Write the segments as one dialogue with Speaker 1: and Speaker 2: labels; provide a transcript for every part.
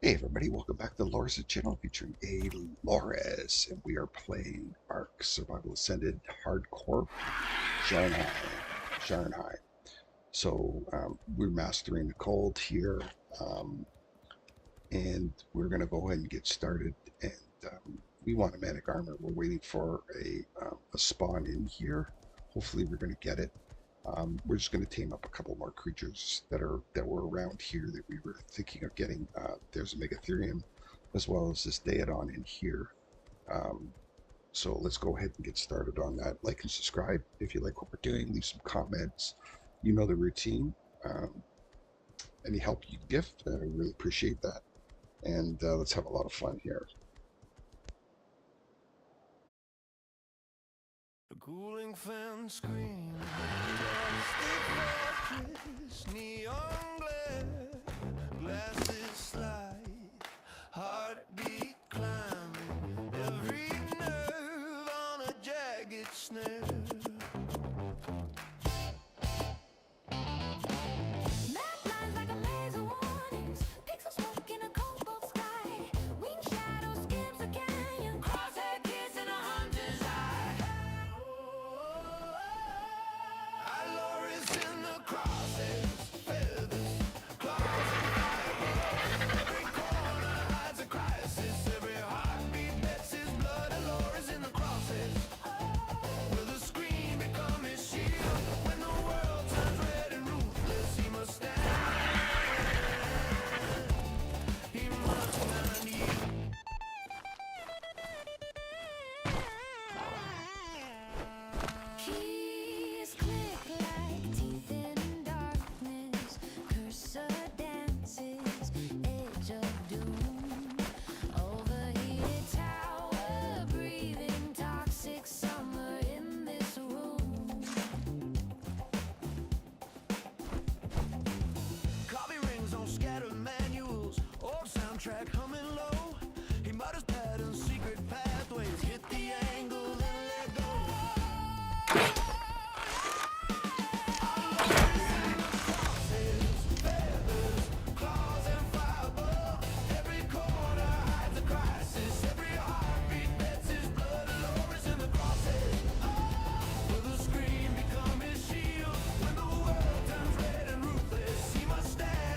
Speaker 1: Hey everybody, welcome back to the Loris channel featuring a Loris, and we are playing Ark Survival Ascended Hardcore Bjarnheim. Bjarnheim. So we're mastering the cold here, and we're going to go ahead and get started. And we want a Managarmr. We're waiting for a spawn in here. Hopefully we're going to get it. We're just going to tame up a couple more creatures that were around here that we were thinking of getting. There's a Megatherium as well as this Daedon in here. So let's go ahead and get started on that. Like and subscribe if you like what we're doing. Leave some comments. You know the routine. Any help you give, I really appreciate that. And let's have a lot of fun here.
Speaker 2: A cooling fan scream, fortress, neon glare, glasses slide, heartbeat climbing, every nerve on a jagged snare. Track humming low, he mutters patterns, secret pathways, hit the angle, then let go. Feathers, claws, and fire above. Every corner hides a crisis. Every heartbeat bets his blood. Loris in the crosses. Will the scream become his shield? When the world turns red and ruthless, he must stand.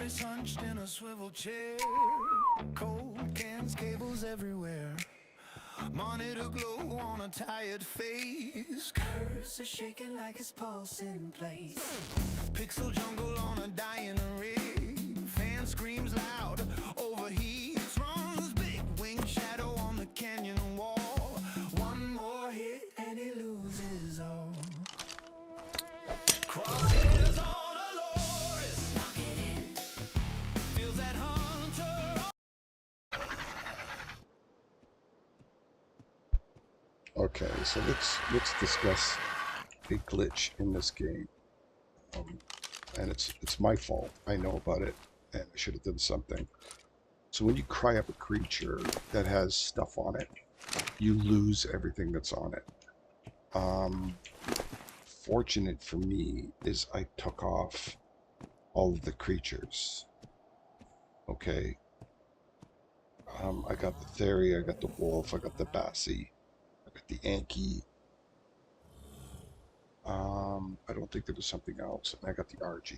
Speaker 2: voice hunched in a swivel chair. Cold cans, cables everywhere. Monitor glow on a tired face. Cursor shaking like his pulse in place. Pixel jungle on a dying rig. Fan screams loud, overheats. Runs big winged shadow on the canyon wall. One more hit and he loses all. Crosshairs on a Loris. Feels that hunter.
Speaker 1: Okay, so let's discuss a glitch in this game, and it's my fault. I know about it, and I should have done something. So when you cry up a creature that has stuff on it, you lose everything that's on it. Fortunate for me is I took off all of the creatures. Okay. I got the Theory, I got the Wolf, I got the Bassie, I got the Anki. I don't think there was something else, and I got the RG.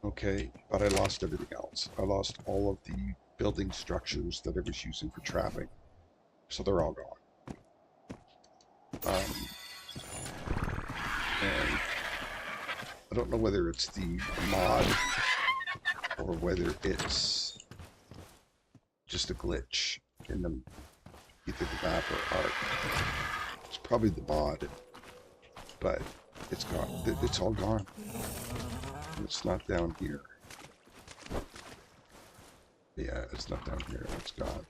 Speaker 1: Okay, but I lost everything else. I lost all of the building structures that I was using for trapping, so they're all gone. And I don't know whether it's the mod or whether it's just a glitch in the either the map or Ark. It's probably the mod, but it's gone. It's all gone. It's not down here. Yeah, it's not down here. It's gone.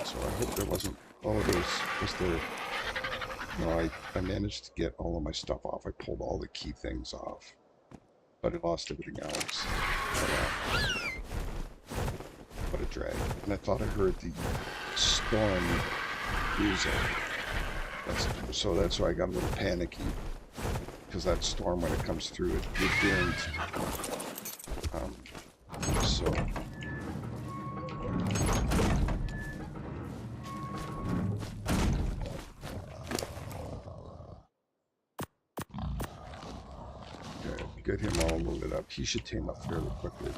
Speaker 1: So I hope there wasn't. Oh, was there? No, I managed to get all of my stuff off. I pulled all the key things off, but I lost everything else. What a drag. And I thought I heard the storm music. So that's why I got a little panicky, because that storm, when it comes through, it doomed. So okay, get him all loaded up. He should tame up fairly quickly.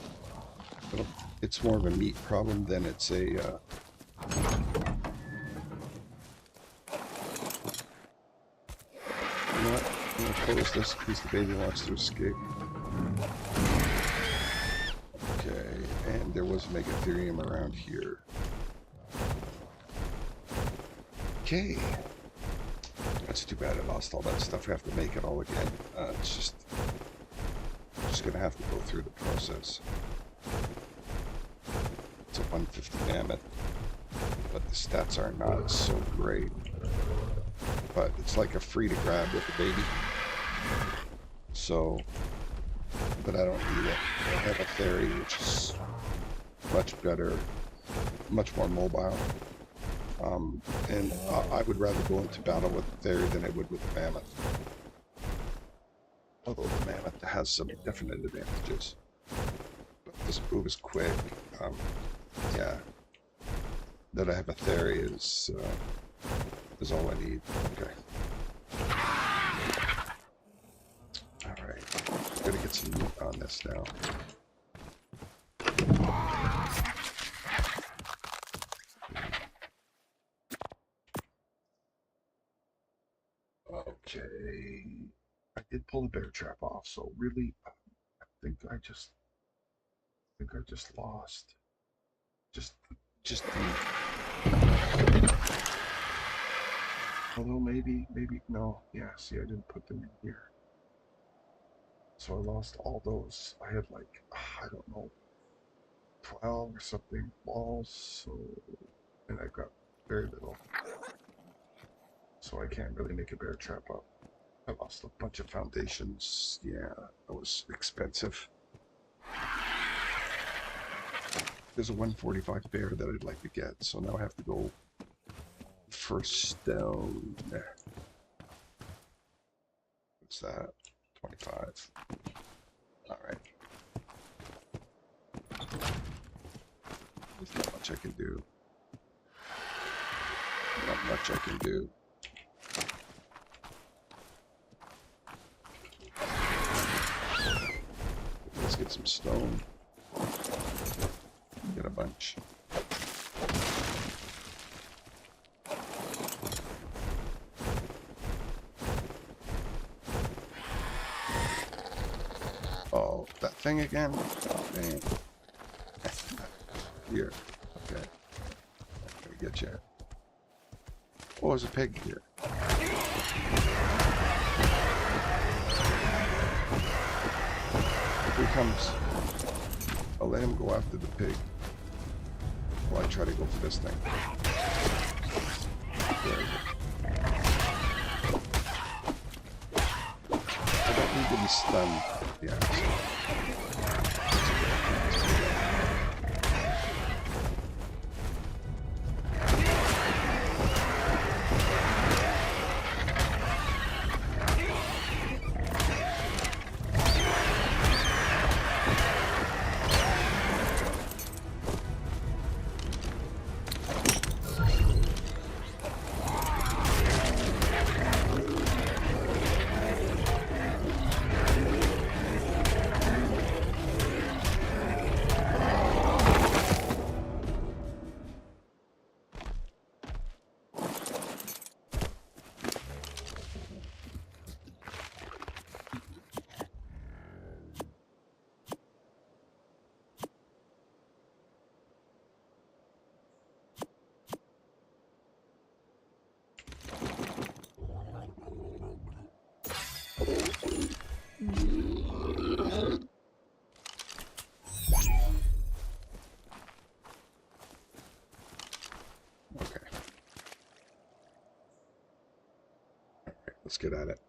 Speaker 1: It's more of a meat problem than it's a you know what? I'm gonna close this because the baby wants to escape. Okay, and there was Megatherium around here. Okay. That's too bad I lost all that stuff. I have to make it all again. It's just gonna have to go through the process. It's a 150 mammoth, but the stats are not so great. But it's like a free to grab with the baby. So, but I don't need it. I have a Theory, which is much better, much more mobile. And I would rather go into battle with the Theory than I would with the mammoth. Although the mammoth has some definite advantages. But this move is quick. Yeah. That I have a Theory is all I need. Okay. Alright. Gotta get some meat on this now. Okay. I did pull the bear trap off, so really I think I just lost. Just the although maybe no, yeah, see, I didn't put them in here. So I lost all those. I had like, I don't know, 12 or something walls, so, and I got very little. So I can't really make a bear trap up. I lost a bunch of foundations. Yeah, that was expensive. There's a 145 bear that I'd like to get, so now I have to go for stone. What's that? 25. Alright. There's not much I can do. Not much I can do. This get some stone. Get a bunch. Oh, that thing again? Oh, man. Here. Okay. I'm gonna get you. Oh, there's a pig here. Here he comes. I'll let him go after the pig while I try to go for this thing. There I don't need to be stunned. Yeah. Okay. Let's get at it.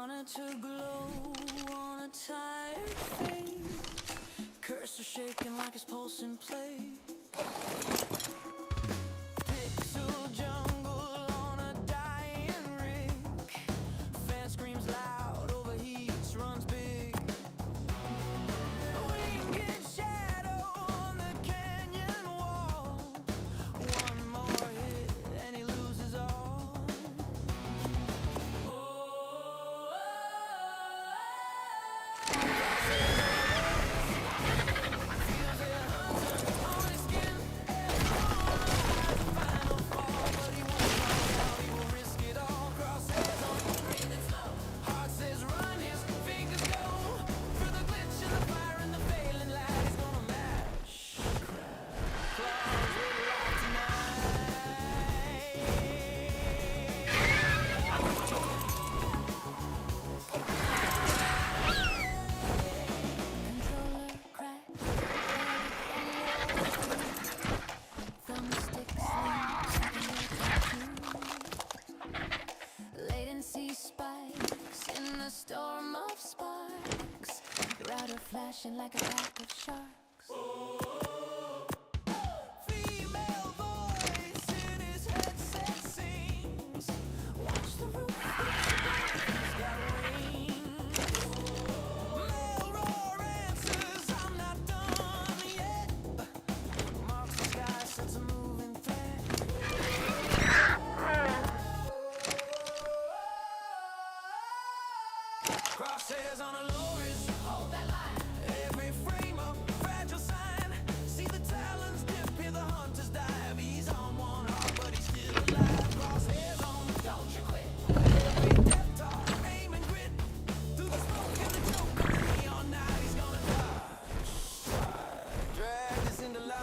Speaker 2: wanted to glow on a tired face. Cursor shaking like his pulse in play. Pixel jungle on a dying rig. Fan screams loud, overheats, runs big. Winged shadow on the canyon wall. One more hit and he loses all. Storm of sparks, router flashing like a pack of sharks. Female voice in his headset sings. Watch the roof, he's got wings. Male roar answers, I'm not done yet. Marks the sky, sets a moving threat. Crosshairs on a low ridge, hold that line. Every frame up, fragile sign. See the talons dip, hear the hunters dive. He's on one heart, but he's still alive. Crosshairs on, don't you quit. Every death talk, aim and grit. Through the smoke and the choke of the neon night, he's gonna die. Drag this into life.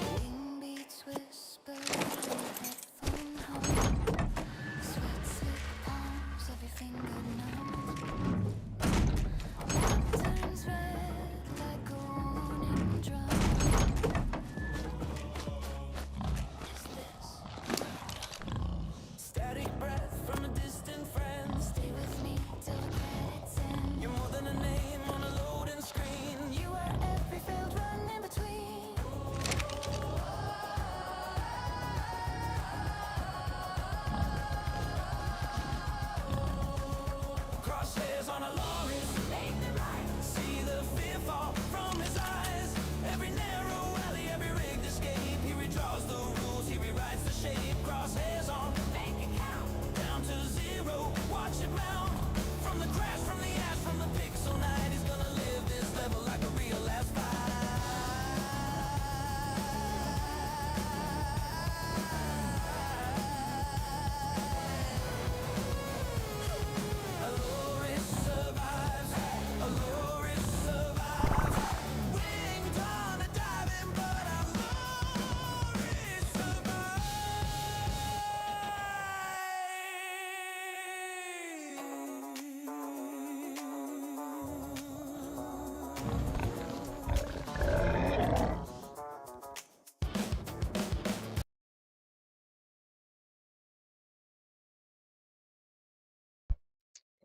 Speaker 2: Wing beats whisper in headphone hum. Sweat slick palms, every finger numb. Turns red like a warning drum. Is this? Static breath from a distant friend. Stay with me till the credits end. You're more than a name on a loading screen. You are every failed run in between. Crosshairs on a lorry, see the fear fall from his eyes. Every narrow alley, every rigged escape. He redraws the rules, he rewrites the shape. Crosshairs on, bank account down to zero. Watch it mount from the crash, from the ash, from the pixel night. He's gonna live this level like a real last fight. Aloris survives, Aloris survives. Winged on a diving, but Aloris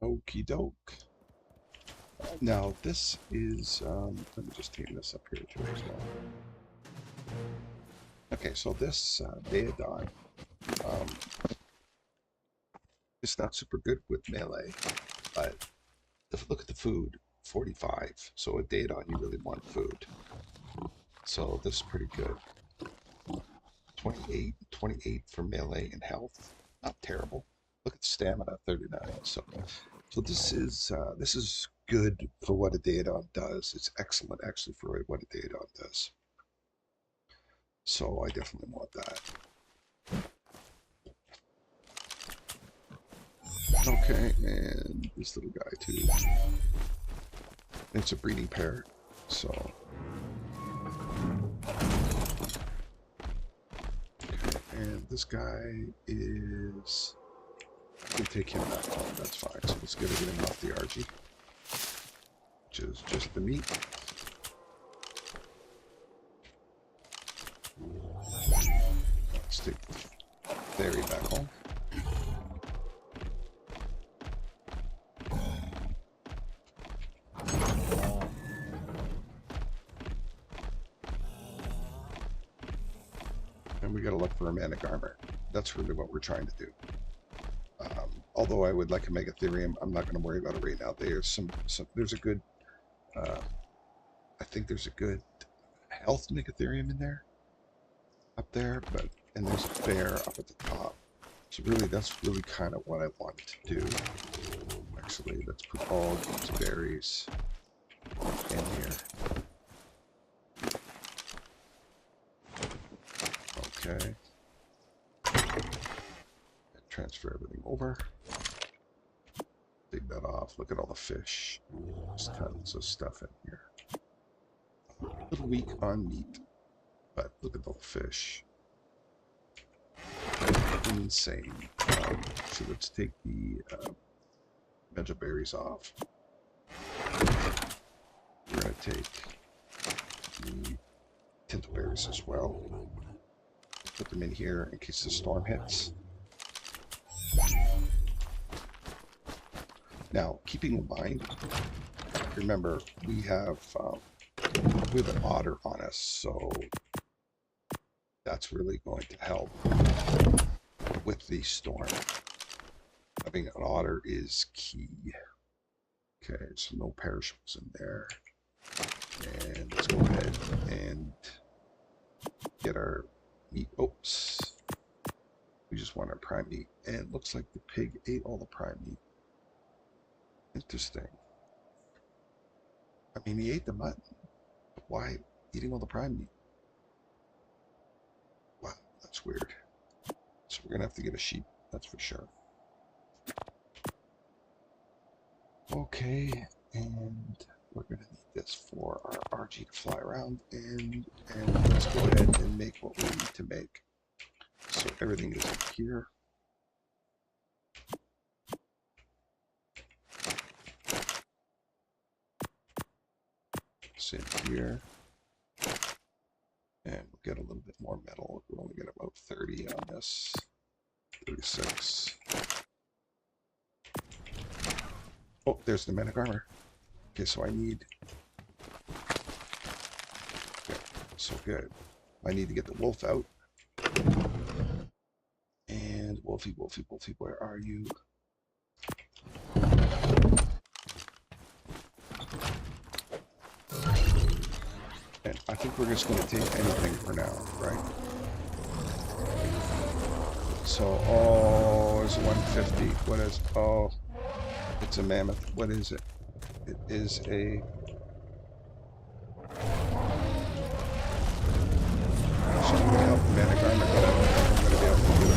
Speaker 1: Okie doke. Now this is, let me just tame this up here too as well. Okay, so this Daedon, it's not super good with melee, but look at the food, 45. So a Daedon, you really want food. So this is pretty good. 28 for melee and health, not terrible. Look at stamina, 39. So this is good for what a Daedon does. It's excellent actually for what a Daedon does. So I definitely want that. Okay, and this little guy too. It's a breeding pair, so. Okay, and this guy is. I can take him back home, that's fine. So let's get him off the RG, which is just the meat. Let's take Theory back home. And we gotta look for a Managarmr. That's really what we're trying to do. Although I would like a Megatherium, I'm not going to worry about it right now. There's there's a good, I think there's a good health Megatherium in there, up there, and there's a bear up at the top. So really, that's really kind of what I wanted to do. Actually, let's put all these berries in here. Okay. Transfer everything over. Take that off. Look at all the fish. There's tons of stuff in here. A little weak on meat, but look at all the fish. Insane. So let's take the veggie berries off. We're going to take the tintelberries as well. Put them in here in case the storm hits. Now, keeping in mind, remember, we have an otter on us, so that's really going to help with the storm. Having an otter is key. Okay, so no perishables in there. And let's go ahead and get our meat. Oops. We just want our prime meat. And it looks like the pig ate all the prime meat. Interesting. I mean, he ate the mutton. But why eating all the prime meat? Wow, that's weird. So we're going to have to get a sheep, that's for sure. Okay, and we're going to need this for our RG to fly around. And let's go ahead and make what we need to make. So everything is up here. In here, and we'll get a little bit more metal. We'll only get about 30 on this, 36. Oh, there's the Managarmr. Okay, so I need, okay, so good. I need to get the wolf out. And Wolfie, Wolfie, Wolfie, where are you? And I think we're just going to take anything for now, right? So, oh, it's 150. What is, oh, it's a mammoth. What is it? It is a, so I'm going to help Managarmr, but I don't think I'm going to be able to do it.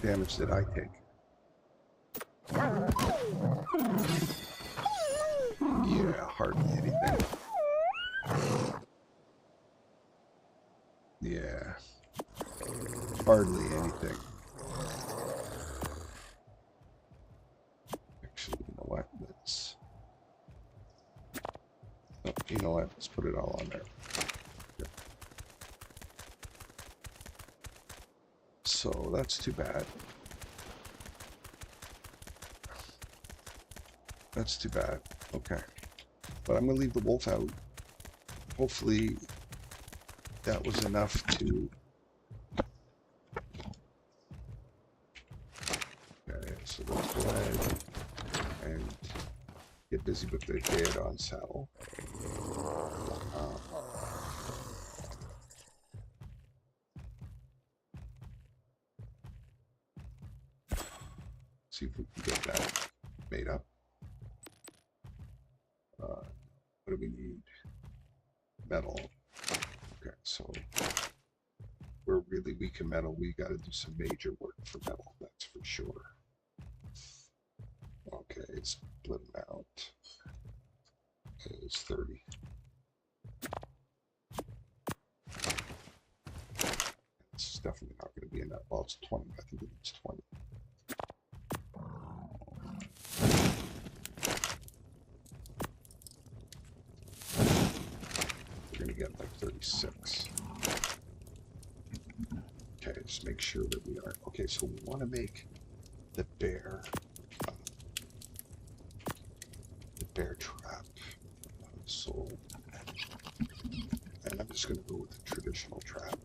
Speaker 1: Damage that I take. Yeah, hardly anything. Yeah, hardly anything. Actually, you know what? Let's. Oh, you know what? Let's put it all on there. Yep. So that's too bad. That's too bad. Okay. But I'm going to leave the wolf out. Hopefully that was enough to... Okay, so let's go ahead and get busy with the Gaodon saddle. See if we can get that made up. What do we need? Metal. Okay, so we're really weak in metal. We got to do some major work for metal, that's for sure. Okay, split them out. It's 30. It's definitely not going to be enough. Well, it's 20. I think it needs 20. We're going to get like 36. Okay, just make sure that we are... Okay, so we want to make the bear trap. So, and I'm just going to go with the traditional trap.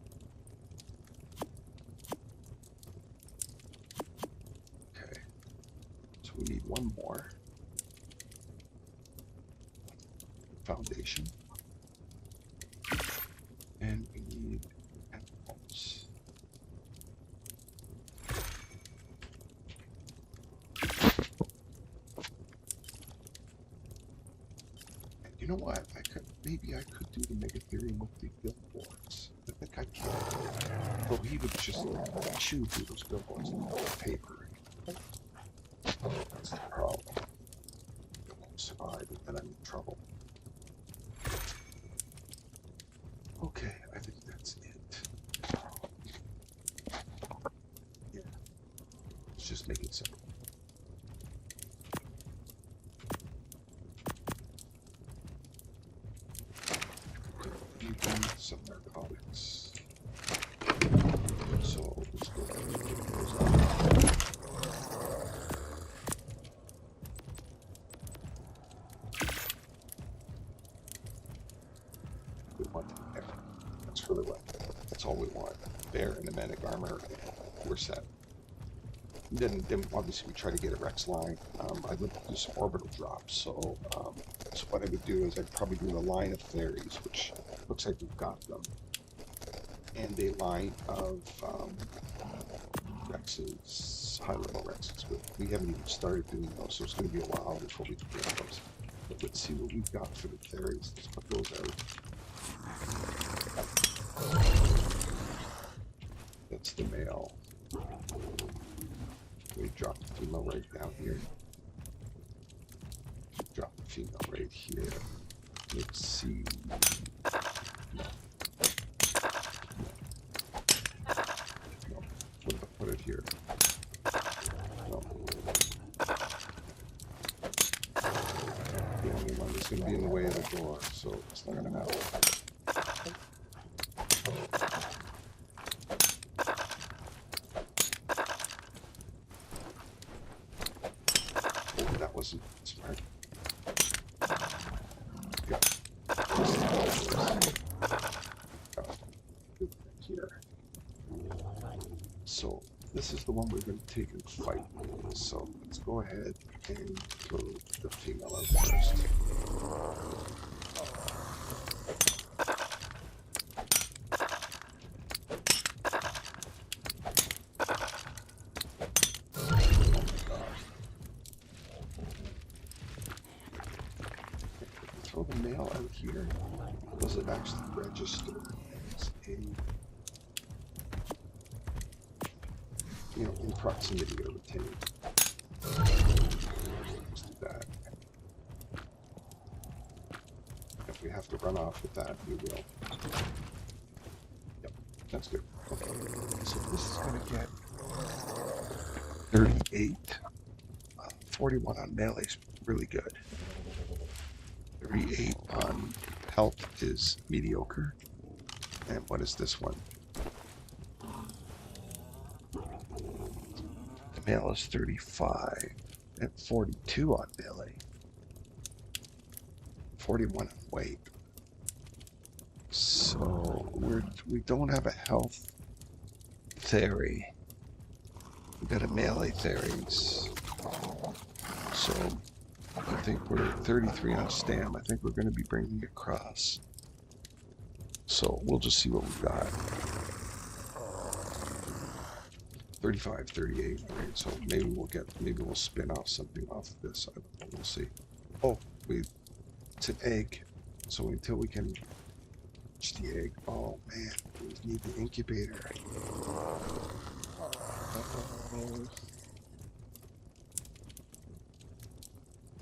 Speaker 1: Okay, so we need one more foundation, and we need animals. You know what? Maybe I could do the Megatherium with the billboards. I think I can. But he would just chew through those billboards and all the paper. That's the problem. It won't survive, and then I'm in trouble. Okay, I think that's it. Yeah. Let's just make it simple. Some narcotics. So let's go ahead and get those out. We want the bear. That's for the weapon. That's all we want. Bear and the Managarmr, and we're set. Then obviously we try to get a Rex line. I'd like to do some orbital drops. So what I would do is I'd probably do a line of fairies, which looks like we've got them, and a line of Rexes, high-level Rexes. But we haven't even started doing those, so it's going to be a while before we can get those. But let's see what we've got for the fairies. Let's put those out. That's the male. We drop the female right down here. Drop the female right here. Let's see. No. Put it here. No. The only one that's going to be in the way of the door, so it's not going to matter. Oh, that wasn't smart. Here. So this is the one we're going to take and fight. So let's go ahead and throw the female out first. Throw the male out here. Does it actually register as a, in proximity to retain? Let's do that. If we have to run off with that, we will. Yep, that's good. Okay, so this is going to get 38. 41 on melee is really good. 38 on health is mediocre. And what is this one? Male is 35 and 42 on melee. 41 on weight. So we don't have a health theory. We got a melee theories. So I think we're 33 on stam. I think we're going to be bringing it across. So we'll just see what we've got. 35, 38. All right, so maybe we'll spin off something off of this. I don't know. We'll see. Oh, it's an egg. So until we can reach the egg, oh man, we need the incubator.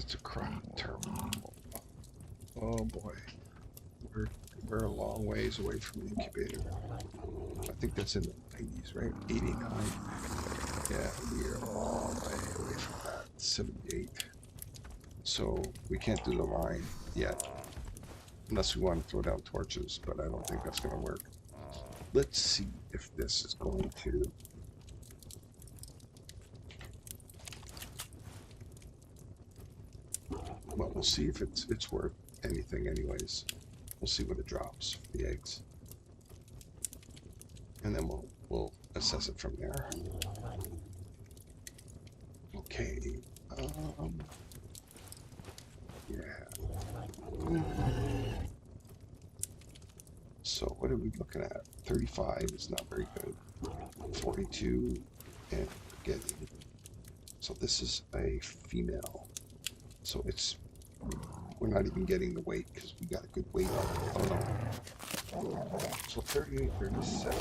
Speaker 1: It's a crop terminal. Oh boy, we're a long ways away from the incubator. I think that's in the 90s, right? 89. Yeah, we are a long way away from that. 78. So we can't do the line yet, unless we want to throw down torches, but I don't think that's going to work. Let's see if this is going to... Well, we'll see if it's worth anything anyways. We'll see what it drops for the eggs. And then we'll assess it from there. Okay. Yeah. So what are we looking at? 35 is not very good. 42 and getting. So this is a female. So we're not even getting the weight because we got a good weight on it. Oh no. So 38, 37.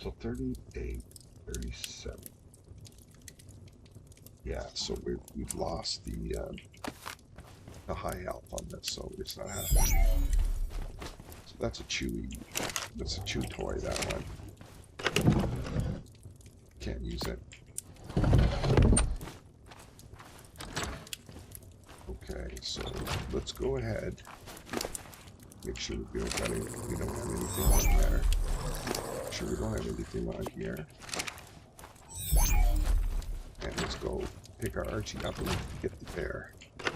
Speaker 1: So 38, 37. Yeah, so we've lost the high health on this, so it's not happening. So that's a chew toy, that one. Can't use it. Okay, so let's go ahead. Make sure we don't have anything on there. Make sure we don't have anything on here. And let's go pick our Archie up and get the bear. I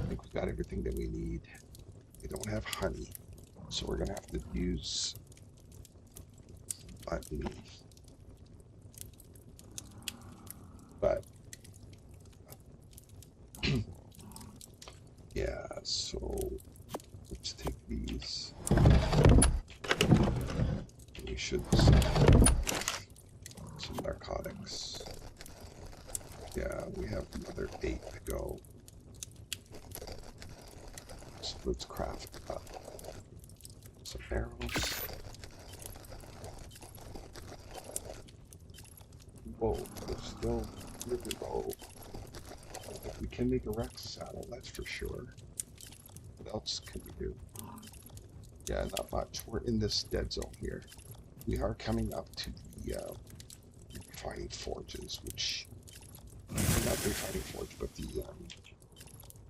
Speaker 1: think we've got everything that we need. We don't have honey, so we're gonna have to use button. But yeah, so let's take these. We should some narcotics. Yeah, we have another 8 to go. So let's craft up some arrows. Whoa, we're still really low. We can make a Rex saddle, that's for sure. What else can we do? Yeah, not much. We're in this dead zone here. We are coming up to the refining forges, which... Not the refining forge, but the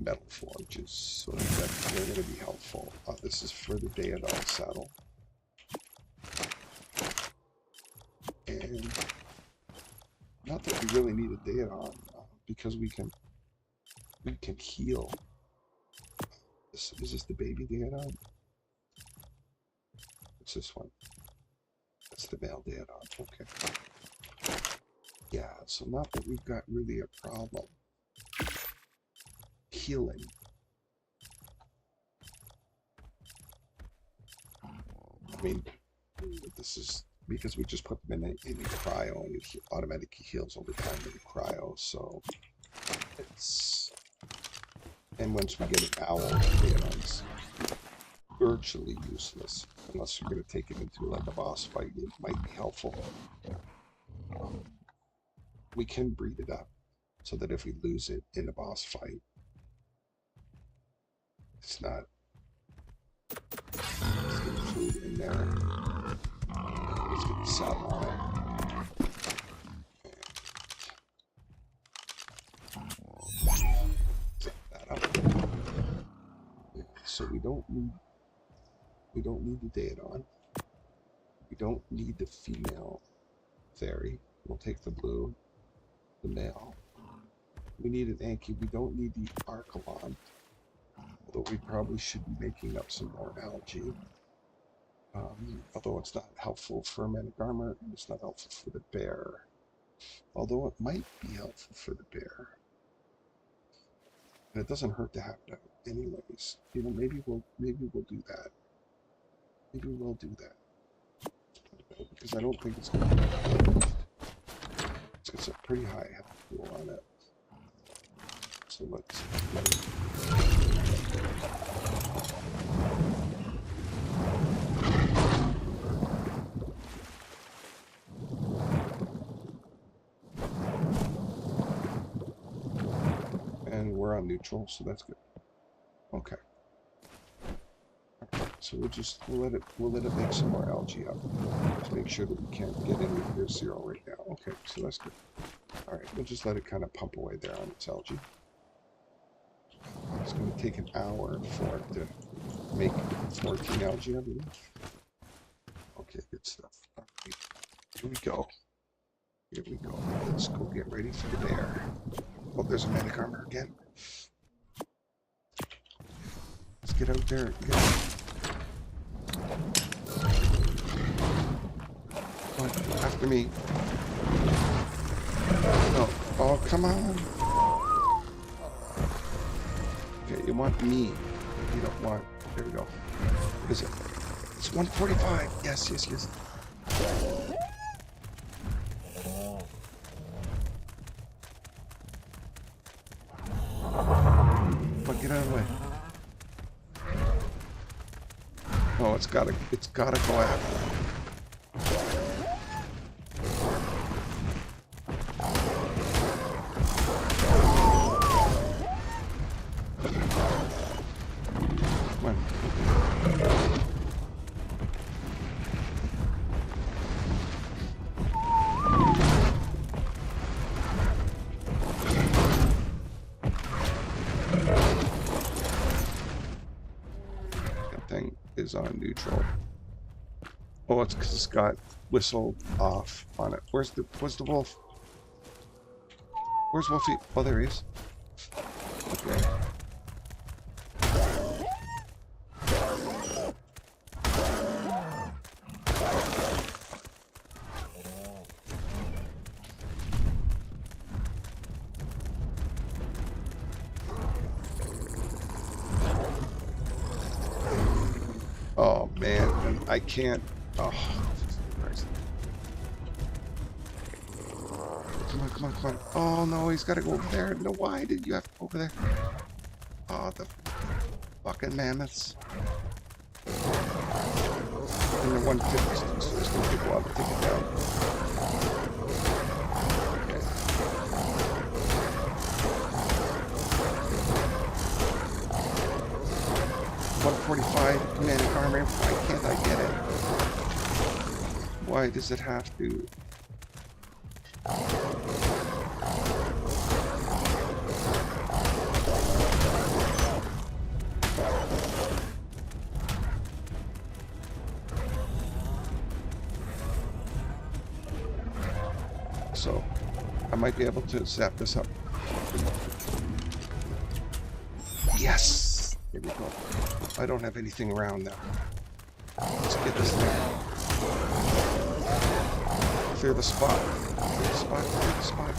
Speaker 1: metal forges. So they're going to be helpful. This is for the Daedal saddle. And not that we really need a Daedon, because we can heal. Is this the baby Daedon? What's this one? That's the male Daedon. Okay. Yeah, so not that we've got really a problem healing. I mean, this is because we just put them in cryo and it automatically heals over time in cryo, so it's... And once we get an owl, it's virtually useless. Unless you're going to take it into like a boss fight, it might be helpful. We can breed it up so that if we lose it in a boss fight, it's not... Let's get food in there. Let's get the saddle on it. Set that up. So we don't need the Daedon. We don't need the female fairy. We'll take the blue, the male. We need an Anki. We don't need the Archelon. Although we probably should be making up some more algae. Although it's not helpful for Managarmr, and it's not helpful for the bear. Although it might be helpful for the bear. And it doesn't hurt to have it anyways. You know, maybe we'll do that. Maybe we'll do that. Because I don't think it's gonna be, it's got some pretty high health pool on it. So let's and we're on neutral, so that's good. Okay. So we'll let it make some more algae up to make sure that we can't get any near zero right now. Okay, so that's good. All right, we'll just let it kind of pump away there on its algae. It's going to take an hour for it to make 14 algae, I believe. Okay, good stuff. Right, here we go. Here we go. Let's go get ready for the bear. Oh, there's a Managarmr again. Let's get out there. Come on, after me. No. Oh, come on. Okay, you want me. You don't want. There we go. What is it? It's 145. Yes, yes, yes. But get out of the way. Oh, it's gotta go after. Come on. That thing is on neutral. Oh, it's because it's got whistled off on it. Where's the wolf? Where's Wolfie? Oh, there he is. Okay. Oh man, and I can't. Oh, Jesus Christ. Come on, come on, come on. Oh no, he's got to go over there. No, why did you have to go over there? Oh, the fucking mammoths. And the 150, so it's going to take a while to take it down. Okay. 145 Managarmr. Why can't I get it? Why does it have to? So, I might be able to zap this up. Yes! Here we go. I don't have anything around now. Let's get this thing. Clear the spot. Clear the spot. Clear the spot.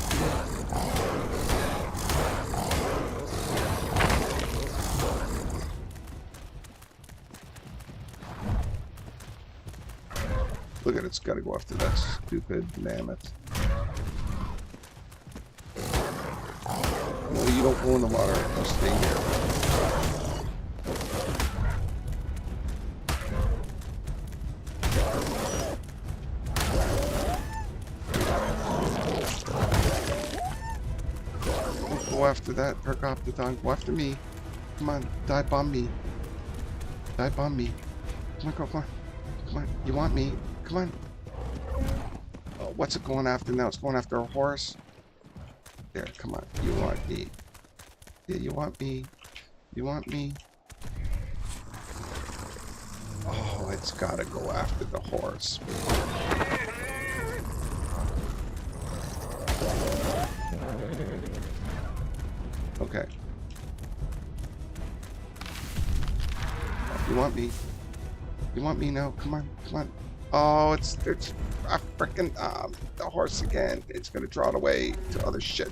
Speaker 1: Look at it. It's got to go after that stupid mammoth. No, you don't go in the water. You stay here. Go after that Percoptodon. Go after me. Come on, dive bomb me. Dive bomb me. Come on, come on. Come on. You want me? Come on. Oh, what's it going after now? It's going after a horse. There, come on. You want me. Yeah, you want me. You want me. Oh, it's gotta go after the horse. Okay. You want me? You want me now? Come on, come on. Oh, it's a freaking the horse again. It's gonna draw it away to other shit.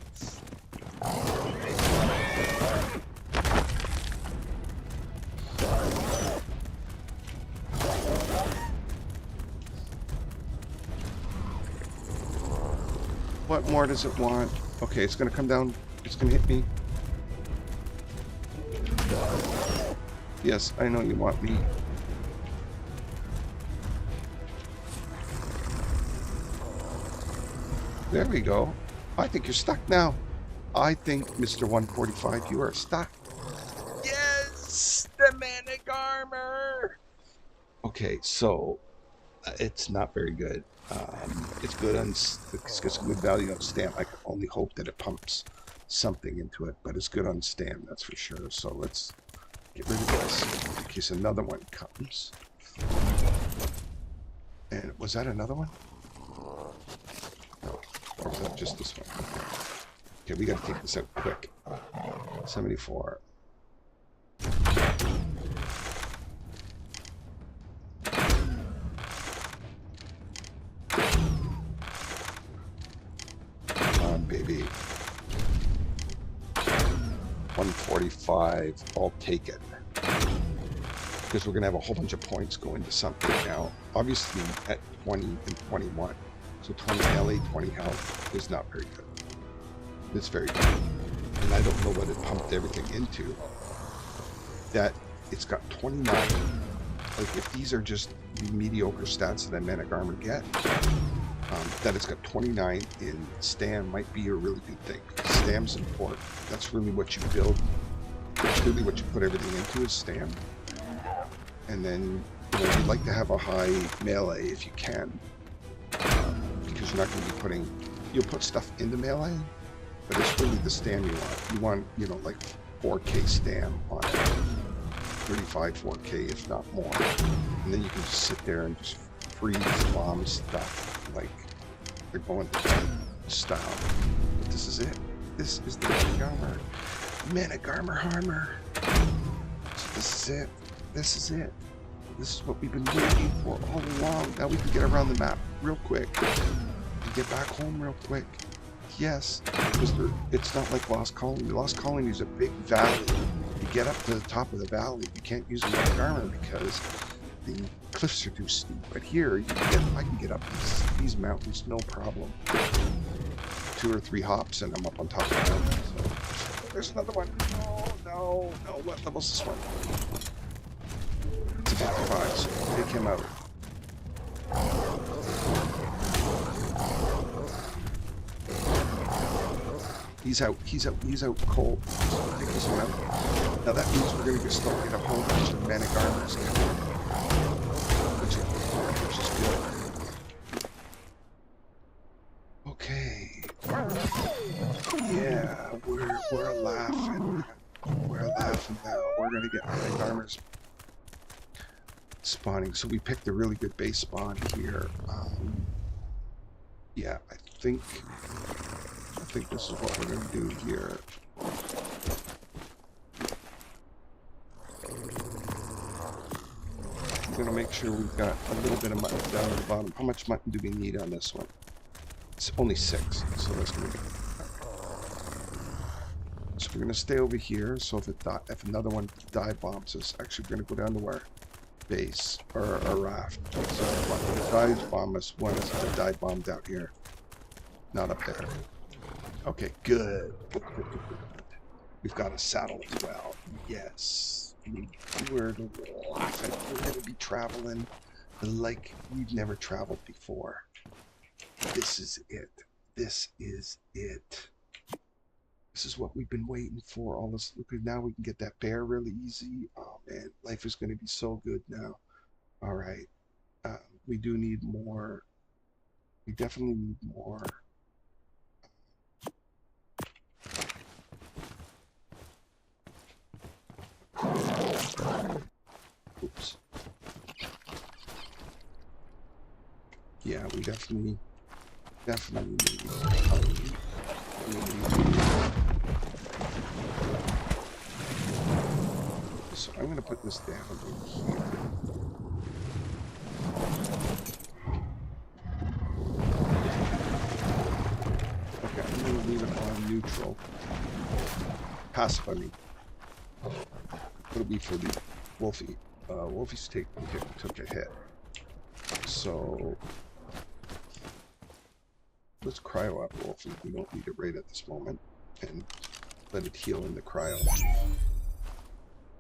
Speaker 1: What more does it want? Okay, it's gonna come down. It's gonna hit me. Yes, I know you want me. There we go. I think you're stuck now. I think, Mr. 145, you are stuck. Yes! The Managarmr! Okay, so it's not very good. It's good on, it's good value on stamp. I can only hope that it pumps something into it, but it's good on stamp, that's for sure. So let's get rid of this in case another one comes. And was that another one? Or was that just this one? Okay, we gotta take this out quick. 74. Come on, baby. 145. I'll take it. Because we're gonna have a whole bunch of points go into something now. Obviously at 20 and 21. So 20 LA, 20 health is not very good. It's very good. And I don't know what it pumped everything into. That it's got 29. Like if these are just the mediocre stats that Managarmr get, that it's got 29 in stam might be a really good thing. Stam's important. That's really what you build. That's really what you put everything into is stam. And then you'd like to have a high melee if you can. Because you're not going to be putting, you'll put stuff into melee, but it's really the stam you want. You want, you know, like 4K stam on it. 35, 4K, if not more. And then you can just sit there and just freeze bomb stuff like they're going to style. But this is it. This is the Managarmr Harmer. So this is it. This is it. This is what we've been waiting for all along. Now we can get around the map real quick and get back home real quick. Yes, because it's not like Lost Colony. Lost Colony is a big valley. You get up to the top of the valley, you can't use a Managarmr because the cliffs are too steep. But here, I can get up these mountains no problem. 2 or 3 hops and I'm up on top of the mountain. So, there's another one. No. What level's this one? It's a 55, so take him out. He's out cold. Take this one out. Now that means we're going to start getting a whole bunch of Managarmrs coming, which is good. Okay. Yeah, we're laughing. We're laughing now. We're going to get Managarmrs spawning. So we picked a really good base spawn here. Yeah, I think this is what we're going to do here. I'm going to make sure we've got a little bit of mutton down at the bottom. How much mutton do we need on this one? It's only 6, so that's going to be... So we're going to stay over here, so if another one dive bombs us, actually we're going to go down to our base, or our raft. So if it dive bomb us, one is the dive bombed out here, not up there. Okay, good. We've got a saddle as well. Yes. We're laughing. We're going to be traveling like we've never traveled before. This is it. This is it. This is what we've been waiting for. All this. Look, now we can get that bear really easy. Oh man, life is going to be so good now. All right. We do need more. We definitely need more. Oops. Yeah, we definitely need So I'm going to put this down in here. Okay, I'm going to leave it on neutral. Passive, I mean. It'll be for the Wolfie. Wolfie's took a hit. So let's cryo up Wolfie. We don't need it right at this moment. And let it heal in the cryo.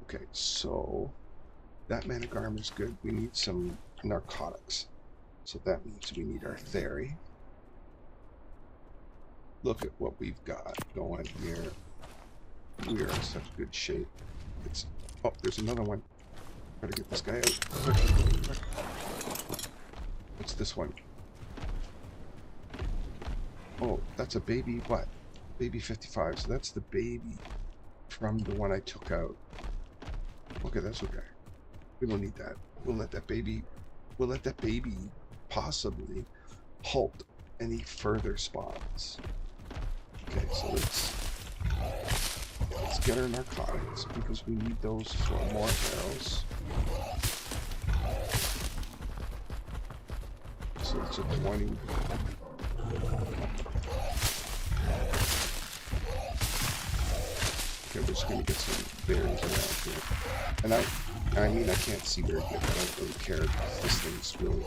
Speaker 1: Okay, so that Managarmr is good. We need some narcotics. So that means we need our Theory. Look at what we've got going here. We are in such good shape. It's oh, there's another one. Gotta get this guy out. Quick, quick. What's this one? Oh, that's a baby what? Baby 55. So that's the baby from the one I took out. Okay, that's okay. We don't need that. We'll let that baby possibly halt any further spawns. Okay, so let's get our narcotics because we need those for more arrows. So it's a 20. Okay, we're just gonna get some berries around here. And I mean, I can't see very good. I don't really care because this thing's really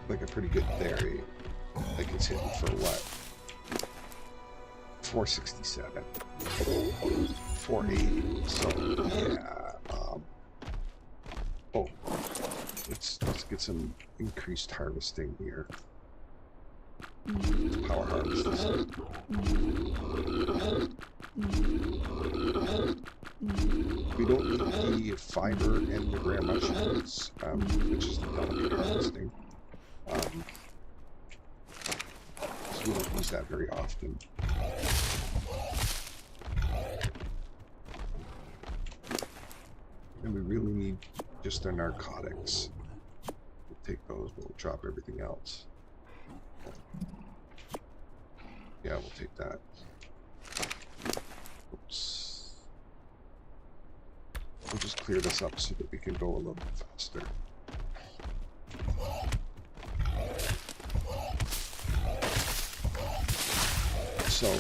Speaker 1: like a pretty good berry. Like it's hitting for what? 467. 480. So yeah. Oh, let's get some increased harvesting here. Let's power harvest this. We don't need the fiber and the rare mushrooms, which is the delicate harvesting. So we don't use that very often. And we really need just our narcotics. We'll take those, but we'll drop everything else. Yeah, we'll take that. Oops. We'll just clear this up so that we can go a little bit faster. So, I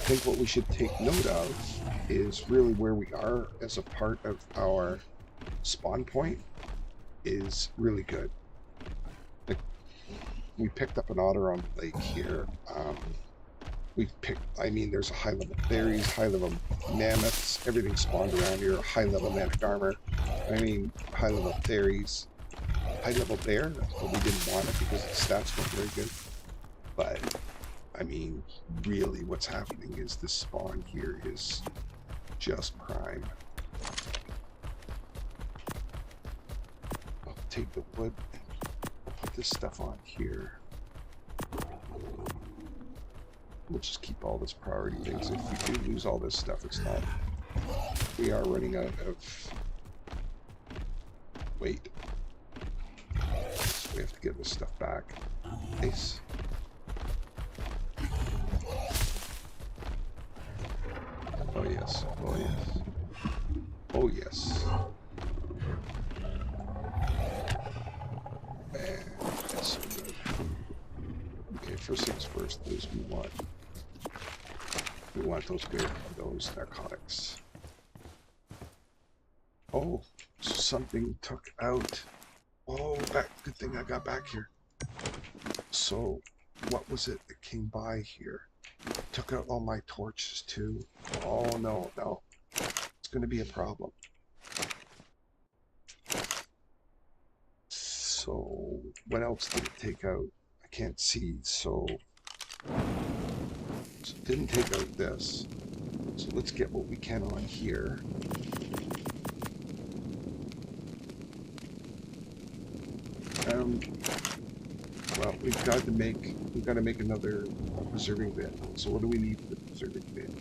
Speaker 1: think what we should take note of is really where we are as a part of our spawn point is really good. Like, we picked up an otter on the lake here. I mean, there's a high level berries, high level mammoths, everything spawned around here, high level Managarmr. I mean, high level berries, high level bear, but we didn't want it because the stats weren't very good. But, I mean, really what's happening is this spawn here is just prime. I'll take the wood, I'll put this stuff on here. We'll just keep all this priority things. If we do lose all this stuff, it's not. We are running out of weight. So we have to get this stuff back. Nice. Oh yes. Oh yes. Oh yes. Man, that's so good. Okay, first things first is we want those narcotics. Oh, something took out. Oh, good thing I got back here. So, what was it that came by here? Took out all my torches too. Oh no, it's going to be a problem. So, what else did it take out? I can't see, so it didn't take out this. So let's get what we can on here. Well, we've got to make another preserving bin. So what do we need for the preserving bin?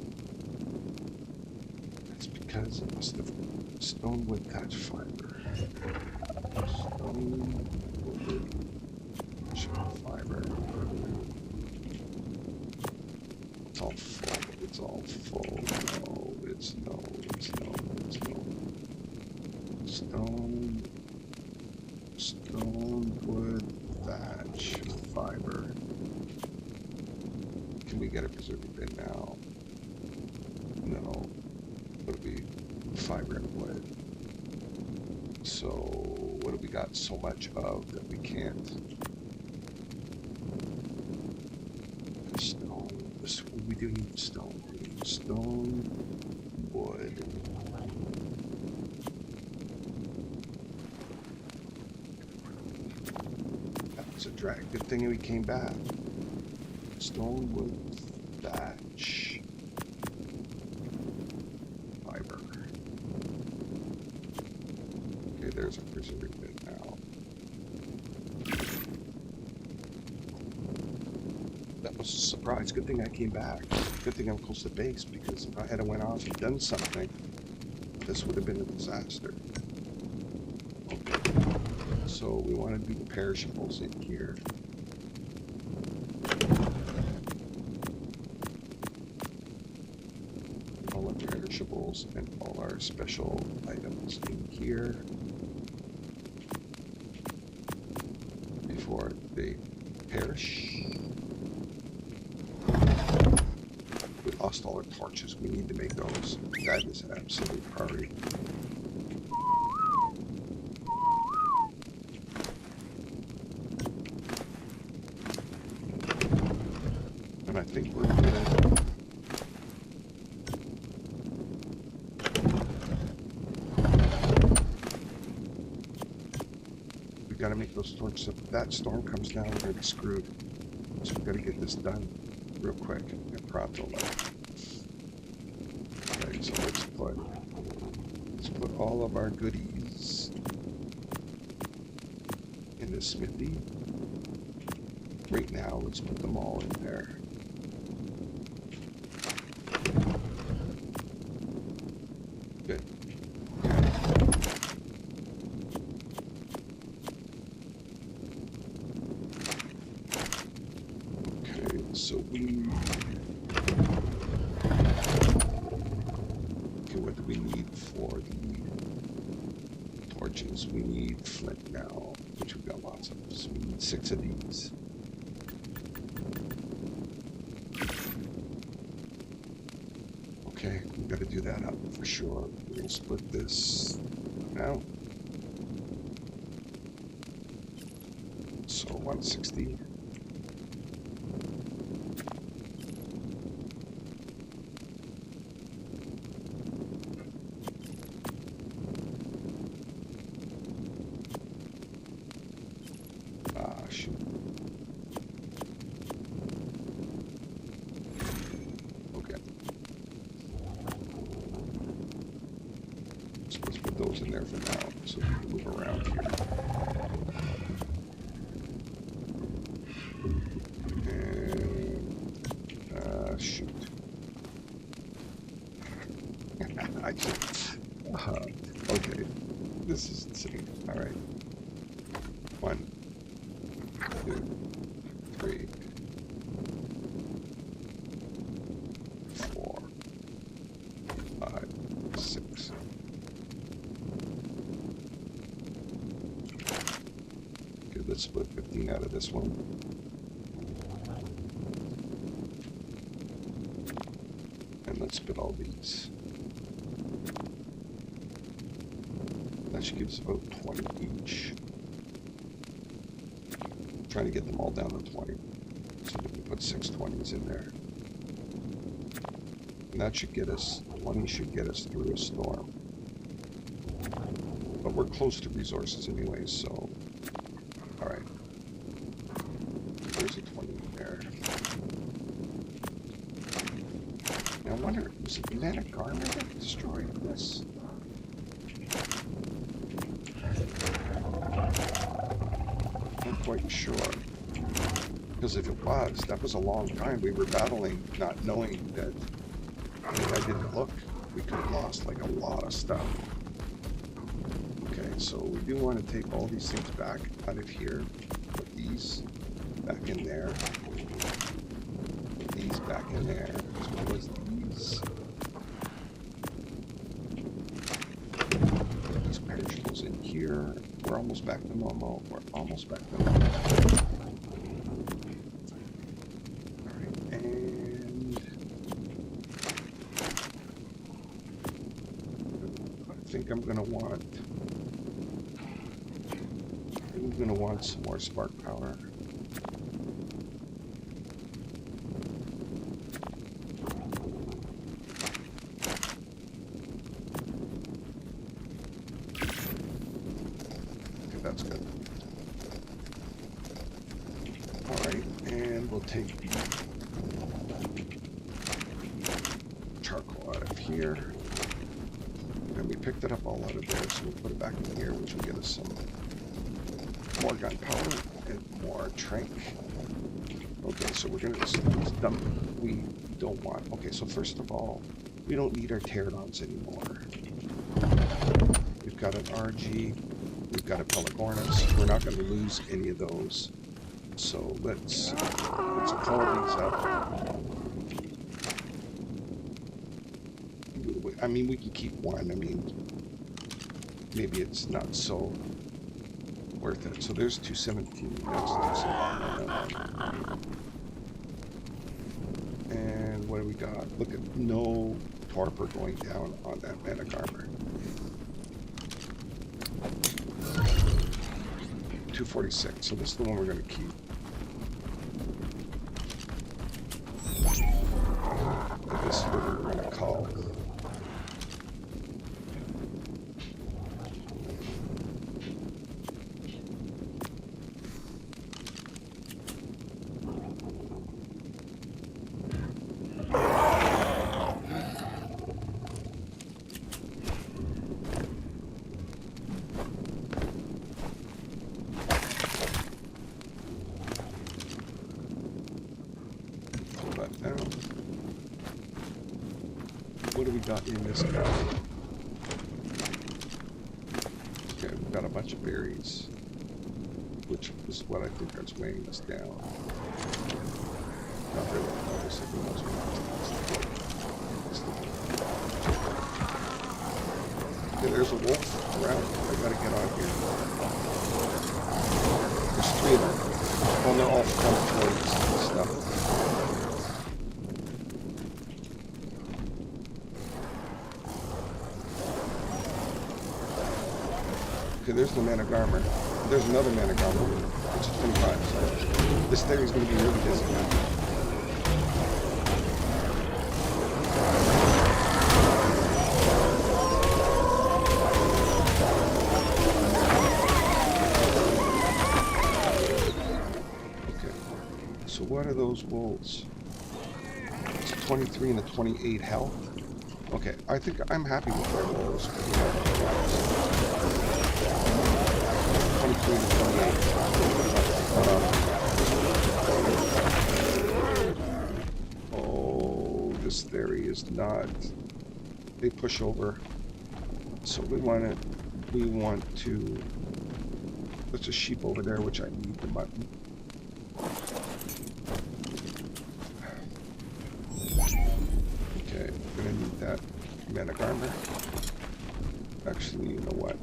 Speaker 1: That's because it must have stone wood thatch fiber. Stone wood fiber. it's all full. It's all full. No, it's no, it's no, it's no. Stone, stone, wood, thatch, fiber. Can we get a preserver bin now? No. It'll be fiber and wood. So what do we got so much of that we can't? Stone. We do need stone. We need stone, wood. That's a drag. Good thing we came back. Stone, wood, thatch, fiber. Okay, there's a preserving bin now. That was a surprise. Good thing I came back. Good thing I'm close to base, because if I had went off and done something, this would have been a disaster. Okay. So we want to do the perishables in here. All our perishables and all our special items in here before they perish. We lost all our torches. We need to make those. That is an absolute priority. And I think we're good. We gotta make those torches. If that storm comes down, we're gonna be screwed. So we gotta get this done real quick and pronto like. Okay, so let's put all of our goodies in the smithy. Right now, let's put them all in there. Good. Okay, so what do we need for the torches? We need flint now, which we've got lots of. So we need 6 of these. Okay, we've got to do that up for sure. We're going to split this now. So 160. Shoot. Okay. So let's put those in there for now, so we can move around here. And, shoot. I just, okay. This is insane. All right. 1, 2, 3, 4, 5, 6. Okay, let's split 15 out of this one. And let's split all these. That should give us about 20 each. Trying to get them all down to 20. So we can put 6 20s in there. And that should get us, 20 should get us through a storm. But we're close to resources anyway, so. Alright. There's a 20 in there. Now I wonder, was it Managarmr that destroyed this? Not quite sure. Because if it was, that was a long time. We were battling, not knowing that. If I didn't look, we could have lost like a lot of stuff. Okay, so we do want to take all these things back out of here. Put these back in there. these back in there, as well as these. These perishables in here. We're almost back to normal. We're almost back to normal. Alright, and I think I'm gonna want some more spark power. That's good. Alright, and we'll take the charcoal out of here. And we picked it up all out of there, so we'll put it back in here, which will get us some more gunpowder and more trank. Okay, so we're gonna just dump. We don't want. Okay, so first of all, we don't need our pterodons anymore. We've got an RG. We've got a Pelagornis. We're not going to lose any of those. So let's pull these up. I mean, we can keep one. I mean, maybe it's not so worth it. So there's 217. That's 217. And what do we got? Look at no torpor going down on that Managarmr. 246, so this is the one we're going to keep. And this is what we're going to call. What do we got in this guy? Okay, we've got a bunch of berries, which is what I think is weighing us down. Not really, obviously, who knows what okay, there's a wolf around. I gotta get on here. There's 3 of them. Well, they're all from towards stuff. Okay, there's the Managarmr. There's another Managarmr, which is 25, so this theory is going to be really busy now. Okay, so what are those wolves? It's a 23 and a 28 health. Okay, I think I'm happy with their wolves. 23 and 28. Oh, this theory is not. They push over. So we want to. There's a sheep over there, which I need the mutton. Okay, I'm gonna need that Managarmr. Actually, you know what?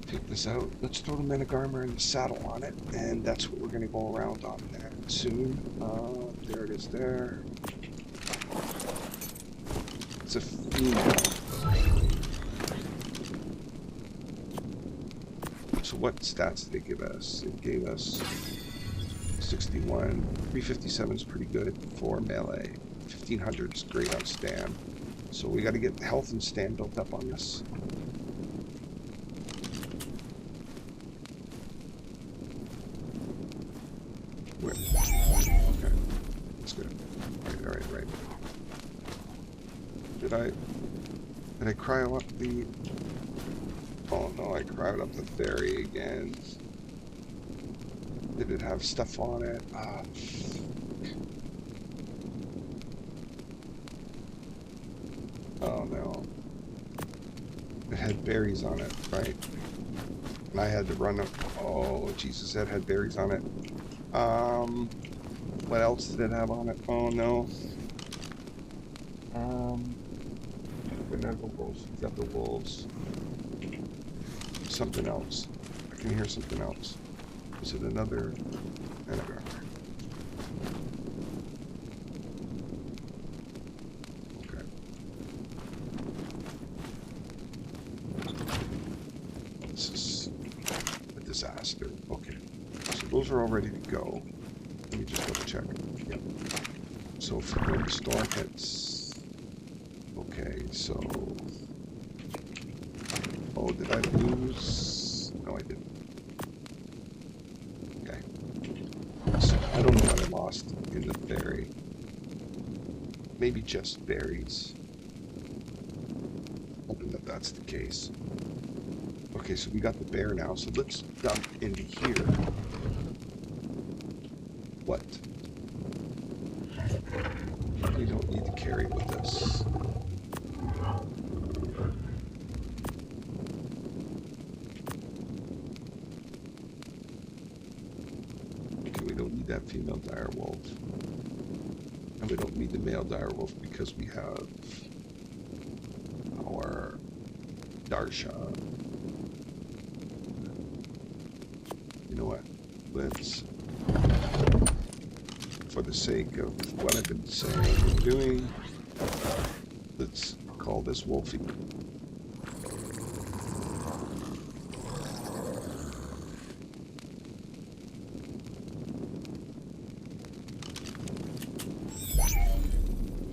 Speaker 1: Take this out. Let's throw the Managarmr and the saddle on it, and that's what we're going to go around on there soon. There it is there. It's a female. So what stats did they give us? It gave us 61. 357 is pretty good for melee. 1500 is great on stand. So we got to get health and stand built up on this. Where? Okay, that's good. Right. Did I cryo up the? Oh no, I cryoed up the ferry again. Did it have stuff on it? Oh no. It had berries on it, right? And I had to run up. Oh Jesus, that had berries on it. What else did it have on it? Oh no. Another wolves. Is that the wolves? Something else. I can hear something else. Is it another Managarmr? Okay. This is a disaster. Okay. So those are all ready to go. Let me just double check. Yep. So for when the storm hits. Okay, so. Oh, did I lose? No, I didn't. Okay. So I don't know what I lost in the berry. Maybe just berries. Hoping that that's the case. Okay, so we got the bear now, so let's dump into here. What? We don't need to carry with us. Okay, we don't need that female direwolf. And we don't need the male direwolf because we have our Darsha. You know what? Let's, for the sake of what I've been saying and doing, let's call this Wolfie.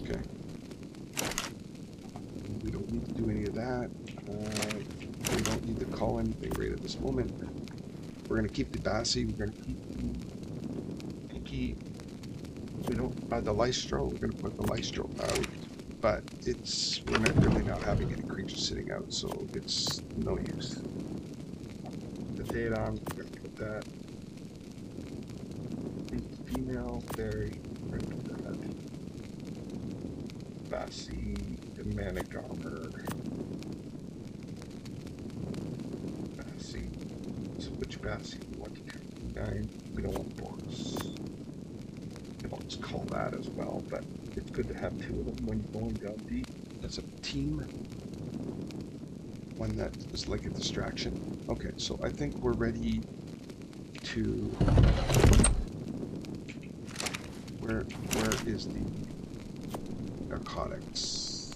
Speaker 1: Okay. We don't need to do any of that. We don't need to call anything right at this moment. We're going to keep the Bassi. We're going to keep we don't the Lystro. We're going to put the Lystro out, but we're not really not having any creatures sitting out, so it's no use. The data, we're going to put that. Female fairy, we're going to put that. Bassi, the Managarmr. Bassi. So which Bassi we want to do? 9. We don't want Boris. I'll just call that as well, but it's good to have 2 of them when you're going down deep. That's a team. One that is like a distraction. Okay, so I think we're ready to... Where is the narcotics?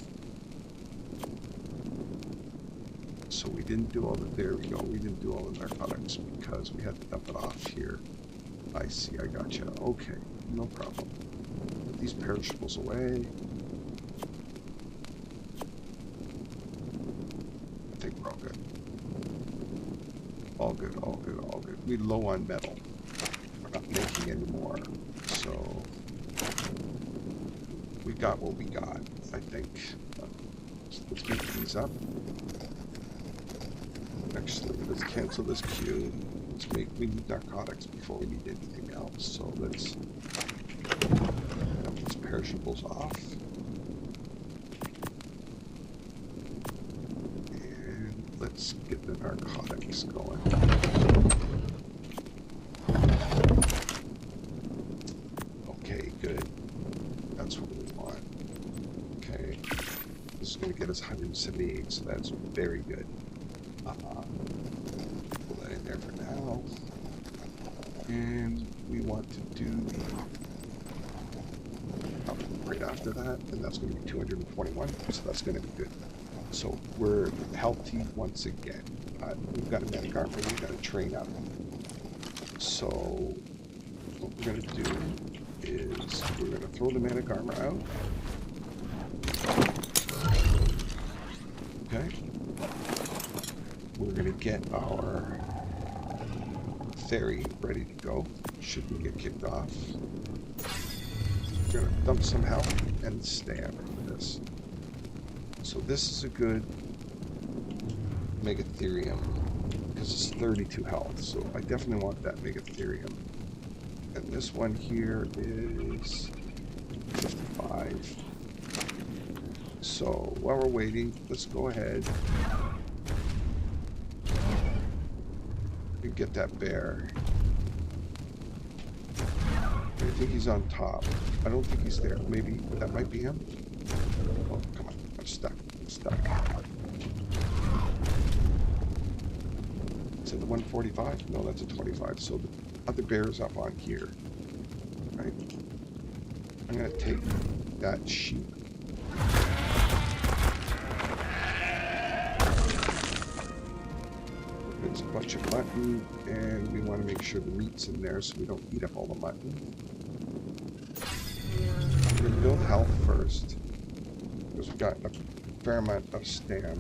Speaker 1: So we didn't do all the... There we go. We didn't do all the narcotics because we had to dump it off here. I see. I gotcha. Okay. No problem. Put these perishables away. I think we're all good. All good, all good, all good. We're low on metal. We're not making any more. So we got what we got, I think. Let's make these up. Actually, let's cancel this queue. We need narcotics before we need anything else. So let's dump these perishables off. And let's get the narcotics going. Okay, good. That's what we want. Okay. This is going to get us 178, so that's very good. Put that in there for now. And we want to do right after that, and that's going to be 221, so that's going to be good. So we're healthy once again. We've got a Managarmr, we've got to train up. So what we're going to do is we're going to throw the Managarmr out. Okay. We're going to get our ferry ready to go, should we get kicked off. We're going to dump some health and stab into this. So this is a good Megatherium, because it's 32 health, so I definitely want that Megatherium. And this one here is 55. So while we're waiting, let's go ahead and get that bear. I think he's on top. I don't think he's there. Maybe that might be him. Oh, come on. I'm stuck. I'm stuck. Is it the 145? No, that's a 25. So the other bear is up on here. Right? I'm going to take that sheep. It's a bunch of mutton, and we want to make sure the meat's in there so we don't eat up all the mutton. We're going to build health first, because we've got a fair amount of stam.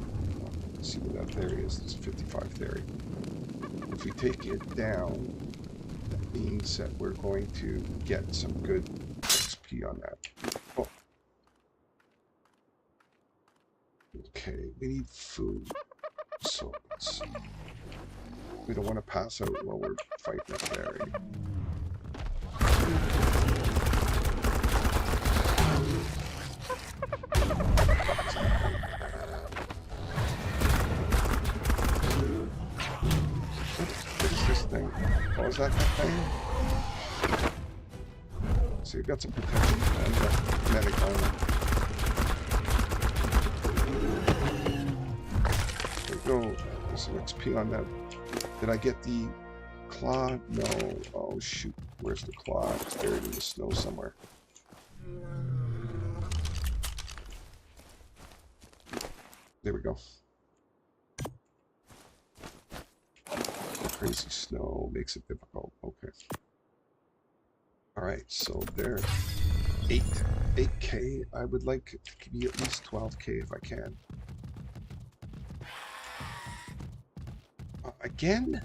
Speaker 1: Let's see what that theory is. It's 55 theory. If we take it down, that means that we're going to get some good XP on that. Oh. Okay, we need food. So let's see. We don't want to pass out while we're fighting a fairy. What is this thing? Oh, is that thing? So you've got some protection and Managarmr. There we go. There's some XP on that. Did I get the claw? No. Oh, shoot. Where's the claw? It's buried in the snow somewhere. There we go. Crazy snow makes it difficult. Okay. Alright, so there. 8K. I would like it to be at least 12K if I can. Again?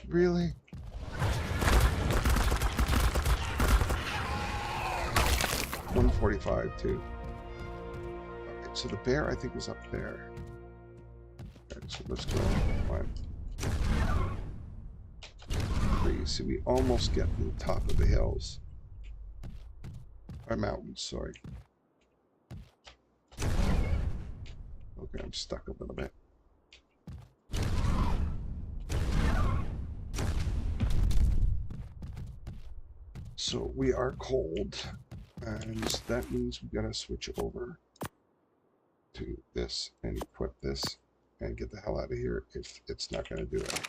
Speaker 1: Really? $145 too. Okay, so the bear I think is up there. Okay, so let's go on. See, we almost get to the top of the hills. Or mountains, sorry. Okay, I'm stuck a little bit. So we are cold, and that means we gotta switch over to this and equip this and get the hell out of here if it's not gonna do it.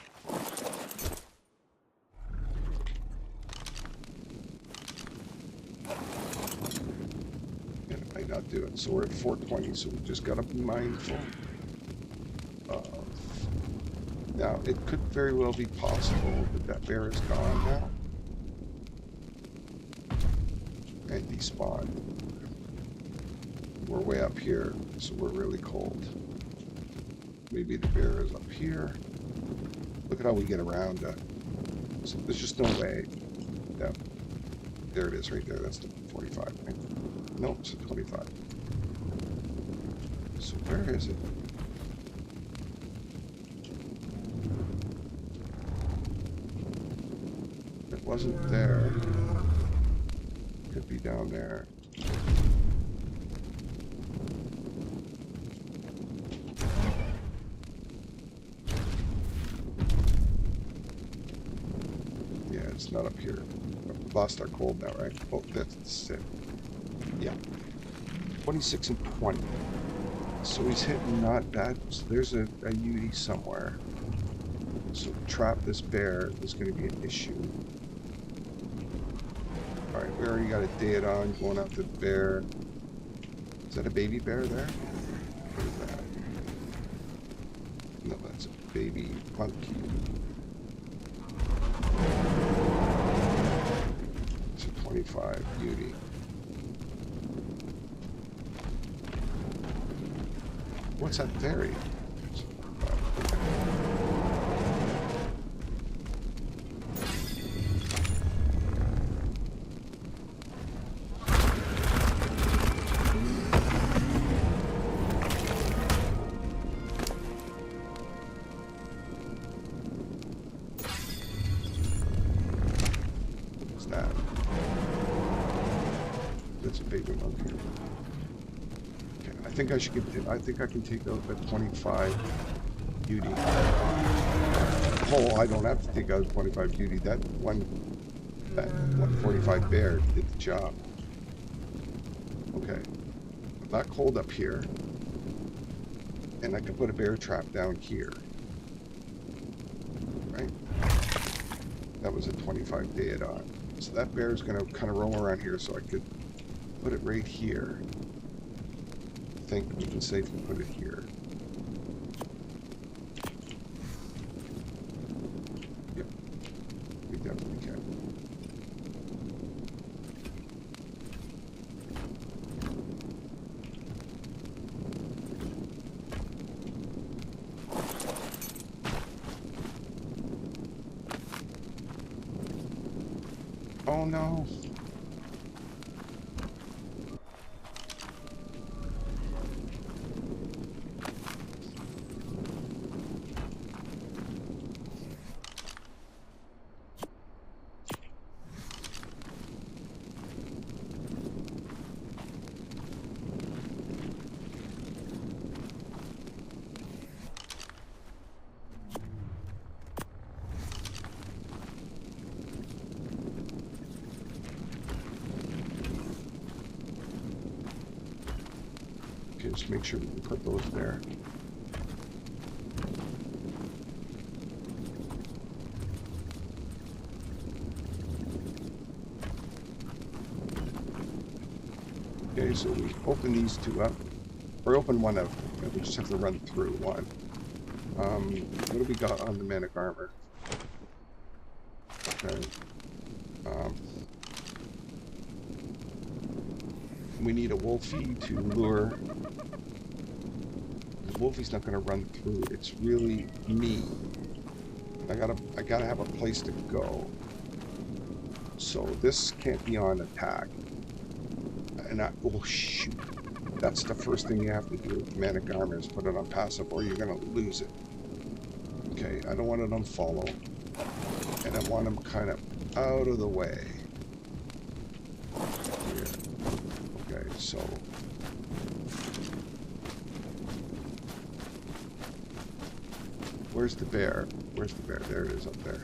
Speaker 1: And it might not do it. So we're at 420, so we just gotta be mindful of. Now, it could very well be possible that that bear is gone now. And despawn. We're way up here, so we're really cold. Maybe the bear is up here. Look at how we get around. So there's just no way. Yeah, there it is right there. That's the 45. Right? No, it's a 25. So where is it? It wasn't there. Could be down there. Yeah, it's not up here. We've lost our cold now, right? Oh, that's it. Yeah. 26 and 20. So he's hitting not bad. So there's a UD somewhere. So to trap this bear is going to be an issue. Alright, we already got a dead on going after the bear. Is that a baby bear there? What is that? No, that's a baby monkey. It's a 25 beauty. What's that theory? I think I should get. I think I can take out that 25 beauty. Oh, I don't have to take out 25 beauty. That one That 145 bear did the job. Okay. Not cold up here. And I can put a bear trap down here. Right? That was a 25 dead on. So that bear is going to kind of roam around here, so I could put it right here. I think we can safely put it here. Yep. We definitely can. Oh no. Okay, just make sure we can put those there. Okay, so we open these two up, or open one up, and we just have to run through one. What do we got on the Managarmr? Okay. We need a wolfie to lure. The wolfie's not going to run through. It's really me. I gotta have a place to go. So this can't be on attack. And oh shoot. That's the first thing you have to do with Managarmr is put it on passive or you're going to lose it. Okay, I don't want it on follow. And I want him kind of out of the way. Here. Okay, so... Where's the bear? Where's the bear? There it is up there.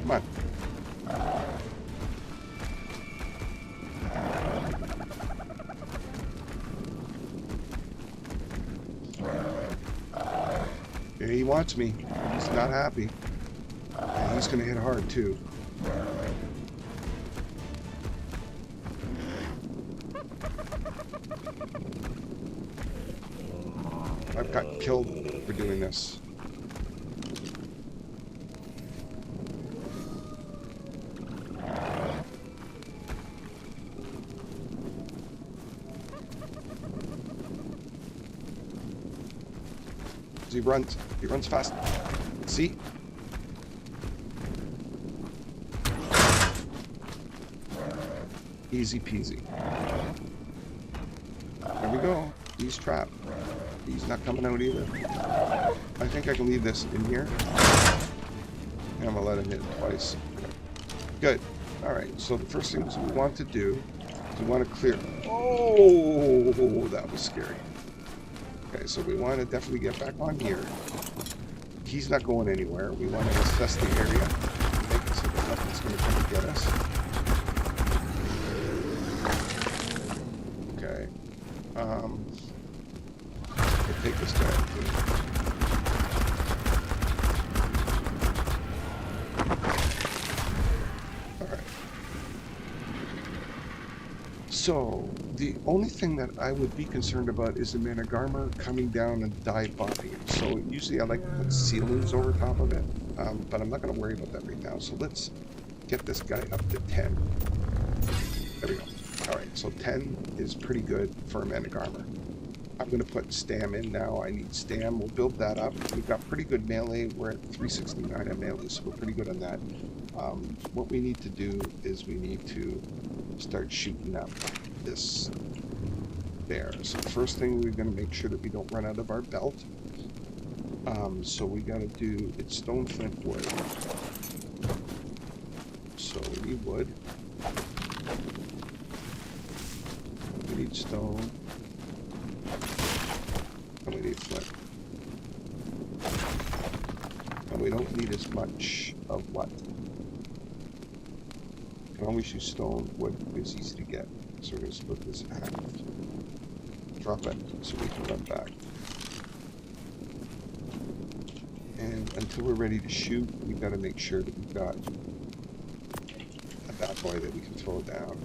Speaker 1: Come on. Yeah, he wants me. He's not happy. And he's gonna hit hard too. I've got killed for doing this. He runs fast. See? Easy peasy. There we go. He's trapped. He's not coming out either. I think I can leave this in here. And I'm gonna let him hit it twice. Okay. Good. Alright, so the first things we want to do is we want to clear. Oh, that was scary. Okay, so we want to definitely get back on here. He's not going anywhere. We want to assess the area. Make it so that nothing's going to come and get us. Okay. We'll take this guy. Alright. So, the only thing that I would be concerned about is the Managarmr coming down and dive bombing it. So usually I like to put ceilings over top of it, but I'm not going to worry about that right now. So let's get this guy up to 10. There we go. Alright, so 10 is pretty good for a Managarmr. I'm going to put Stam in now. I need Stam. We'll build that up. We've got pretty good melee. We're at 369 at melee, so we're pretty good on that. What we need to do is we need to start shooting up this bear. So the first thing, we're going to make sure that we don't run out of our belt. So we got to do, it's stone flint wood. So we need wood. We need stone. And we need flint. And we don't need as much of what? We can always use stone. Wood is easy to get. So we're going to split this in half. Drop it so we can run back. And until we're ready to shoot, we've got to make sure that we've got a bad boy that we can throw down.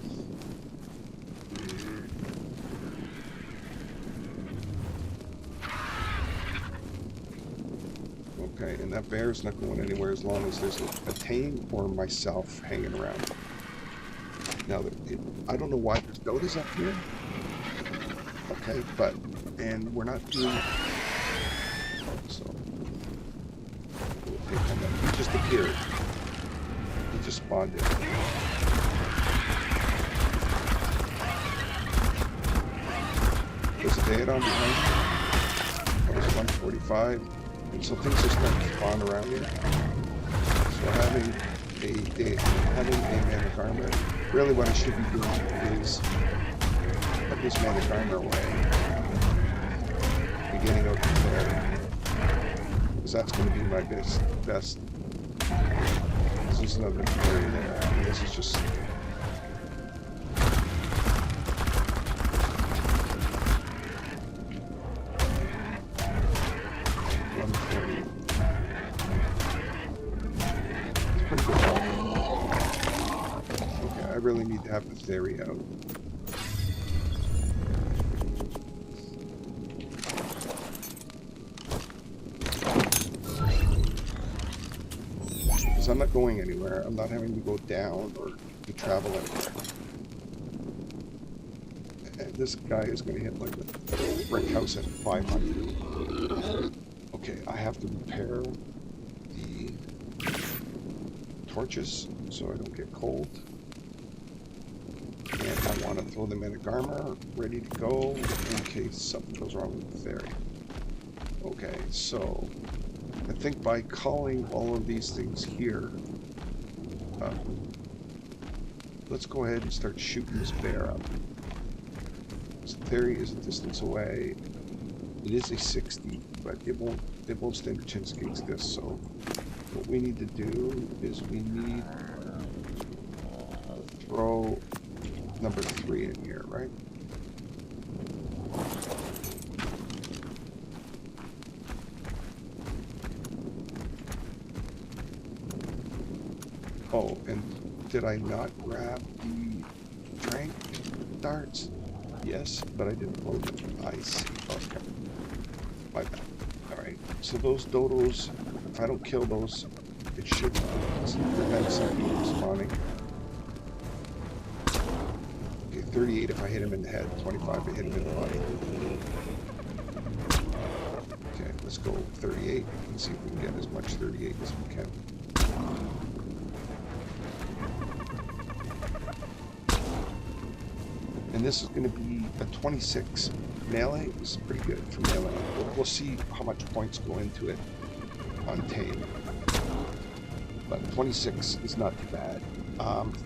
Speaker 1: Okay, and that bear's not going anywhere as long as there's a tame or myself hanging around. Now, I don't know why there's dodas up here. Okay, and we're not doing it. So, we'll take on that. He just appeared. He just spawned in. There's a date on behind me. That was 145. And so things are starting to spawn around here. So having a Managarmr, really what I should be doing is put this Managarmr away. Beginning out there. Because that's going to be my best. This is another area there. And this is just... I really need to have the theory out. Because I'm not going anywhere. I'm not having to go down or to travel anywhere. And this guy is going to hit like a brick house at 500. Okay, I have to repair the torches so I don't get cold. And I want to throw them in a Managarmr ready to go in case something goes wrong with the ferry. Okay, so I think by calling all of these things here, let's go ahead and start shooting this bear up. This theory is a distance away. It is a 60, but it won't stand a chance against this. So what we need to do is we need to throw number 3 in here, right? Oh, and did I not grab the trank darts? Yes, but I didn't load them. I see. Okay. My bad. Alright, so those dodos, if I don't kill those, it should prevent something from spawning. 38 if I hit him in the head, 25 if I hit him in the body. Okay, let's go 38 and see if we can get as much 38 as we can. And this is going to be a 26 melee. This is pretty good for melee. We'll see how much points go into it on tame. But 26 is not too bad.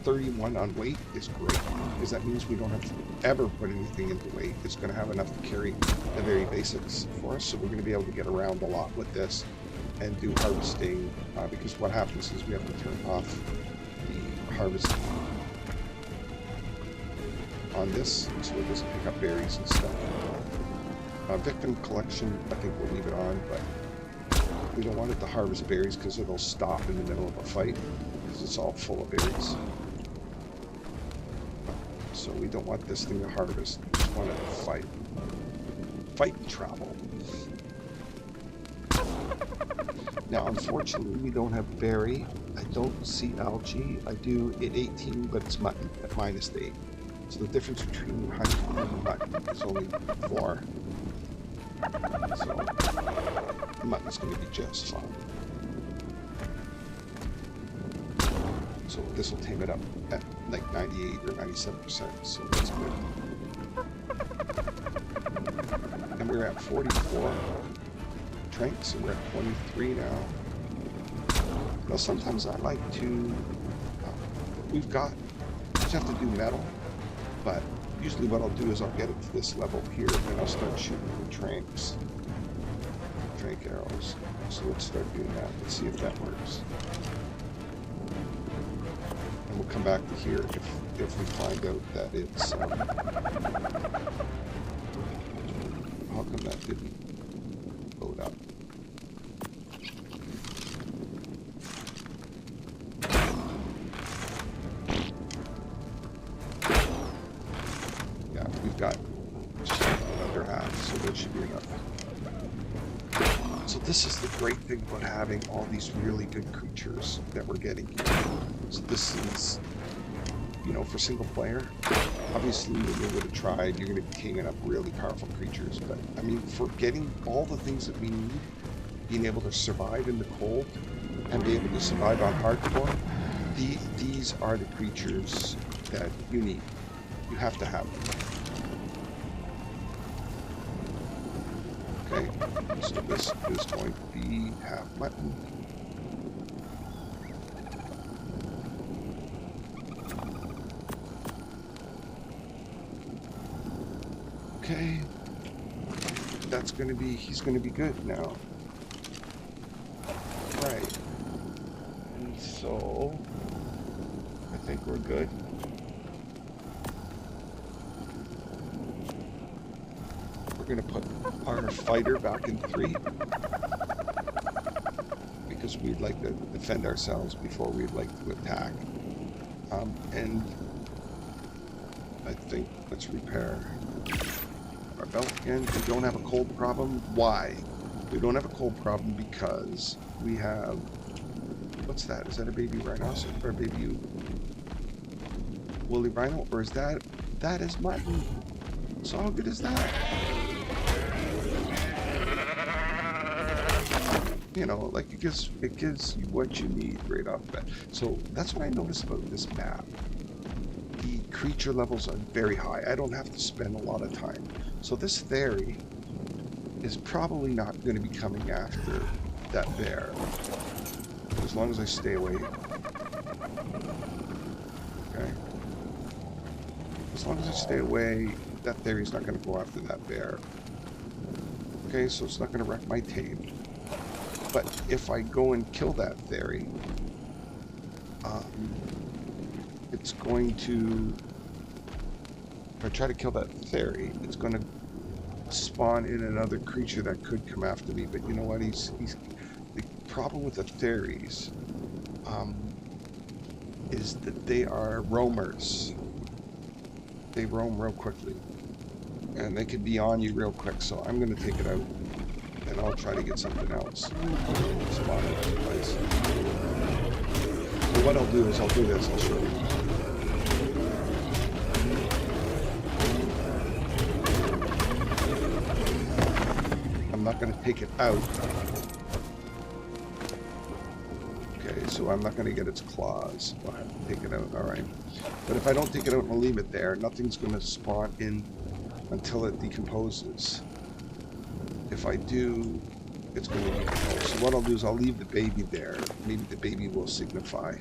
Speaker 1: 31 on weight is great, because that means we don't have to ever put anything into weight. It's going to have enough to carry the very basics for us, so we're going to be able to get around a lot with this and do harvesting, because what happens is we have to turn off the harvesting on this so it doesn't pick up berries and stuff. Victim collection, I think we'll leave it on, but we don't want it to harvest berries because it'll stop in the middle of a fight. It's all full of berries. So we don't want this thing to harvest. We just want it to fight. Fight and travel. Now, unfortunately, we don't have berry. I don't see algae. I do at 18, but it's mutton at -8. So the difference between honey and mutton is only 4. So mutton's going to be just fine. So this will tame it up at like 98 or 97%, so that's good. And we're at 44 tranks, so we're at 23 now. Now sometimes I like to we've got, just have to do metal, but usually what I'll do is I'll get it to this level here, and I'll start shooting the trank arrows. So let's start doing that. Let's see if that works. And we'll come back to here if we find out that it's, how come that didn't load up? Yeah, we've got just under half, so that should be enough. So this is the great thing about having all these really good creatures that we're getting here. So this is, you know, for single player, obviously when you would have tried, you're going to be keying up really powerful creatures. But I mean, for getting all the things that we need, being able to survive in the cold and be able to survive on hardcore, these are the creatures that you need. You have to have them. Okay, so this is going to be half mutton. Okay, that's going to be, he's going to be good now. Right, and so I think we're good. We're going to put our fighter back in 3 because we'd like to defend ourselves before we'd like to attack. And I think let's repair our belt again. We don't have a cold problem. Why? We don't have a cold problem because we have, what's that? Is that a baby rhinoceros or a baby woolly rhino, or is that is mutton? So how good is that? You know, like it gives you what you need right off the bat. So that's what I noticed about this map. The creature levels are very high. I don't have to spend a lot of time. So this fairy is probably not going to be coming after that bear, as long as I stay away. Okay. As long as I stay away, that fairy's not going to go after that bear. Okay, so it's not going to wreck my tape. But if I go and kill that fairy, it's going to, if I try to kill that fairy, it's going to spawn in another creature that could come after me. But you know what? He's the problem with the fairies is that they are roamers. They roam real quickly, and they can be on you real quick. So I'm going to take it out, and I'll try to get something else. Spawn in other place. So what I'll do is I'll do this. I'll show you. I'm not going to take it out. Okay, so I'm not going to get its claws. I'll have to take it out. All right. But if I don't take it out and leave it there, nothing's going to spawn in until it decomposes. If I do, it's going to decompose. So what I'll do is I'll leave the baby there. Maybe the baby will signify.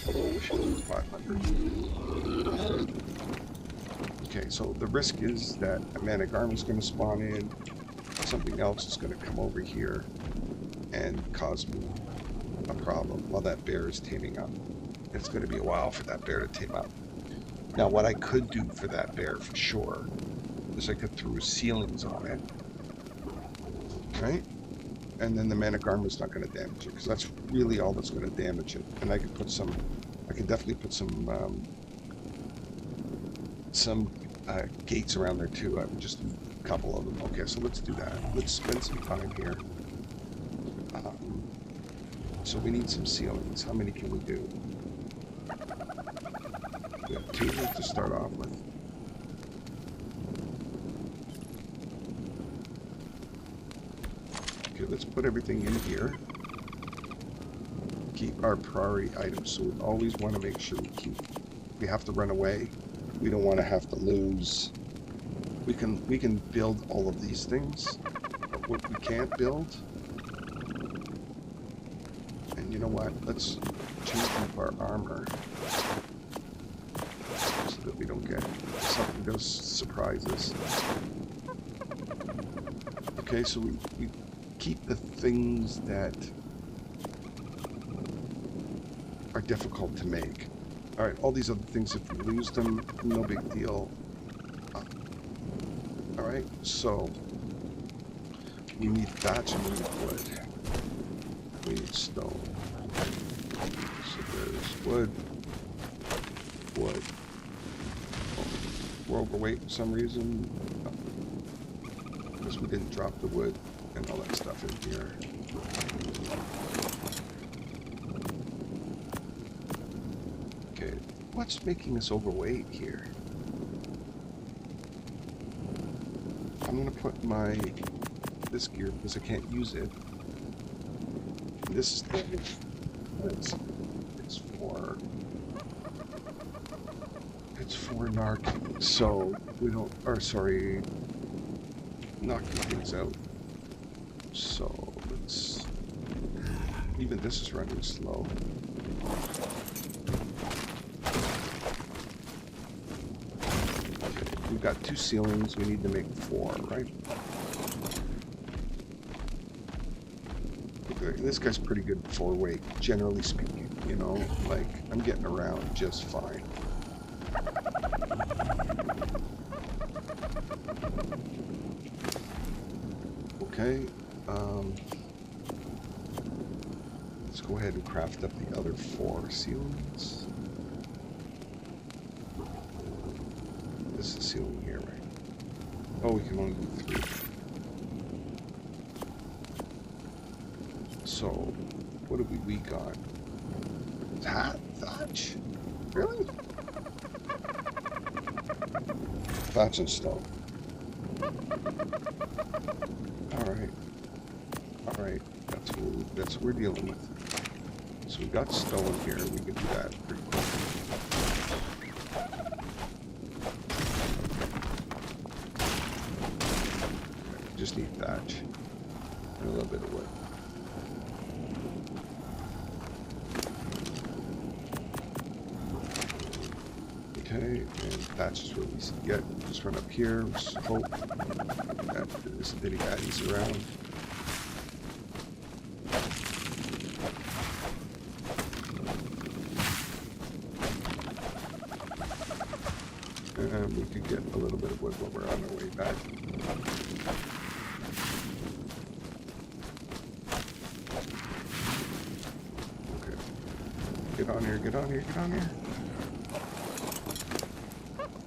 Speaker 1: Although we should lose 500. Okay, so the risk is that a Managarmr is going to spawn in. Something else is going to come over here and cause me a problem while that bear is taming up. It's going to be a while for that bear to tame up. Now, what I could do for that bear for sure is I could throw ceilings on it, right? And then the Managarmr is not going to damage it, because that's really all that's going to damage it. And I could put some, I could definitely put some gates around there too. I would just do a couple of them. Okay, so let's do that. Let's spend some time here. So we need some ceilings. How many can we do? We have 2 to start off with. Okay, let's put everything in here. Keep our priority items. So we always want to make sure we have to run away. We don't want to have to lose. We can build all of these things, but what we can't build, and you know what? Let's change up our armor so that we don't get something does surprise us. Okay, so we keep the things that are difficult to make. All right, all these other things, if we lose them, no big deal. All right, so we need thatch and we need wood. We need stone. So there's wood. Wood. Oh, we're overweight for some reason. Because we didn't drop the wood and all that stuff in here. Okay, what's making us overweight here? I'm gonna put my this gear because I can't use it. This is it's for narc, so we don't, or sorry, knocking things out. So let's, even this is running slow. Okay, we've got 2 ceilings, we need to make 4, right? Okay, this guy's pretty good for weight, generally speaking, you know, like, I'm getting around just fine. Okay, let's go ahead and craft up the other 4 ceilings. This is a ceiling here, right? Oh, we can only do 3. So, what are we weak on? Thatch? Really? Thatch and stone. Alright. Alright. That's what we're dealing with. So we've got stone here. We can do that pretty quick. Okay, just need thatch. And a little bit of wood. Okay, and that's just what we get. Just run up here, just hope that there's any baddies around. And we could get a little bit of wood while we're on our way back. Okay. Get on here, get on here, get on here.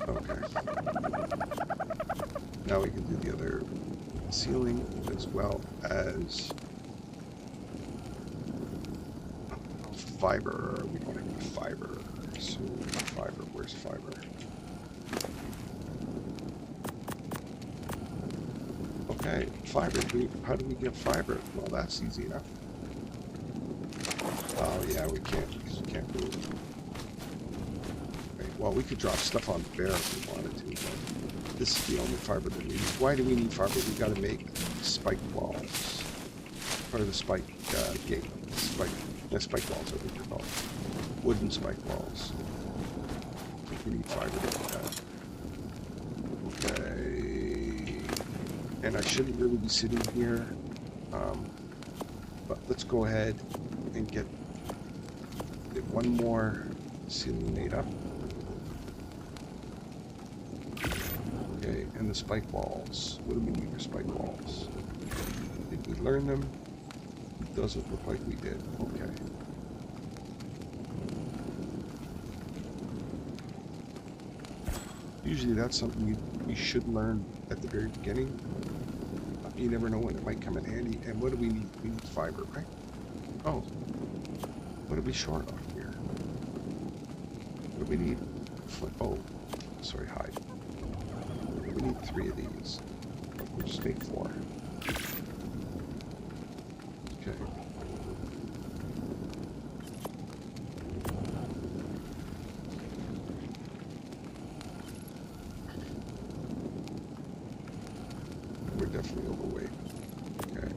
Speaker 1: Okay. Now we can do the other ceiling as well as fiber. We don't have any fiber. So fiber, where's fiber? Okay, fiber. How do we get fiber? Well, that's easy enough. Oh yeah, we can't because we can't move. Well, we could drop stuff on the bear if we wanted to, but this is the only fiber that we need. Why do we need fiber? We got to make spike walls. Or the spike gate. Spike walls, I think they're called. Wooden spike walls. I think we need fiber to do that. Okay. And I shouldn't really be sitting here. But let's go ahead and get one more ceiling made up. Okay, and the spike walls. What do we need for spike walls? Did we learn them? It doesn't look like we did. Okay. Usually that's something you should learn at the very beginning. You never know when it might come in handy. And what do we need? We need fiber, right? Oh. What are we short on here? What do we need? Oh, sorry, hide. We need 3 of these. We'll just make 4. Okay. We're definitely overweight. Okay.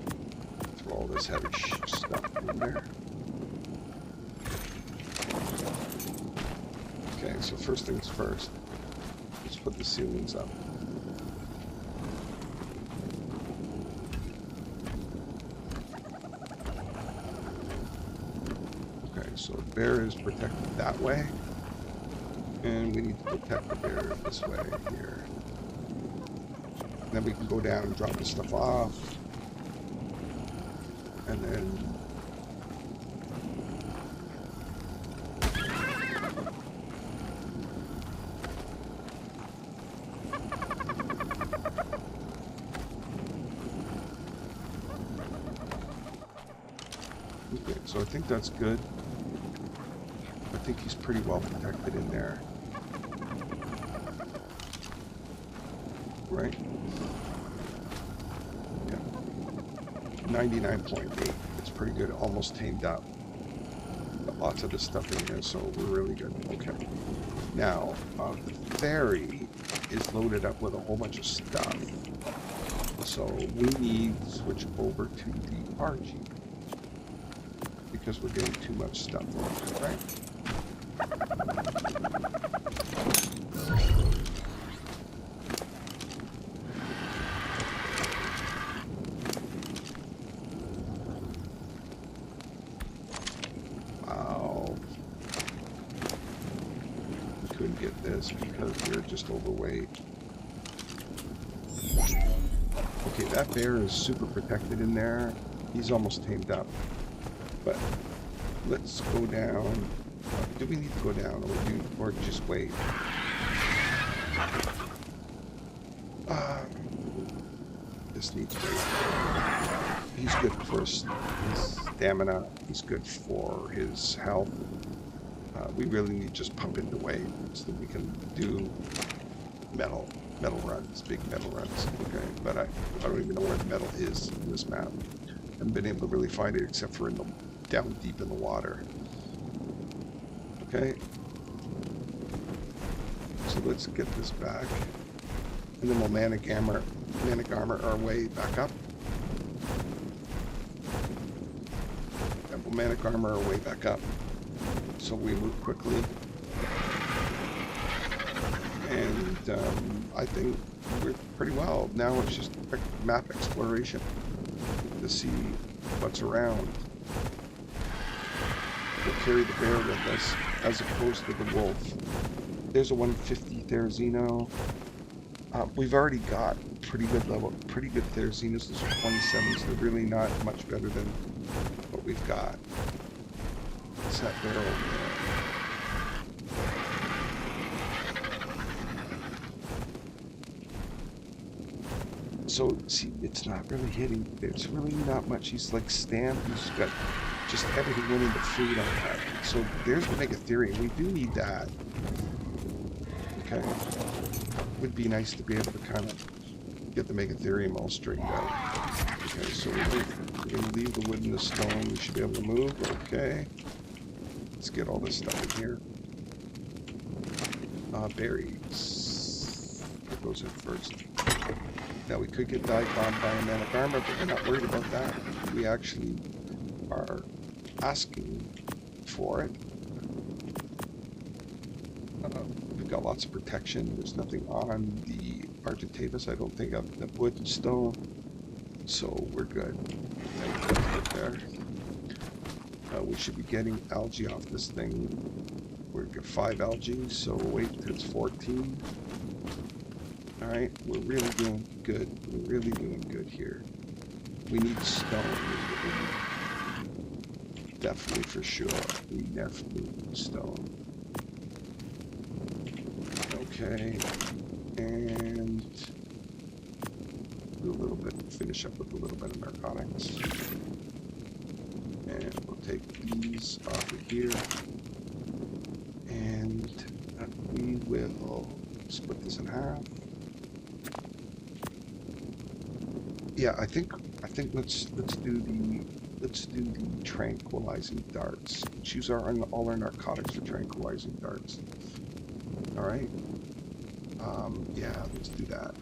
Speaker 1: Throw all this heavy stuff in there. so first things first, let's put the ceilings up. Okay, so the bear is protected that way. And we need to protect the bear this way here. Then we can go down and drop the stuff off. And then okay, so I think that's good. I think he's pretty well protected in there. Right? Yeah. 99.8. It's pretty good. Almost tamed up. Got lots of this stuff in here, so we're really good. Okay. Now, the ferry is loaded up with a whole bunch of stuff. So we need to switch over to the RG. Because we're getting too much stuff on, right? Wow. We couldn't get this because we're just overweight. Okay, that bear is super protected in there. He's almost tamed up. But let's go down. Do we need to go down or just wait? This needs weight. He's good for his stamina. He's good for his health. We really need to just pump into weight so that we can do metal runs, big metal runs. Okay, but I don't even know where the metal is in this map. I haven't been able to really find it except for down deep in the water. Okay. So let's get this back. And then we'll Managarmr our way back up. And we'll Managarmr our way back up. So we move quickly. And I think we're pretty well. Now it's just map exploration to see what's around. We'll carry the bear with us as opposed to the wolf. There's a 150 Therizino. We've already got pretty good Therizinos. Those are 27s. They're really not much better than what we've got. What's that bear over there? So, see, it's not really hitting. There's really not much. He's like stamped. He's got just everything winning the food on that. So there's the Megatherium. We do need that. Okay. Would be nice to be able to kind of get the Megatherium all straightened out. Okay, so we're going to leave the wood and the stone. We should be able to move. Okay. Let's get all this stuff in here. Berries. Put those in first. Now we could get dive bombed by a Managarmr, but we're not worried about that. We actually are asking for it. We've got lots of protection. There's nothing on the Argentavis. I don't think of the wood and stone. So we're good. There. We should be getting algae off this thing. We're gonna get 5 algae, so we'll wait until it's 14. Alright, we're really doing good. We're really doing good here. We need stone. Definitely for sure. We definitely need stone. Okay. And do a little bit, finish up with a little bit of narcotics. And we'll take these off of here. And we will split this in half. Yeah, I think let's do the tranquilizing darts. Let's use all our narcotics for tranquilizing darts. All right. Yeah, let's do that.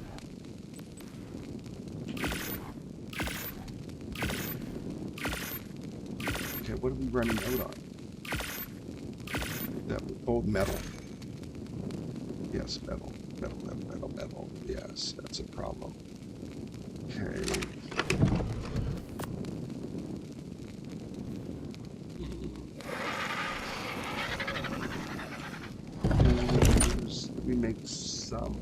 Speaker 1: Okay, what are we running out on? That old metal. Yes, metal, metal, metal, metal, metal. Yes, that's a problem. Okay. We make some.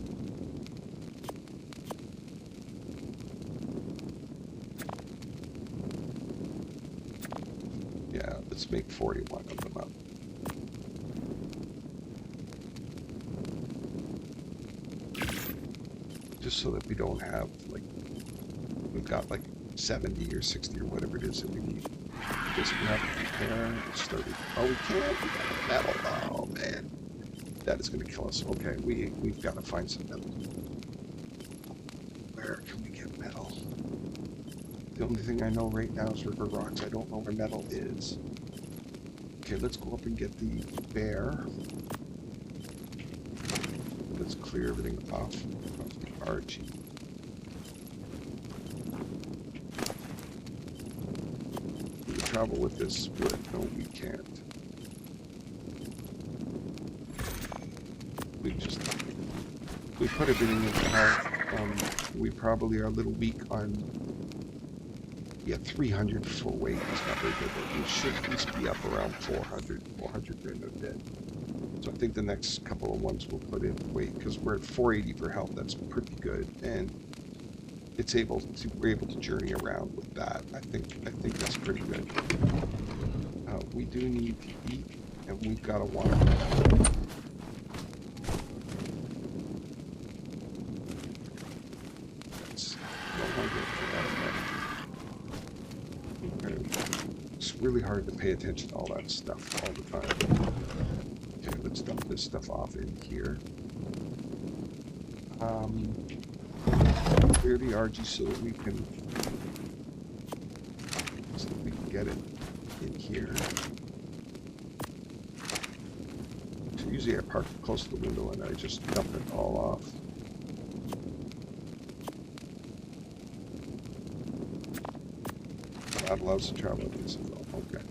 Speaker 1: Yeah, let's make 41 of them up. Just so that we don't have, like, we've got like 70 or 60 or whatever it is that we need. Because we have to prepare. Oh, we can't. We got metal. Oh, man. That is going to kill us. Okay, we've got to find some metal. Where can we get metal? The only thing I know right now is river rocks. I don't know where metal is. Okay, let's go up and get the bear. Let's clear everything off of the Archie. We can travel with this wood. No, we can't. We put everything in health. We probably are a little weak on, yeah, 300 full weight is not very good, but we should at least be up around 400 and a bit. So I think the next couple of ones we'll put in weight, because we're at 480 for health. That's pretty good, and we're able to journey around with that. I think that's pretty good. We do need to eat, and we've got to water. It's really hard to pay attention to all that stuff all the time. Okay, let's dump this stuff off in here. Clear the RG so that we can get it in here. So usually I park close to the window and I just dump it all off. Not allows to travel with this as well. Okay,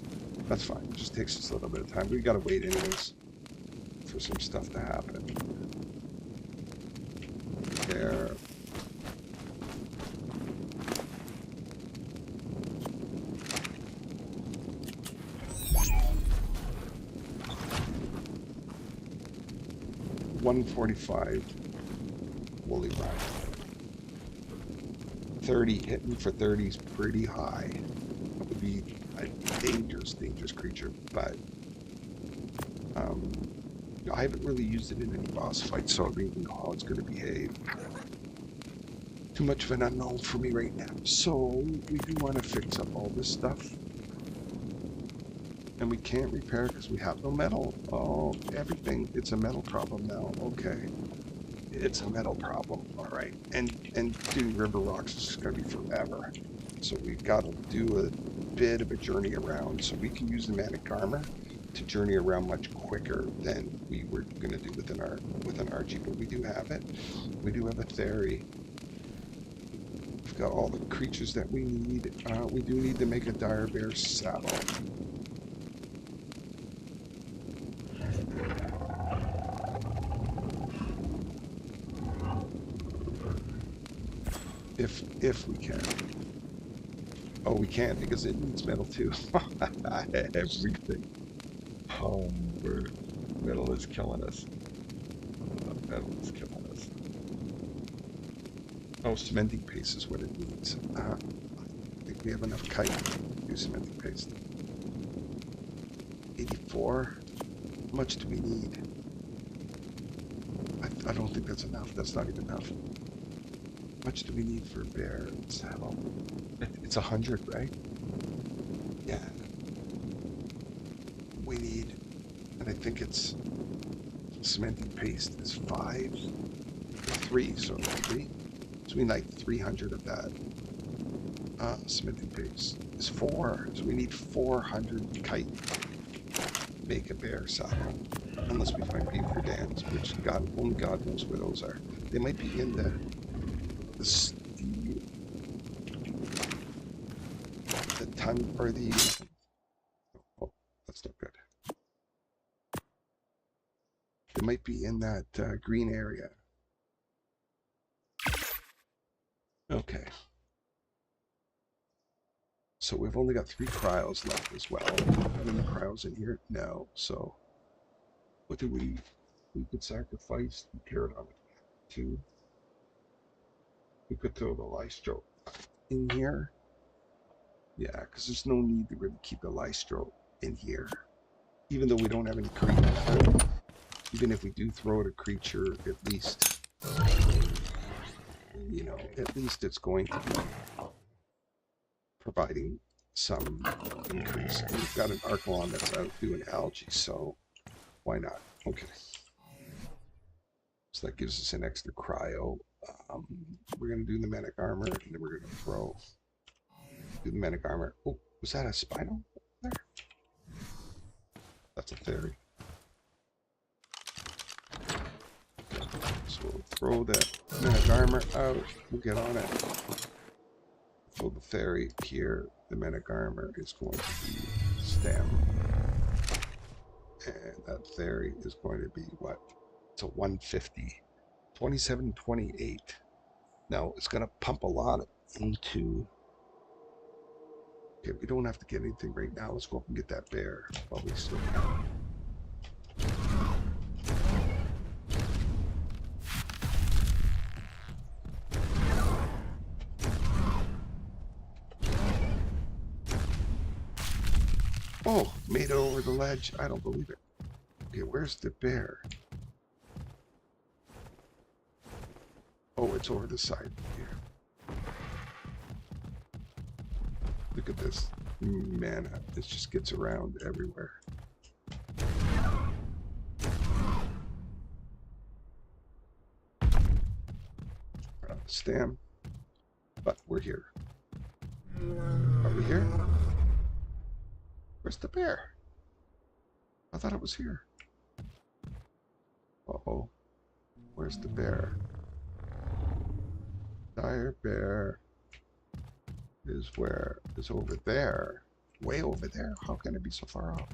Speaker 1: that's fine. It just takes us a little bit of time. We gotta wait anyways for some stuff to happen. There. $145 woolly ride. 30 hitting for 30 is pretty high. That would be a dangerous creature, but I haven't really used it in any boss fights, so I don't even know how it's going to behave. Too much of an unknown for me right now. So we do want to fix up all this stuff. And we can't repair because we have no metal. Oh, everything. It's a metal problem now. Okay. It's a metal problem. All right. And doing river rocks is just going to be forever. So we've got to do a bit of a journey around. So we can use the Managarmr to journey around much quicker than we were going to do with an RG. But we do have it. We do have a theory. We've got all the creatures that we need. We do need to make a dire bear saddle. If we can. Oh, we can't because it needs metal too. Everything. Oh, metal is killing us. Metal is killing us. Oh, cementing paste is what it needs. I think we have enough kite to do cementing paste. 84. How much do we need? I don't think that's enough. That's not even enough. How much do we need for a bear saddle? It's 100, right? Yeah. We need, and I think it's cementing paste is 5, 3, so 3. So we need like 300 of that. Cementing paste is 4, so we need 400 kite. Make a bear saddle, unless we find beaver dams, which only God knows where those are. They might be in the ton or the. Oh, that's not good. might be in that green area. Okay. So we've only got 3 cryos left as well. Have any cryos in here? No. So what do we could sacrifice the Pterodon to. We could throw the Lystro in here. Yeah, because there's no need to really keep the Lystro in here. Even though we don't have any creatures. Even if we do throw it a creature, at least, you know, at least it's going to be providing some increase. And we've got an Archelon that's out doing algae, so why not? Okay. So that gives us an extra cryo. We're going to do the Managarmr, and then we're going to do the Managarmr. Oh, was that a Spinal there? That's a Fairy. So we'll throw that Managarmr out. We'll get on it. Throw the Fairy here. The Managarmr is going to be Stem. And that Fairy is going to be what? It's a 150. 27, 28. Now it's going to pump a lot into. Okay, we don't have to get anything right now. Let's go up and get that bear while we still can. Oh, made it over the ledge. I don't believe it. Okay, where's the bear? Oh, it's over the side here. Look at this mana. It just gets around everywhere. Stam. But we're here. Are we here? Where's the bear? I thought it was here. Uh-oh. Where's the bear? Dire bear is where? Is over there. Way over there? How can it be so far off?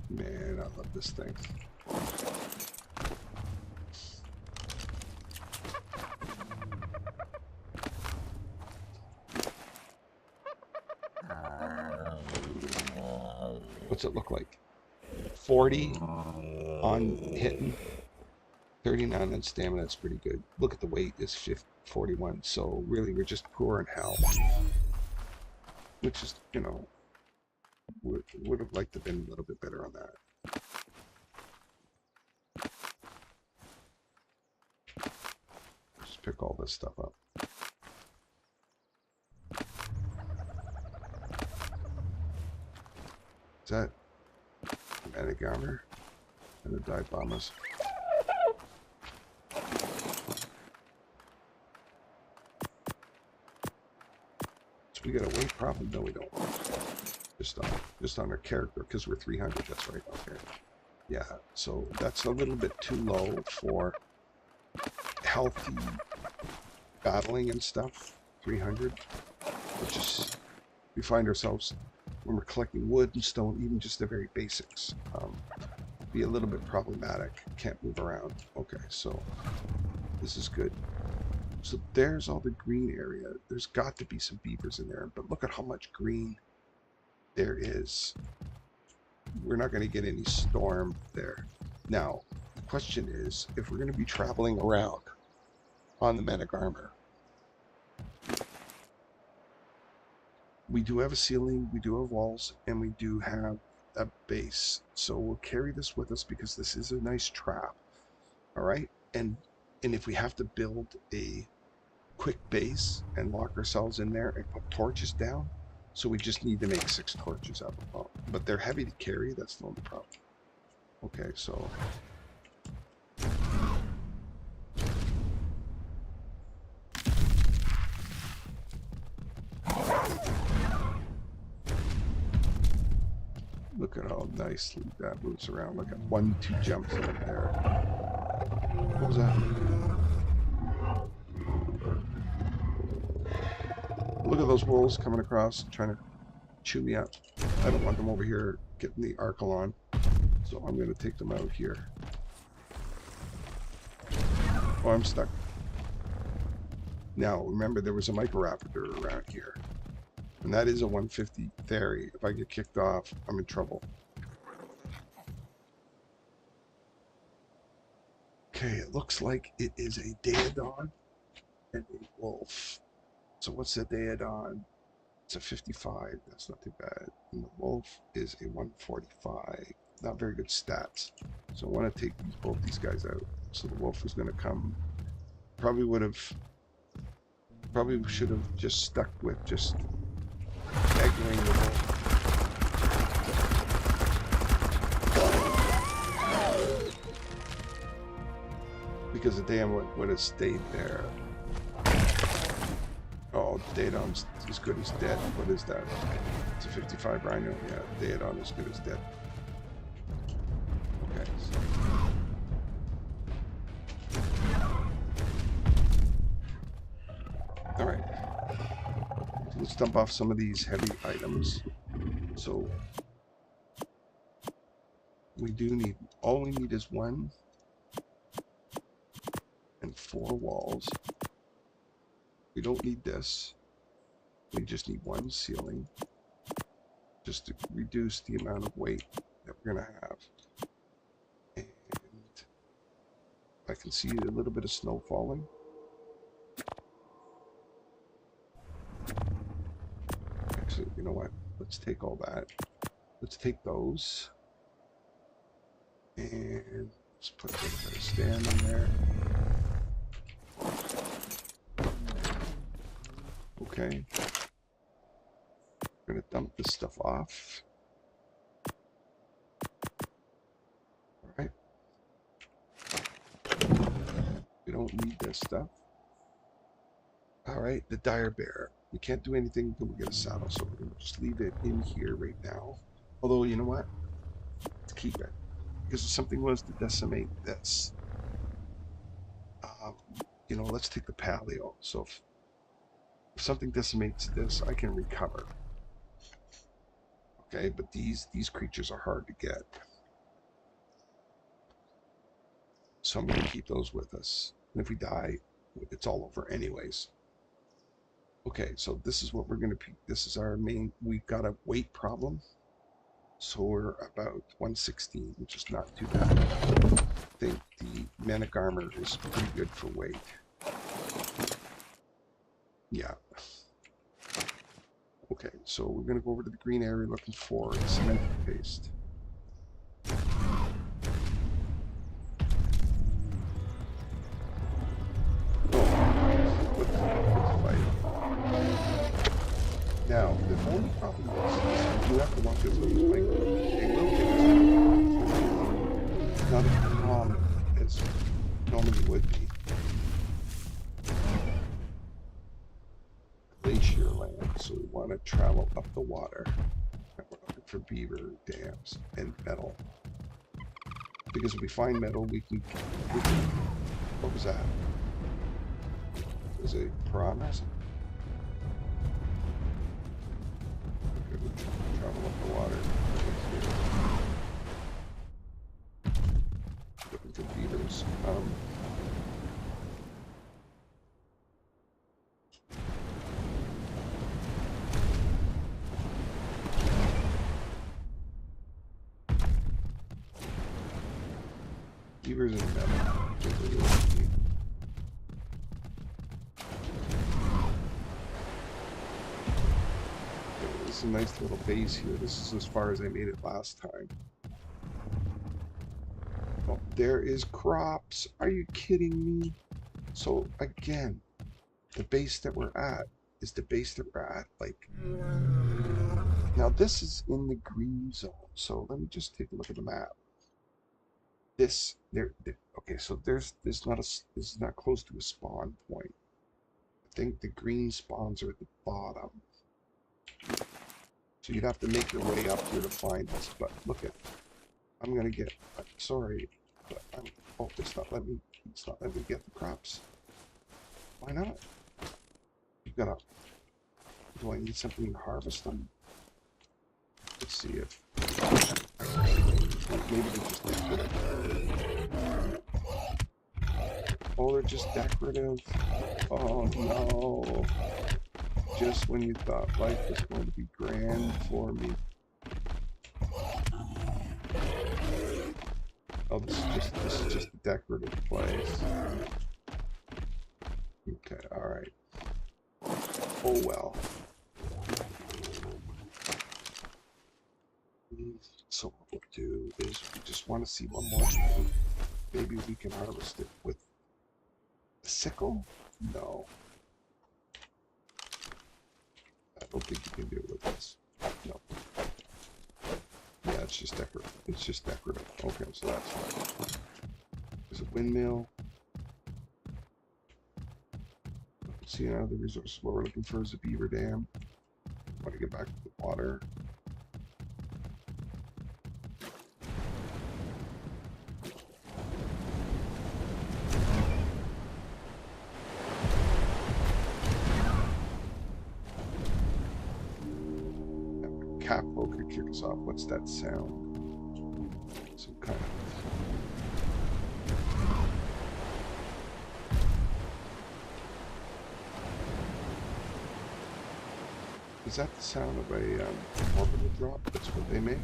Speaker 1: Man, I love this thing. What's it look like? 40 on hitting, 39 on stamina. That's pretty good. Look at the weight is 41. So really, we're just poor in health, which is, you know, would have liked to have been a little bit better on that. Just pick all this stuff up. Is that Managarmr and the dive bombers? So we got a weight problem? No, we don't. Just on our character, because we're 300. That's right. Okay. Yeah. So that's a little bit too low for healthy battling and stuff. 300, which is we find ourselves. When we're collecting wood and stone, even just the very basics, be a little bit problematic. Can't move around. Okay, so this is good. So there's all the green area. There's got to be some beavers in there, but look at how much green there is. We're not going to get any storm there. Now, the question is, if we're going to be traveling around on the Managarmr, we do have a ceiling, we do have walls, and we do have a base. So we'll carry this with us because this is a nice trap. All right? And if we have to build a quick base and lock ourselves in there and put torches down, so we just need to make 6 torches out of them. But they're heavy to carry, that's the only problem. Okay, so look at how nicely that moves around. Look at 1-2 jumps in there. What was that? Look at at those wolves coming across, trying to chew me up. I don't want them over here getting the Archelon, so I'm going to take them out here. Oh, I'm stuck. Now, remember, there was a Microraptor around here. And that is a 150 Theory. If I get kicked off, I'm in trouble. Okay, it looks like it is a Daedon and a wolf. So what's a Daedon? It's a 55. That's not too bad. And the wolf is a 145. Not very good stats. So I want to take both these guys out. So the wolf is going to come. Probably should have just stuck with just aggroing the wolf. Because the Daedon would have stayed there. Oh, Daedon's as good as dead. What is that? It's a 55 Rhino. Yeah, Daedon as good as dead. Okay. Alright. So let's dump off some of these heavy items. So we do need, all we need is 1 and 4 walls. We don't need this. We just need 1 ceiling, just to reduce the amount of weight that we're going to have. And I can see a little bit of snow falling. Actually, you know what? Let's take all that. Let's take those. And let's put a little bit of stand in there. Okay. I'm gonna dump this stuff off. Alright. We don't need this stuff. Alright, the dire bear. We can't do anything until we get a saddle, so we're gonna just leave it in here right now. Although, you know what? Let's keep it. Because if something was to decimate this, you know, let's take the paleo. So if something decimates this, I can recover. Okay, but these creatures are hard to get. So I'm going to keep those with us. And if we die, it's all over anyways. Okay, so this is what we're going to pick. This is our main, we've got a weight problem. So we're about 116, which is not too bad. I think the Managarmr is pretty good for weight. Yeah. Okay, so we're going to go over to the green area looking for cement paste. Now, the only problem is you have to watch those things. Like, they will get us. Not as common as normally would be. Glacier land, so we want to travel up the water. And we're looking for beaver dams and metal. Because if we find metal, we can what was that? Was it piranhas? Travel up the water. Looking for beavers. Beavers and metal. It's a nice little base here. This is as far as I made it last time. Oh, there is crops. Are you kidding me? So again, the base that we're at is the base that we're at. Like, now this is in the green zone. So let me just take a look at the map. This there. Okay, so this is not close to a spawn point. I think the green spawns are at the bottom. So you'd have to make your way up here to find this, but look at, I'm gonna get, I'm sorry, but oh, it's not letting me get the crops. Why not? Do I need something to harvest them? Let's see if... Maybe they're just decorative. Oh, they're just decorative. Oh no. Just when you thought life was going to be grand for me. Oh, this is just a decorative place. Okay, alright. Oh well. So what we'll do is we just want to see one more thing. Maybe we can harvest it with a sickle? No. I don't think you can do it with this. No. Yeah, it's just decorative. It's just decorative. Okay, so that's fine. There's a windmill. See, now the resource what we're looking for is a beaver dam. Want to get back to the water. Capo could kick us off. What's that sound? Some kind of... Is that the sound of a orbital drop? That's what they make?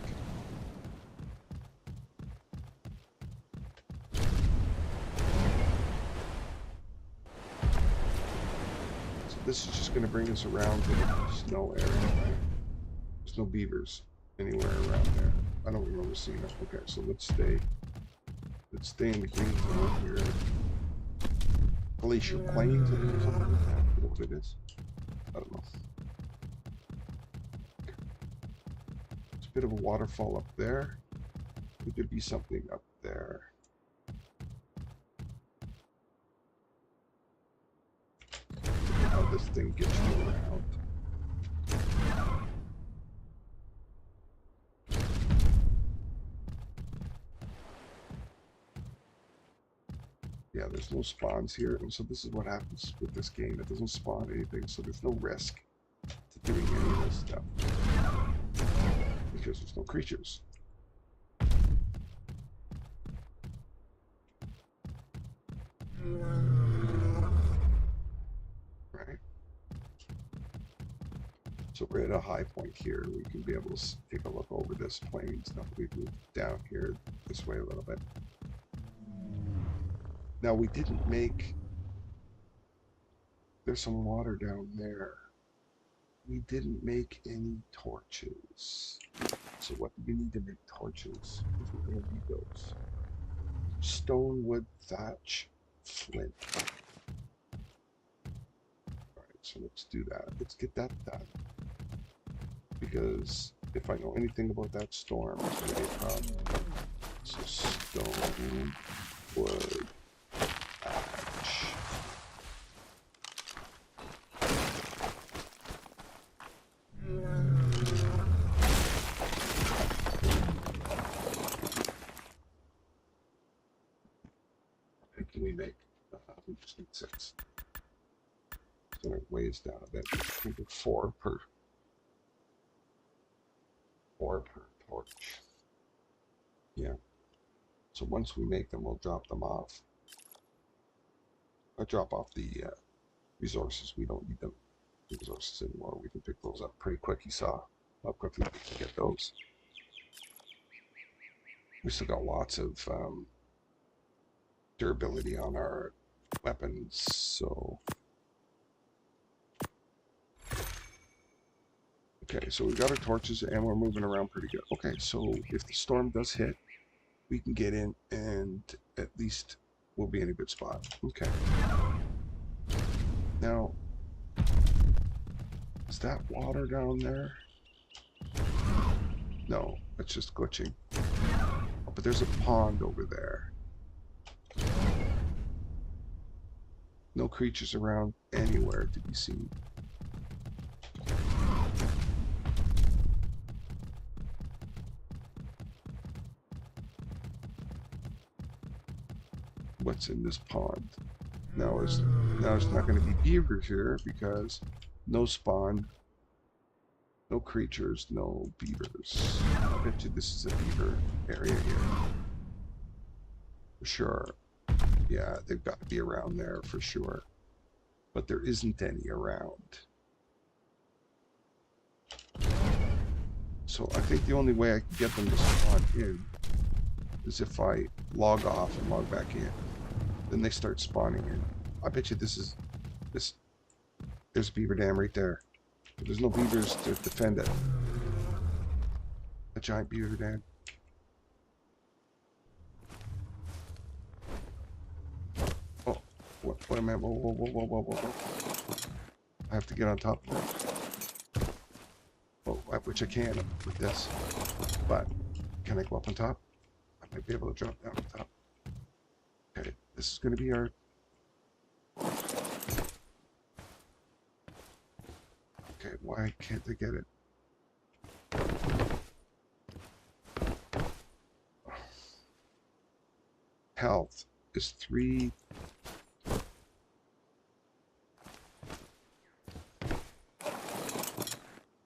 Speaker 1: So this is just going to bring us around to the snow area, right? There's no beavers anywhere around there. I don't remember seeing them. Okay, so let's stay in the green zone here. Glacier Plains, I think, or something like that. I don't know what it is. I don't know. There's a bit of a waterfall up there. There could be something up there. How this thing gets you around. Yeah, there's no spawns here, and so this is what happens with this game. It doesn't spawn anything, so there's no risk to doing any of this stuff. Because there's no creatures. Right? So we're at a high point here. We can be able to take a look over this plains. Now we've moved down here this way a little bit. Now we didn't make, there's some water down there. We didn't make any torches. So what do we need to make torches? We're going to need those. Stone, wood, thatch, flint. Alright, so let's do that. Let's get that done. Because if I know anything about that storm, it's going to be a problem. So stone, wood, we make we just need 6. So it weighs down a bit. We do 4 per torch. Yeah. So once we make them, we'll drop them off. I drop off the resources. We don't need them resources anymore. We can pick those up pretty quick. You saw how quickly we can get those. We still got lots of durability on our weapons, so okay, so we got our torches and we're moving around pretty good. Okay, so if the storm does hit, we can get in and at least we'll be in a good spot. Okay, now is that water down there? No, it's just glitching. Oh, but there's a pond over there. No creatures around anywhere to be seen. What's in this pond? Now there's not going to be beavers here because no spawn No creatures, no beavers. I bet you this is a beaver area here. For sure. Yeah, they've got to be around there for sure. But there isn't any around. So I think the only way I can get them to spawn in is if I log off and log back in. Then they start spawning in. I bet you this. There's a beaver dam right there. But there's no beavers to defend it. A giant beaver dam. Oh, what am I? Whoa. I have to get on top of it. Oh, which I can with this. But can I go up on top? I might be able to drop down on top. Okay, this is going to be our... Okay, why can't they get it? Health is 3.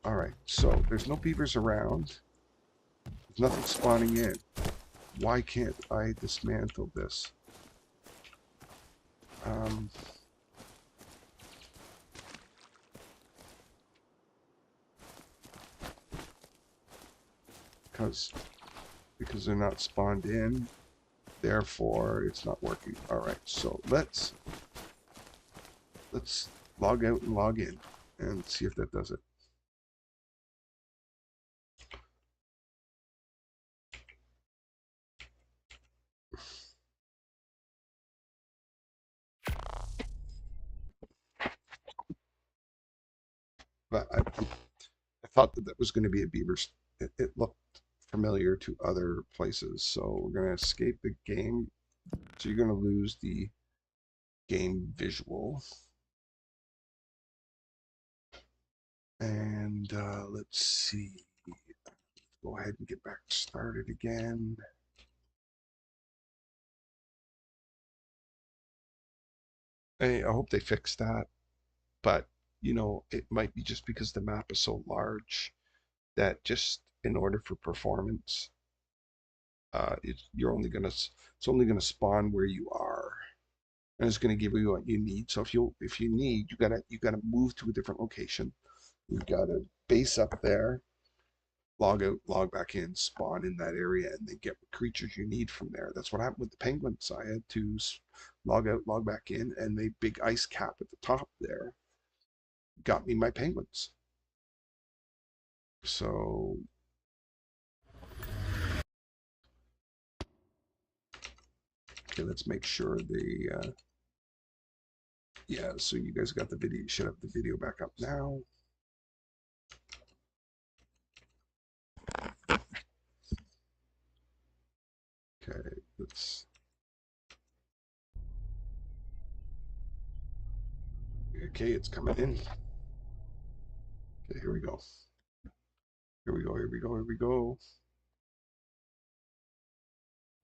Speaker 1: Alright, so there's no beavers around. There's nothing spawning in. Why can't I dismantle this? Because they're not spawned in, therefore it's not working. All right, so let's log out and log in and see if that does it. But I thought that was going to be a beaver. It looked familiar to other places, so we're going to escape the game. So you're going to lose the game visual. And let's see. Go ahead and get back started again. I hope they fix that, but you know, it might be just because the map is so large that just in order for performance, it's only gonna spawn where you are, and it's gonna give you what you need. So if you need, you gotta move to a different location. You've got to base up there, log out, log back in, spawn in that area, and then get the creatures you need from there. That's what happened with the penguins. I had to log out, log back in, and the big ice cap at the top there got me my penguins. So okay, let's make sure the yeah, so you guys got the video. You should have the video back up now. Okay, let's... Okay, it's coming in. Okay, here we go. Here we go, here we go, here we go.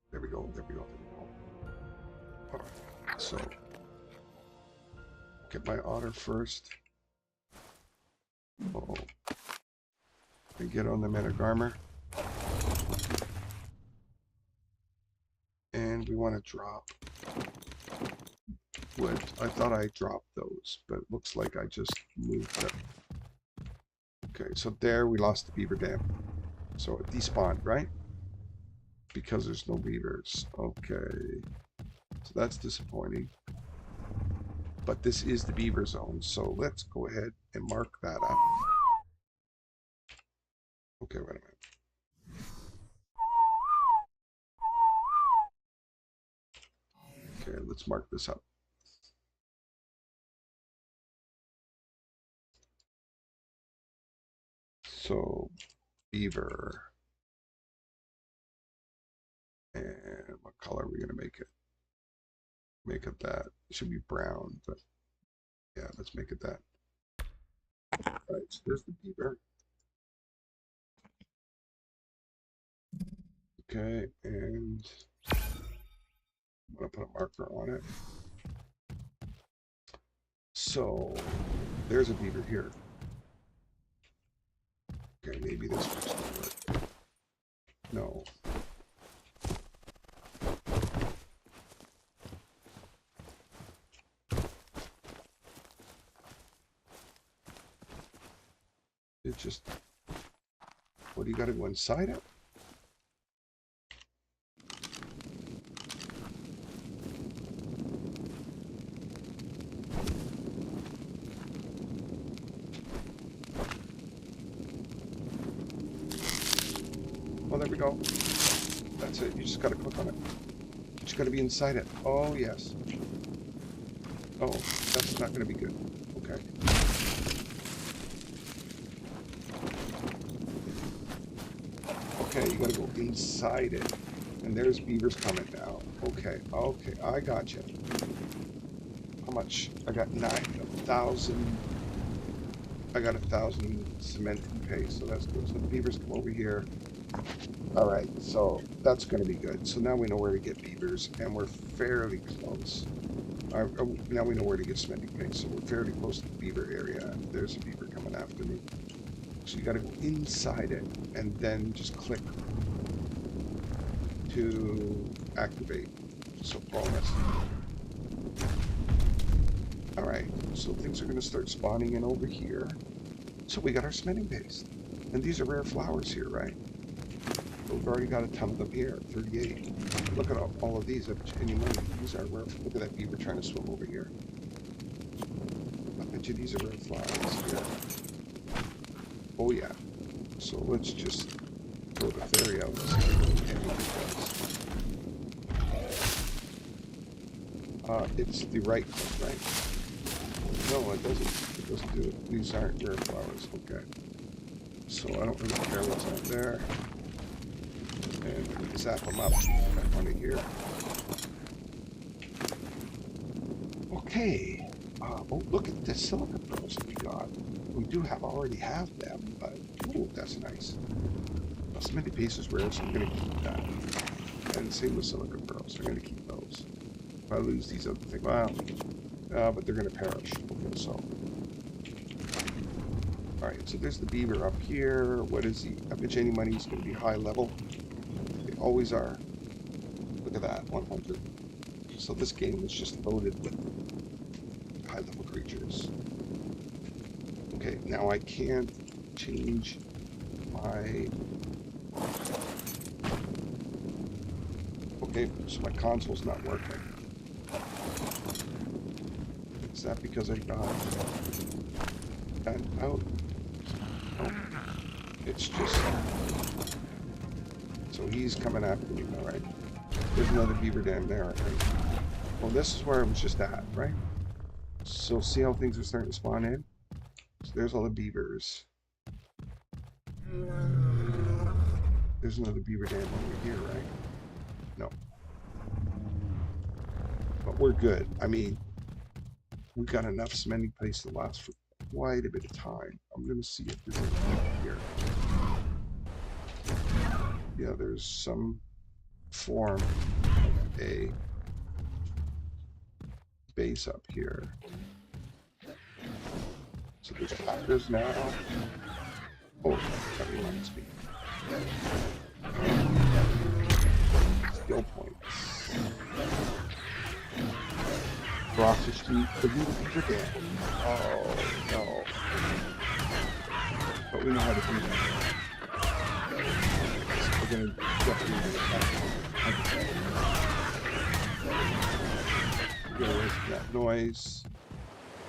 Speaker 1: There we go, there we go, there we go. Alright, so get my otter first. Oh, and get on the Managarmr. And we want to drop wood. I thought I dropped those, but it looks like I just moved them. Okay, so there we lost the beaver dam. So it despawned, right? Because there's no beavers. Okay. So that's disappointing. But this is the beaver zone, so let's go ahead and mark that up. Okay, wait a minute. Okay, let's mark this up. So, beaver. And what color are we going to make it? Make it that. It should be brown, but yeah, let's make it that. All right, so there's the beaver. Okay, and I'm going to put a marker on it. So, there's a beaver here. Okay, maybe this one's gonna work. No. It just... What, do you gotta go inside it? Oh, there we go. That's it. You just gotta click on it. You just gotta be inside it. Oh, yes. Oh, that's not gonna be good. Okay. Okay, you gotta go inside it. And there's beavers coming now. Okay, okay, I got you. How much? I got 9,000. I got 1,000 cement and paste, so that's good. So the beavers come over here. All right, so that's going to be good. So now we know where to get beavers, and we're fairly close. Now we know where to get cement and paste, so we're fairly close to the beaver area. There's a beaver coming after me. So you got to go inside it, and then just click to activate. So bonus. All right, so things are going to start spawning in over here. So we got our cementing paste, and these are rare flowers here, right? We've already got a ton of them here, 38. Look at all of these. Any money? These are rare. Look at that beaver trying to swim over here. I bet you these are rare flowers here. Oh yeah. So let's just throw the theory out and see what it does. It's the right one, right? No, it doesn't. It doesn't do it. These aren't rare flowers. Okay. So I don't really care what's out there. And we can zap them up. Back onto here. Okay. Oh, look at the silica pearls we got. We do already have them, but oh, that's nice. Well, cemented paste is rare, so I'm going to keep that. And same with silica pearls. I'm going to keep those. If I lose these other things, well, but they're going to perish. Okay, so. All right, so there's the beaver up here. What is he? I bet you any money is going to be high level. They always are. Look at that, 100. So this game is just loaded with high level creatures. Okay, now I can't change my... Okay, so my console's not working. Is that because I got out? No. It's just... So he's coming after me now, right? There's another beaver dam there, right? Well, this is where I was just at, right? So see how things are starting to spawn in? So there's all the beavers. There's another beaver dam over here, right? No. But we're good. I mean, we've got enough cementing paste to last for quite a bit of time. I'm going to see if there's anything here. Yeah, there's some form of a base up here. So there's factors now. Oh, that reminds me. Skill points. Cross the street, the beaver dam. Oh, no. But we know how to do that. We're going to definitely do that. Get away from that noise.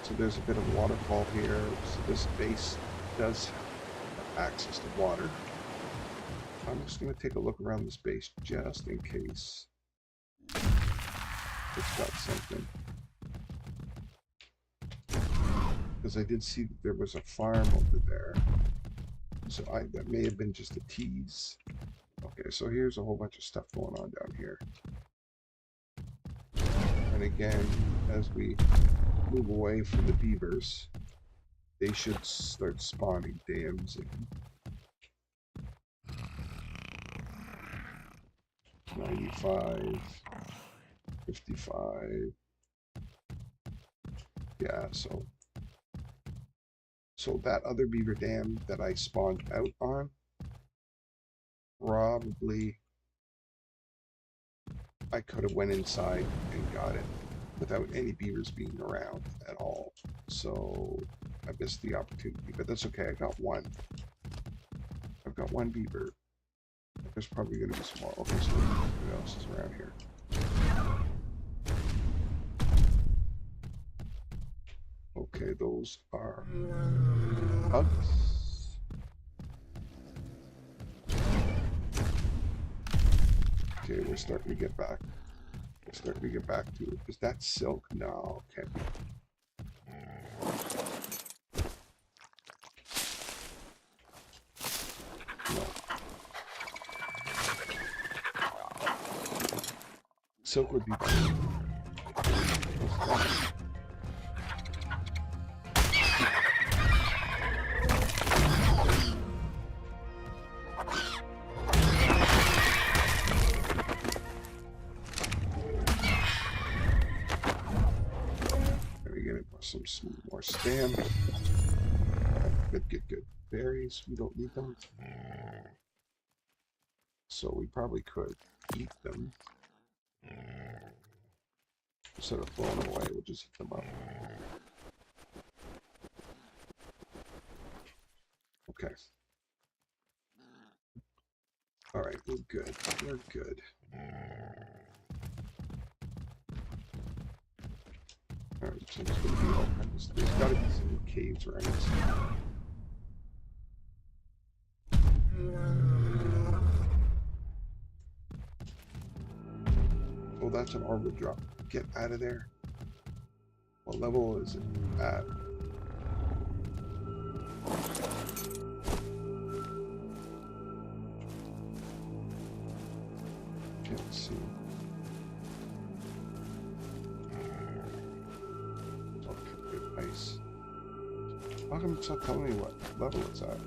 Speaker 1: So there's a bit of waterfall here. So this base does have access to water. I'm just going to take a look around this base just in case it's got something. Because I did see that there was a farm over there. So that may have been just a tease. Okay, so here's a whole bunch of stuff going on down here. And again, as we move away from the beavers, they should start spawning dams in. 95, 55. Yeah, so So that other beaver dam that I spawned out on, probably I could have went inside and got it without any beavers being around at all. So I missed the opportunity, but that's okay. I got one. I've got one beaver. There's probably going to be some more. Okay, so what else is around here? Okay, those are hugs. Okay, we're starting to get back. We're starting to get back to it. Is that silk? No, okay. No. Silk would be better. Some more spam. Good. Berries, we don't need them. So we probably could eat them. Instead of throwing them away, we'll just eat them up. Okay. Alright, we're good. We're good. Alright, so there's gonna be all kinds of, there's gotta be some caves around this. Oh, that's an orbital drop. Get out of there. What level is it at? Can't see. Nice. How come it's not telling me what level it's at?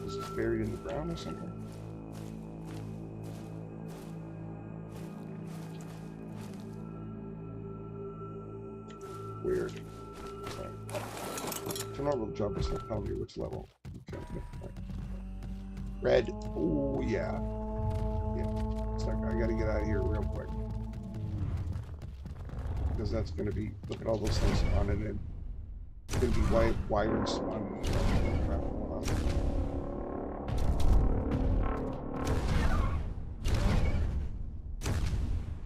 Speaker 1: Is it buried in the ground or something? Weird. Right. Turn on the jump, it's not telling me which level. Okay. Right. Red. Oh yeah. Yeah. It's like I gotta get out of here real quick. Because that's going to be, look at all those things spawning in. It's going to be white wires spawning in.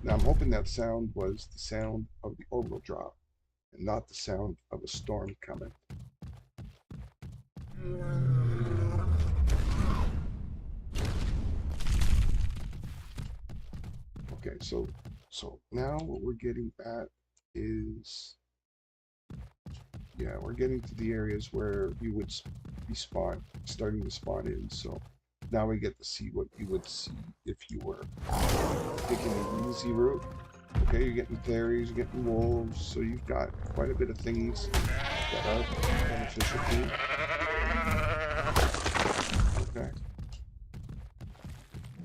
Speaker 1: Now I'm hoping that sound was the sound of the orbital drop and not the sound of a storm coming. Okay, so now what we're getting at is, yeah, we're getting to the areas where you would be starting to spawn in. So now we get to see what you would see if you were taking an easy route. Okay, you're getting fairies, you're getting wolves, so you've got quite a bit of thingies that are beneficial to you. Okay.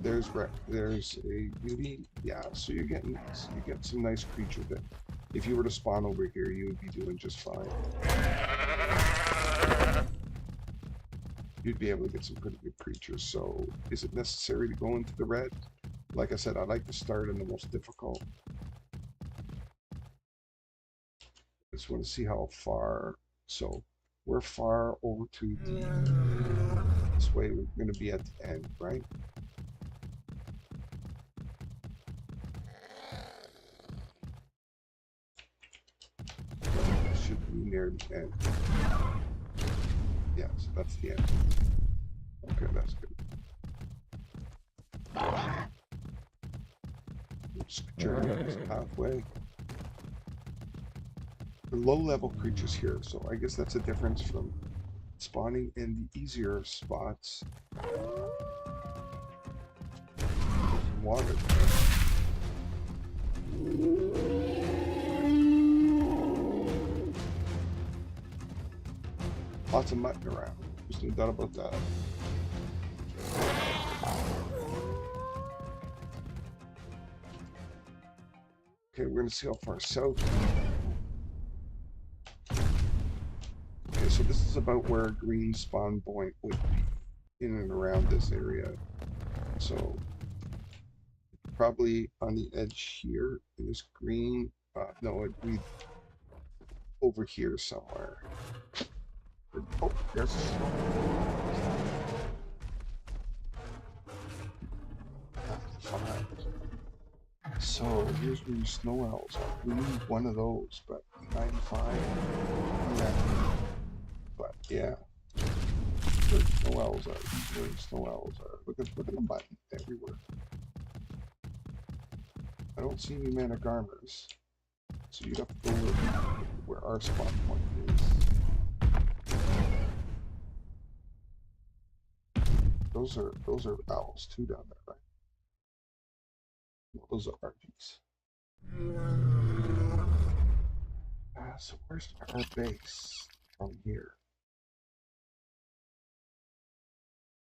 Speaker 1: There's a beauty, yeah. So you get some nice creature that, if you were to spawn over here, you would be doing just fine. You'd be able to get some pretty good creatures. So is it necessary to go into the red? Like I said, I like to start in the most difficult. Just want to see how far. So we're far over to the, this way we're going to be at the end, right? Should be near the end. Yeah, so that's the end. Okay, that's good. Just journey halfway. The low-level creatures here, so I guess that's a difference from spawning in the easier spots. There's water there. Lots of mutton around. Just no doubt about that. Okay, we're gonna see how far south. Okay, so this is about where a green spawn point would be, in and around this area. So probably on the edge here in this green. No, it'd be over here somewhere. Oh, there's a snow. Fine. So here's where your snow owls are. We need one of those, but 95. Yeah. But yeah. Where snow owls are. Where snow owls are. Look at the button everywhere. I don't see any Managarmrs. So you'd have to go where our spawn point is. Those are owls too down there, right? No, those are Arkies. So where's our base from here?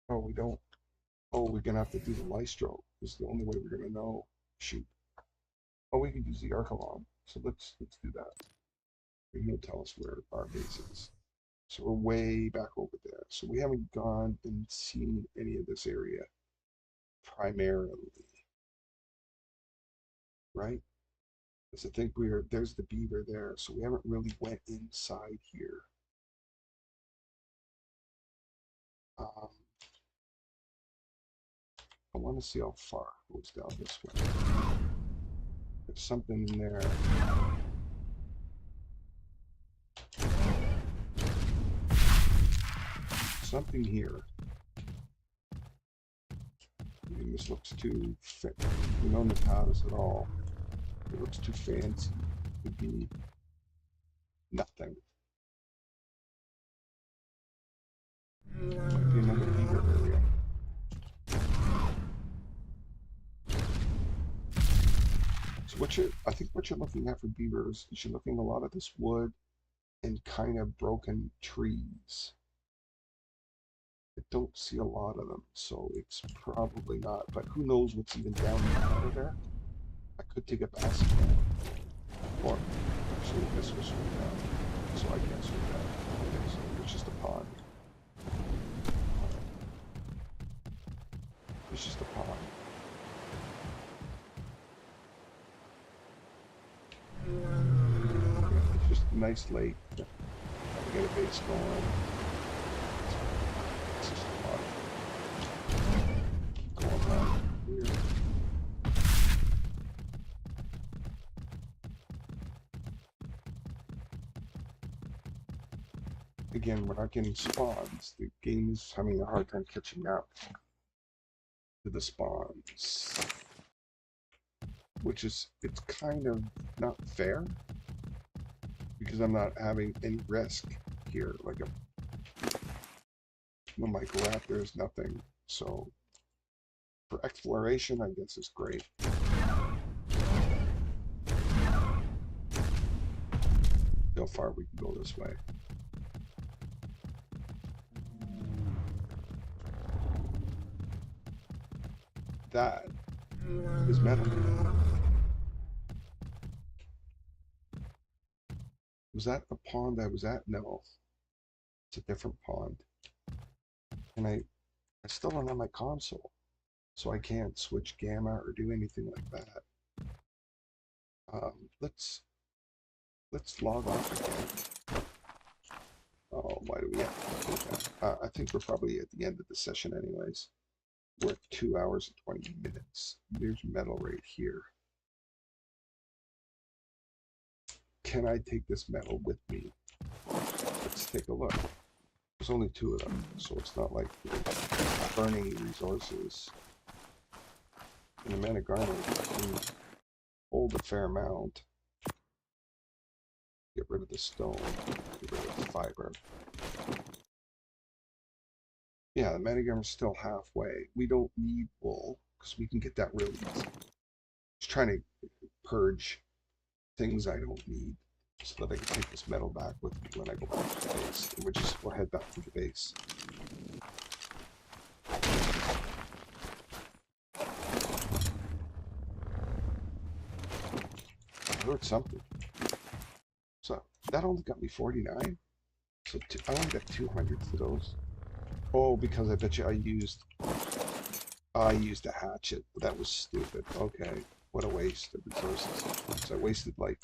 Speaker 1: Oh, we don't. Oh, we're gonna have to do the Lystro. This is the only way we're gonna know. Shoot. Oh, we could use the Ark alarm. So let's do that. And he'll tell us where our base is. So we're way back over there. So we haven't gone and seen any of this area primarily, right? Because I think there's the beaver there, so we haven't really went inside here. I want to see how far it goes down this way. There's something in there. Something here. This looks too fit. We don't know how this at all. It looks too fancy. It would be nothing. Might be another beaver area. So I think what you're looking at for beavers is you're looking at a lot of this wood and kind of broken trees. I don't see a lot of them, so it's probably not. But who knows what's even down under there? I could take a basket down. Or actually this was swim down. So I can't swim down. Okay, so it's just a pond. It's just a pond. It's just a nice lake. We get a base going. It's just a lot. Keep going on here. Again, we're not getting spawns. The game is having a hard time catching up to the spawns. Which is, it's kind of not fair. Because I'm not having any risk here. Like, when I go out, there's nothing. So, for exploration, I guess is great. How far we can go this way. That is metal. Was that the pond I was at? No. It's a different pond. And I still don't have my console. So I can't switch gamma or do anything like that. Let's log off again. Oh, why do we have to do that? I think we're probably at the end of the session anyways. We're at 2 hours and 20 minutes. There's metal right here. Can I take this metal with me? Let's take a look. There's only 2 of them, so it's not like we're burning any resources. And the Managarmr can hold a fair amount. Get rid of the stone, get rid of the fiber. Yeah, the Managarmr is still halfway. We don't need wool, because we can get that really easy. Just trying to purge things I don't need, so that I can take this metal back with me when I go back to the base. And we'll head back to the base. I heard something. So, that only got me 49? So I only got 200 for those. Oh, because I bet you I used a hatchet. That was stupid. Okay, what a waste of resources. So I wasted like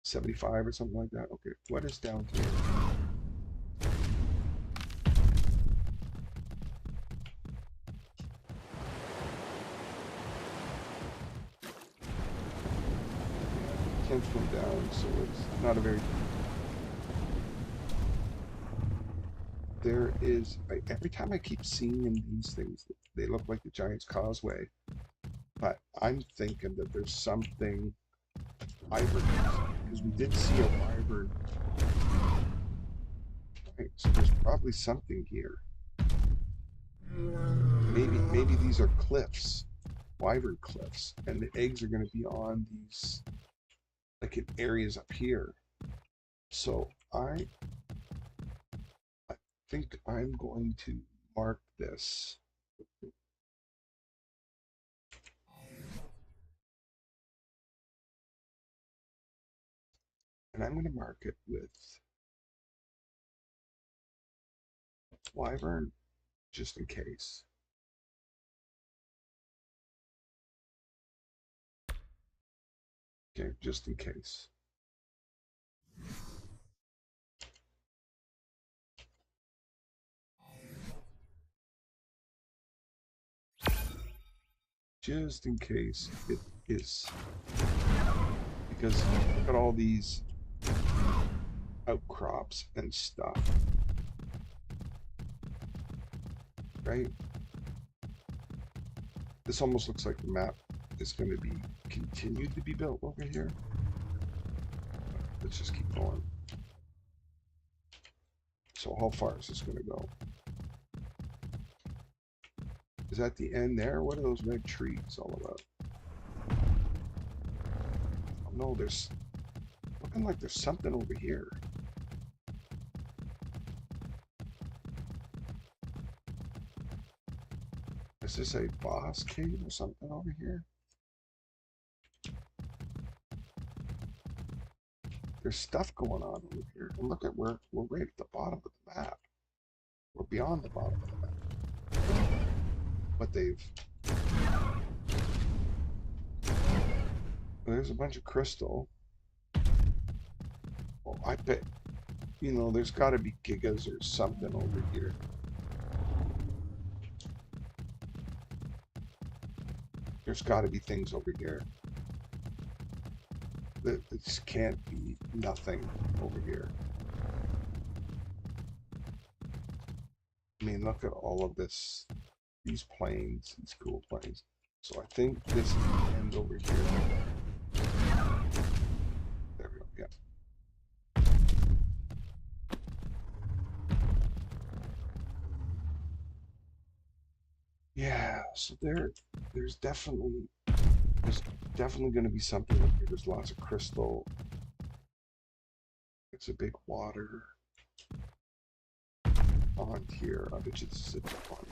Speaker 1: 75 or something like that. Okay, what is down here? Can't swim down, so it's not a very. There is every time I keep seeing in these things, they look like the Giant's Causeway, but I'm thinking that there's something wyvern because we did see a wyvern. Right, so there's probably something here. Maybe these are cliffs, wyvern cliffs, and the eggs are going to be on these like in areas up here. So I think I'm going to mark this. And I'm going to mark it with wyvern just in case. Okay, just in case. Just in case it is. Because look at all these outcrops and stuff. Right? This almost looks like the map is going to be continued to be built over here. Let's just keep going. So how far is this going to go? Is that the end there? What are those red trees all about? Oh no, there's looking like there's something over here. Is this a boss cave or something over here? There's stuff going on over here. And look at we're right at the bottom of the map. We're beyond the bottom of the map. But there's a bunch of crystal. Well, I bet, there's got to be gigas or something over here. There's got to be things over here. This can't be nothing over here. I mean, look at all of this, these planes, these cool planes. So I think this is the end over here. There we go, yeah. Yeah, so there's definitely going to be something up here. There's lots of crystal. It's a big water pond here. I bet you this is a pond.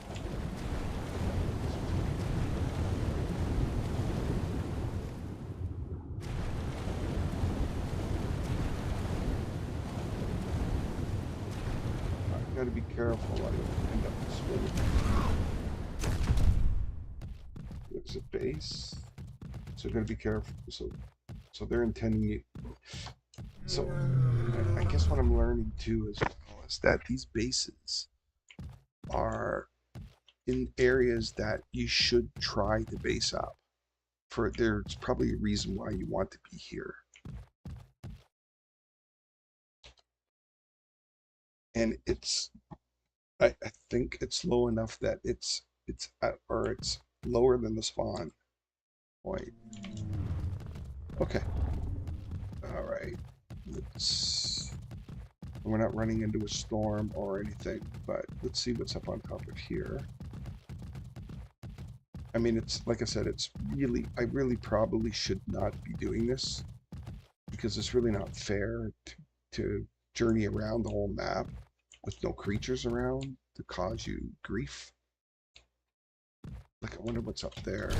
Speaker 1: I gotta be careful. I don't end up swimming. There's a base. So gotta be careful. So they're intending it. So I guess what I'm learning too is that these bases are in areas that you should try to base up. There's probably a reason why you want to be here. And I think it's low enough that it's lower than the spawn point. Okay. All right. We're not running into a storm or anything, but let's see what's up on top of here. I mean, it's like I said, I really probably should not be doing this because it's really not fair to journey around the whole map with no creatures around to cause you grief. Like, I wonder what's up there.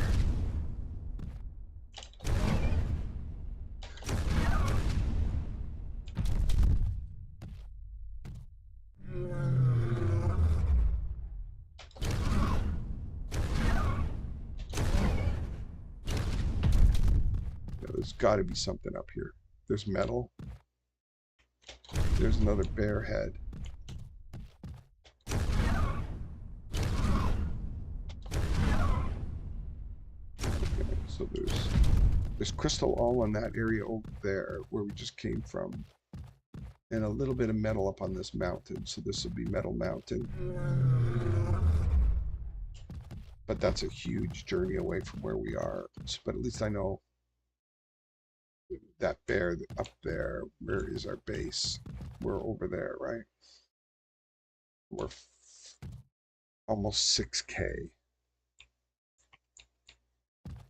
Speaker 1: got to be something up here. There's metal. There's another bear head. Okay, so there's crystal all in that area over there where we just came from. And a little bit of metal up on this mountain. So this will be Metal Mountain. But that's a huge journey away from where we are. But at least I know that bear up there. Where is our base? We're over there, right? We're almost 6K.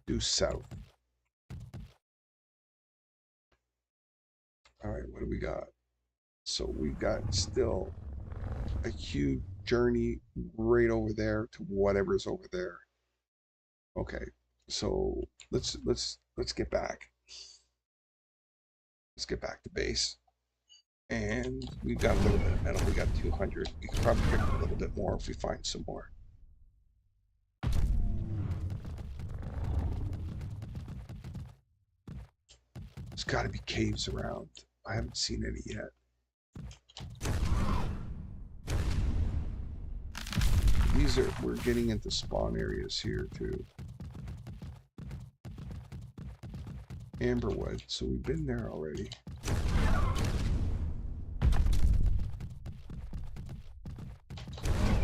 Speaker 1: Due south. All right, what do we got? So we got still a huge journey right over there to whatever's over there. Okay, so let's get back. Let's get back to base. And we got a little bit of metal. We got 200. We could probably pick up a little bit more if we find some more. There's got to be caves around. I haven't seen any yet. These are, we're getting into spawn areas here too. Amberwood, so we've been there already.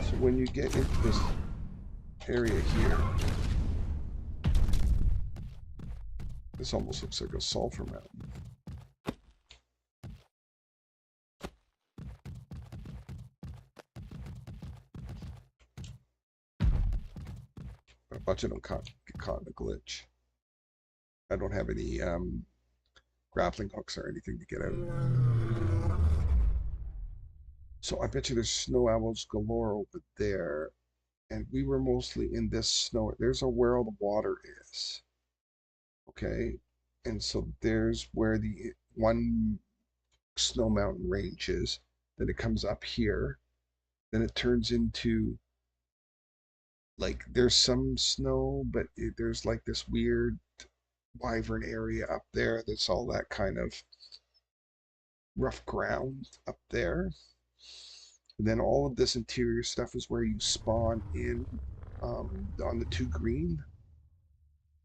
Speaker 1: So when you get into this area here, this almost looks like a sulfur mountain. A bunch of them get caught in a glitch. I don't have any grappling hooks or anything to get out. So I bet you there's snow owls galore over there. And we were mostly in this snow. There's where all the water is. Okay. And so there's where the one snow mountain range is. Then it comes up here. Then it turns into, like, there's some snow, but there's like this weird wyvern area up there. That's all that kind of rough ground up there. And then all of this interior stuff is where you spawn in on the 2 green.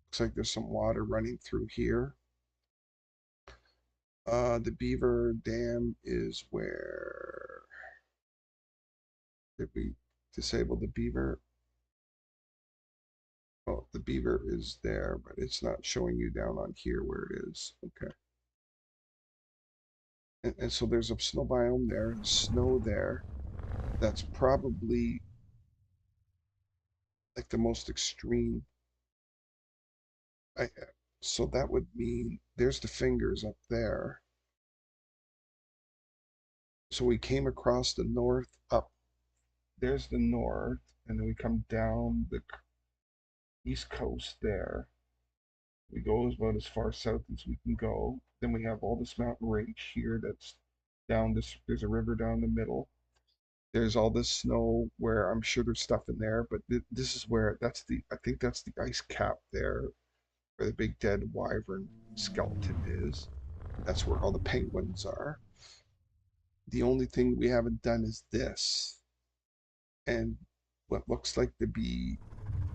Speaker 1: Looks like there's some water running through here. The beaver dam is where... Did we disable the beaver? Oh, the beaver is there, but it's not showing you down on here where it is. Okay. And so there's a snow biome there, snow there. That's probably like the most extreme. So that would mean there's the fingers up there. So we came across the north up. There's the north, and then we come down the east coast there. We go about as far south as we can go. Then we have all this mountain range here that's down this. There's a river down the middle. There's all this snow where I'm sure there's stuff in there, but this is where I think that's the ice cap there, where the big dead wyvern skeleton is. That's where all the penguins are. The only thing we haven't done is this. And what looks like to be,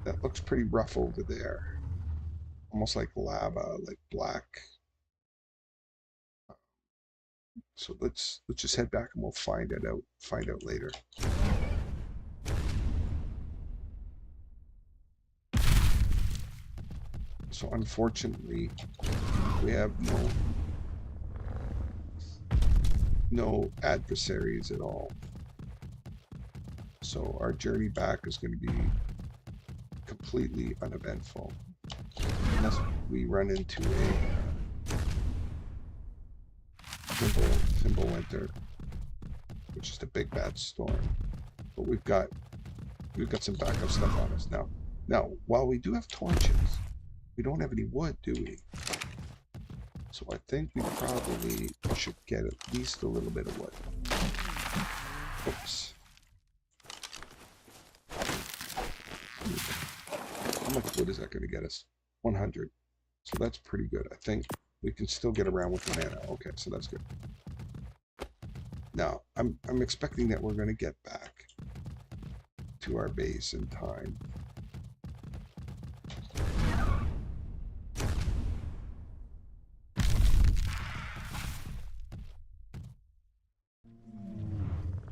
Speaker 1: that looks pretty rough over there. Almost like lava, like black. So let's just head back and we'll find out later. So unfortunately, we have no adversaries at all. So our journey back is going to be completely uneventful, unless we run into a Thimble Winter, which is the big bad storm. But we've got some backup stuff on us now. Now, while we do have torches, we don't have any wood, do we? So I think we probably should get at least a little bit of wood. Oops. How much wood is that going to get us? 100. So that's pretty good. I think We can still get around with the mana. Okay, so that's good. Now, I'm expecting that we're going to get back to our base in time.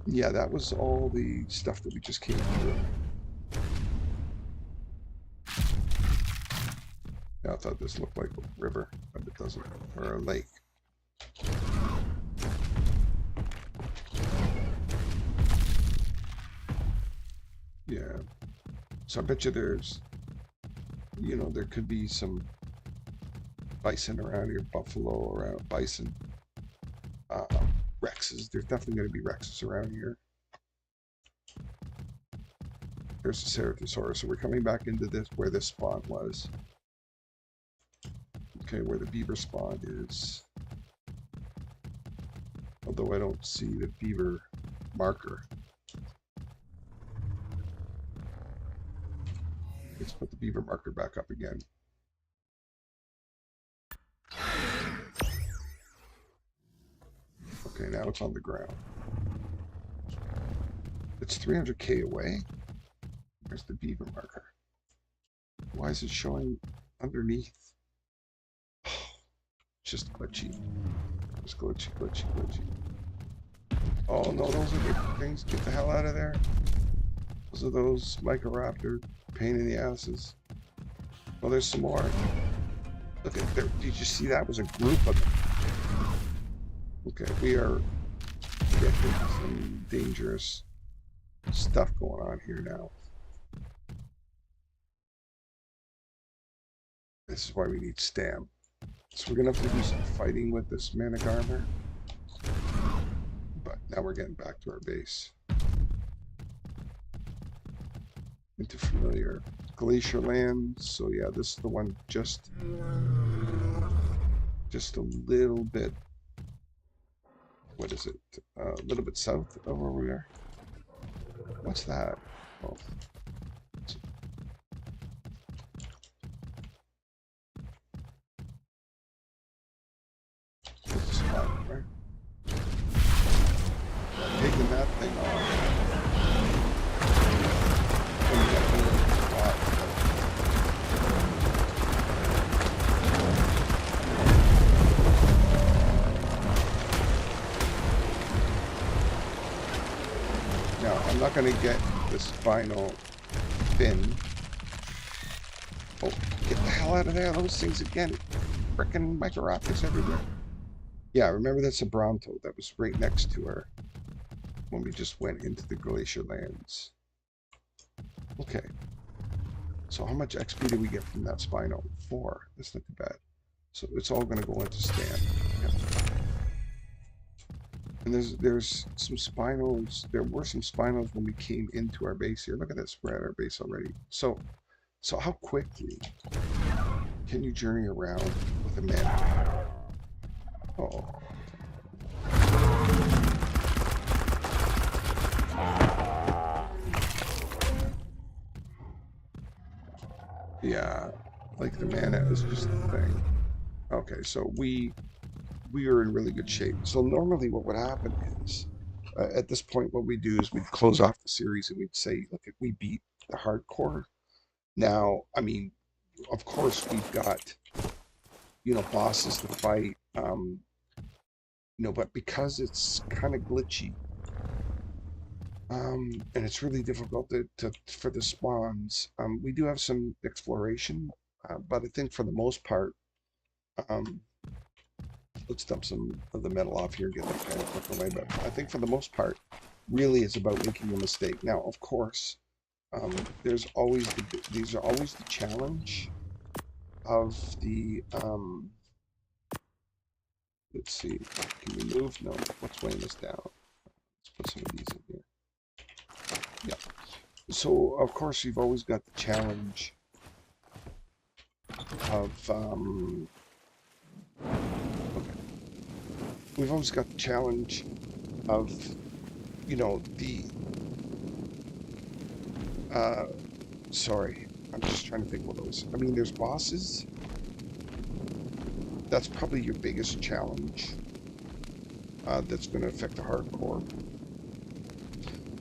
Speaker 1: Yeah, that was all the stuff that we just came through. Yeah, I thought this looked like a river, but it doesn't, or a lake. Yeah, so I bet you there's, you know, there could be some bison around here, buffalo around, bison, Rexes. There's definitely going to be Rexes around here. There's the Ceratosaurus. So we're coming back into this, where this spawn was. Okay, where the beaver spawn is. Although I don't see the beaver marker. Let's put the beaver marker back up again. Okay, now it's on the ground. It's 300k away. There's the beaver marker. Why is it showing underneath? Just glitchy. Just glitchy, glitchy, glitchy. Oh no, those are the things. Get the hell out of there. Those are those Microraptor pain in the asses. Well, there's some more. Look at there. Did you see that? It was a group of them. Okay, we are getting some dangerous stuff going on here now. This is why we need stam. So we're gonna have to do some fighting with this Managarmr. But now we're getting back to our base. Into familiar glacier land. So yeah, this is the one just a little bit. What is it? A little bit south of where we are. What's that? Oh. This is fine, right? Taking that thing off. Now, I'm not going to get this final fin. Oh, get the hell out of there. Those things again. Frickin' Microraptors everywhere. Yeah, remember that's a Bronto that was right next to her when we just went into the glacier lands. Okay. So how much XP did we get from that Spino? 4. That's not too bad. So it's all going to go into stand. Yeah. And there's some Spinos. There were some Spinos when we came into our base here. Look at this. We're at our base already. So how quickly can you journey around with a man? Oh. Yeah, like the mana is just the thing. Okay, so we are in really good shape. So normally what would happen is, at this point what we do is we'd close off the series and we'd say, look, if we beat the hardcore. Now, I mean, of course we've got, you know, bosses to fight, you know, but because it's kind of glitchy, and it's really difficult for the spawns, we do have some exploration, but I think for the most part, let's dump some of the metal off here and get that kind of put away, but I think for the most part, really it's about making a mistake. Now, of course, there's always these are always the challenge of the, let's see, can we move? No, what's weighing us down? Let's put some of these in here. Yeah. So, of course, you've always got the challenge of, okay. We've always got the challenge of, you know, sorry, I'm just trying to think what those, I mean, there's bosses that's probably your biggest challenge that's going to affect the hardcore.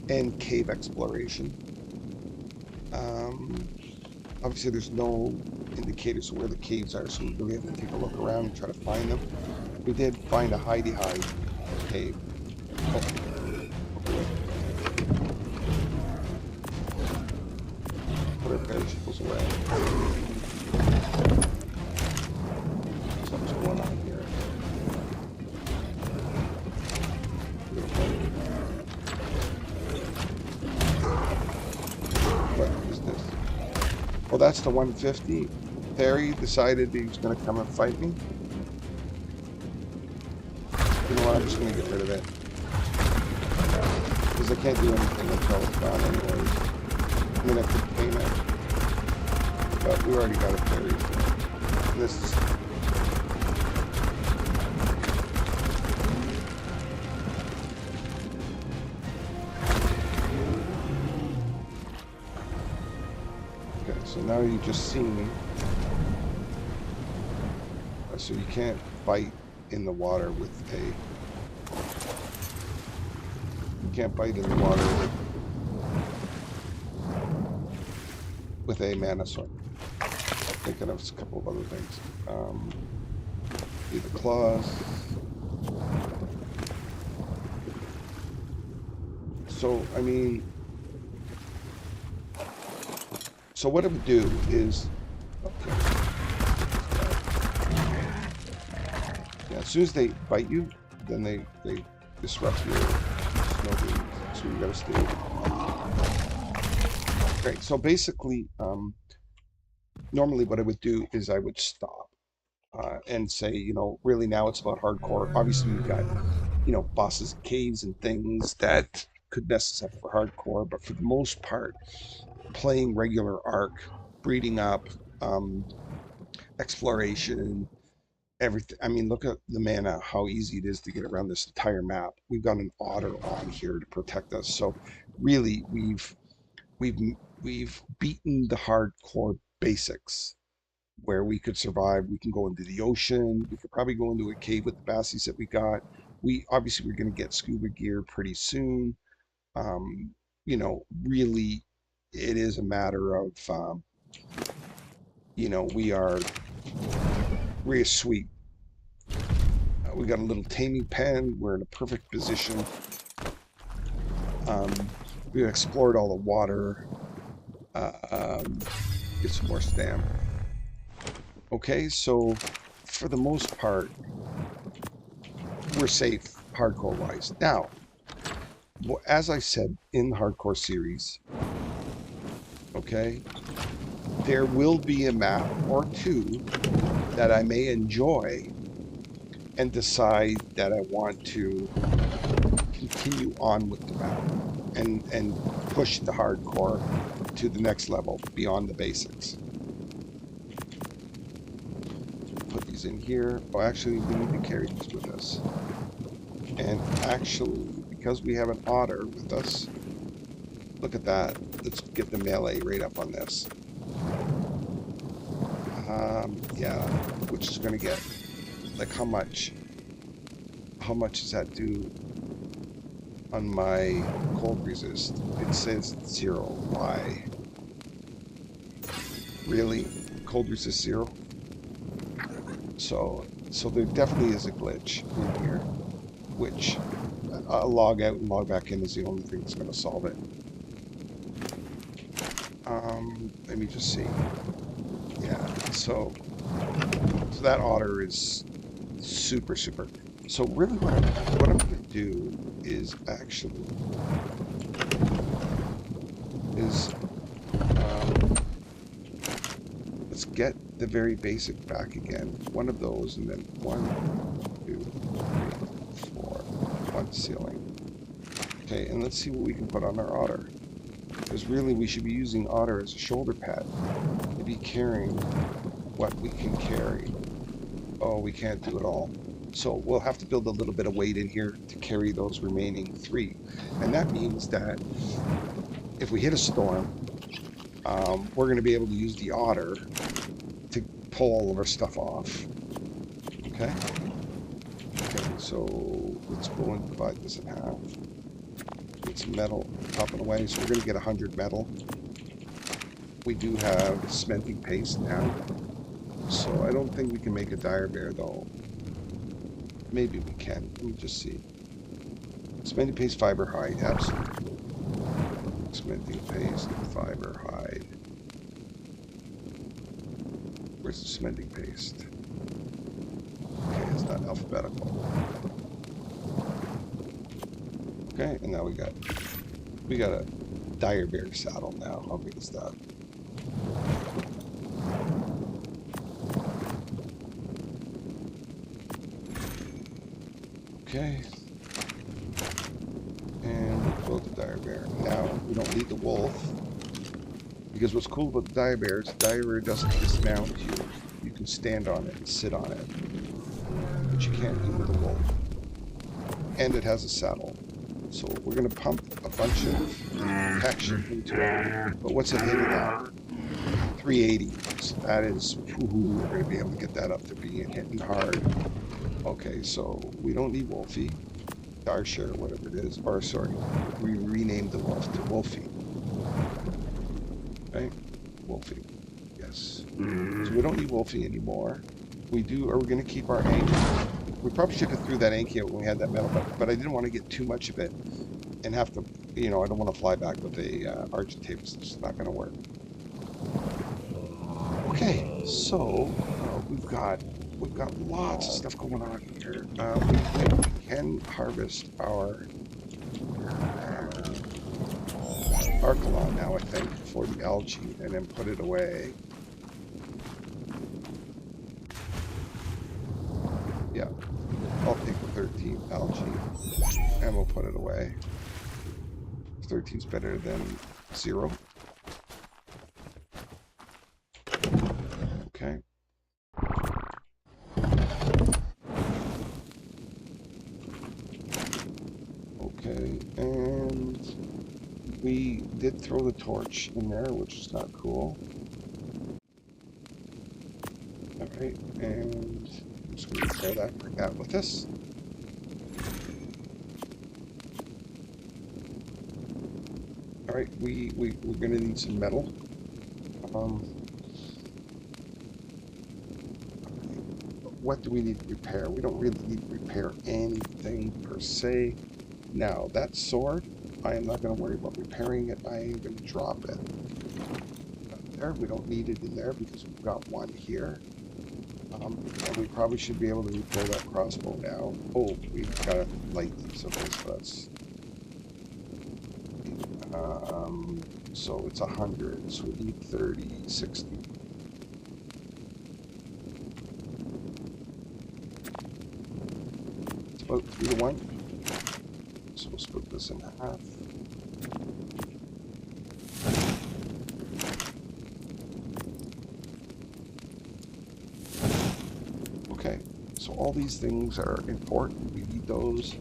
Speaker 1: And cave exploration. Obviously, there's no indicators of where the caves are, so we really have to take a look around and try to find them. We did find a hidey-hide cave. Oh. Put our perishables away. Something's going on here. What is this? Well, that's the 150. Terry decided he was going to come and fight me. You know what? I'm just going to get rid of it. Because I can't do anything until it's gone anyways. I mean, I could paint it. But we already got it buried. This is... Okay, so now you just see me. So you can't bite in the water with a... You can't bite in the water with a mana sword. I'm thinking of a couple of other things. Either claws. So, I mean... So what it would do is... Okay. Yeah, as soon as they bite you, then they disrupt your snow beams. So you gotta stay. Great. So basically, normally what I would do is I would stop and say, you know, really now it's about hardcore. Obviously, we've got, you know, bosses, caves, and things that could mess us up for hardcore. But for the most part, playing regular Ark, breeding up, exploration, everything. I mean, look at the mana, how easy it is to get around this entire map. We've got an otter on here to protect us. So really, we've beaten the hardcore basics where we could survive. We can go into the ocean. We could probably go into a cave with the bassies that we got. We're going to get scuba gear pretty soon. You know, really, it is a matter of, you know, we're sweet. We got a little taming pen. We're in a perfect position. We explored all the water. Get some more stamp. Okay, so for the most part, we're safe hardcore-wise. Now, as I said in the hardcore series, okay, there will be a map or two that I may enjoy and decide that I want to continue on with the map and push the hardcore to the next level beyond the basics. Put these in here. Oh, actually, we need to carry these with us. And actually, because we have an otter with us, look at that. Let's get the melee right up on this. Yeah, which is going to get, like, how much does that do on my cold resist? It says 0. Why? Really? Cold resist 0? So there definitely is a glitch in here, which a log out and log back in is the only thing that's going to solve it. Let me just see. Yeah, so that otter is super. So really what I'm going to do is actually let's get the very basic back again. One of those, and then 1, 2, 3, 4. One ceiling. Okay, and let's see what we can put on our otter. Because really we should be using otter as a shoulder pad to be carrying what we can carry. Oh, we can't do it all. So we'll have to build a little bit of weight in here to carry those remaining 3. And that means that if we hit a storm, we're going to be able to use the otter to pull all of our stuff off. Okay. Okay, so let's go and divide this in half. Get some metal top and away. So we're going to get 100 metal. We do have cementing paste now. So I don't think we can make a dire bear though. Maybe we can. Let me just see. Cementing paste, fiber hide. Absolutely. Cementing paste, fiber hide. Where's the cementing paste? Okay, it's not alphabetical. Okay, and now we got a dire bear saddle now. How big is that? Okay. And we'll build the dire bear. Now we don't need the wolf. Because what's cool about the dire bear is the dire bear doesn't dismount you. You can stand on it and sit on it. But you can't do with a wolf. And it has a saddle. So we're going to pump a bunch of protection into it. But what's it hitting at? 380. So that is, we're going to be able to get that up to being hitting hard. Okay, so we don't need Wolfie. Darshare, whatever it is. Or sorry, we renamed the wolf to Wolfie. Okay, Wolfie. Yes. So we don't need Wolfie anymore. We do. Are we going to keep our anchor? We probably should have threw that anchor out when we had that metal, but I didn't want to get too much of it and have to, you know, I don't want to fly back with a argent tape. It's just not going to work. Okay, so we've got lots of stuff going on here. We can harvest our Arkalon now, I think, for the algae, and then put it away. Yeah, I'll take the 13 algae, and we'll put it away. 13's better than 0. Okay. Okay, and we did throw the torch in there, which is not cool. Alright, and I'm just going to pair that with this. Alright, we're going to need some metal. What do we need to repair? We don't really need to repair anything per se. Now, that sword, I am not going to worry about repairing it. I am going to drop it. There, we don't need it in there because we've got one here. And we probably should be able to repair that crossbow now. Oh, we've got to light these. Okay, so that's... so it's 100, so we need 30, 60. It's about 3 to 1. So we'll split this in half. Okay, so all these things are important. We need those.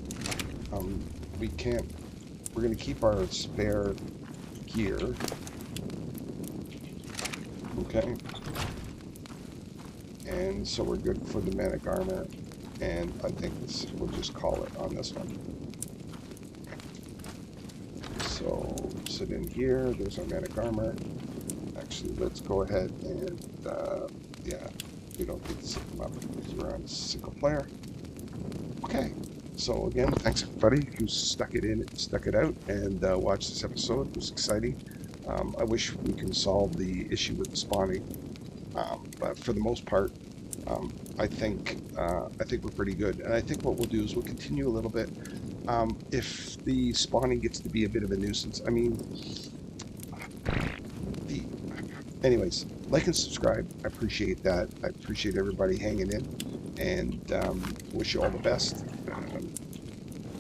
Speaker 1: We're going to keep our spare gear. Okay. And so we're good for the Managarmr. And I think we'll just call it on this one. So sit in here. There's our Managarmr. Actually, let's go ahead and, yeah, we don't need to set them up because we're on single player. Okay. So again, thanks everybody who stuck it out, and watched this episode. It was exciting. I wish we can solve the issue with the spawning, but for the most part, I think we're pretty good. And I think what we'll do is we'll continue a little bit. If the spawning gets to be a bit of a nuisance, I mean, anyways, like and subscribe. I appreciate that. I appreciate everybody hanging in, and wish you all the best.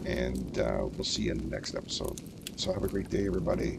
Speaker 1: And we'll see you in the next episode. So have a great day, everybody.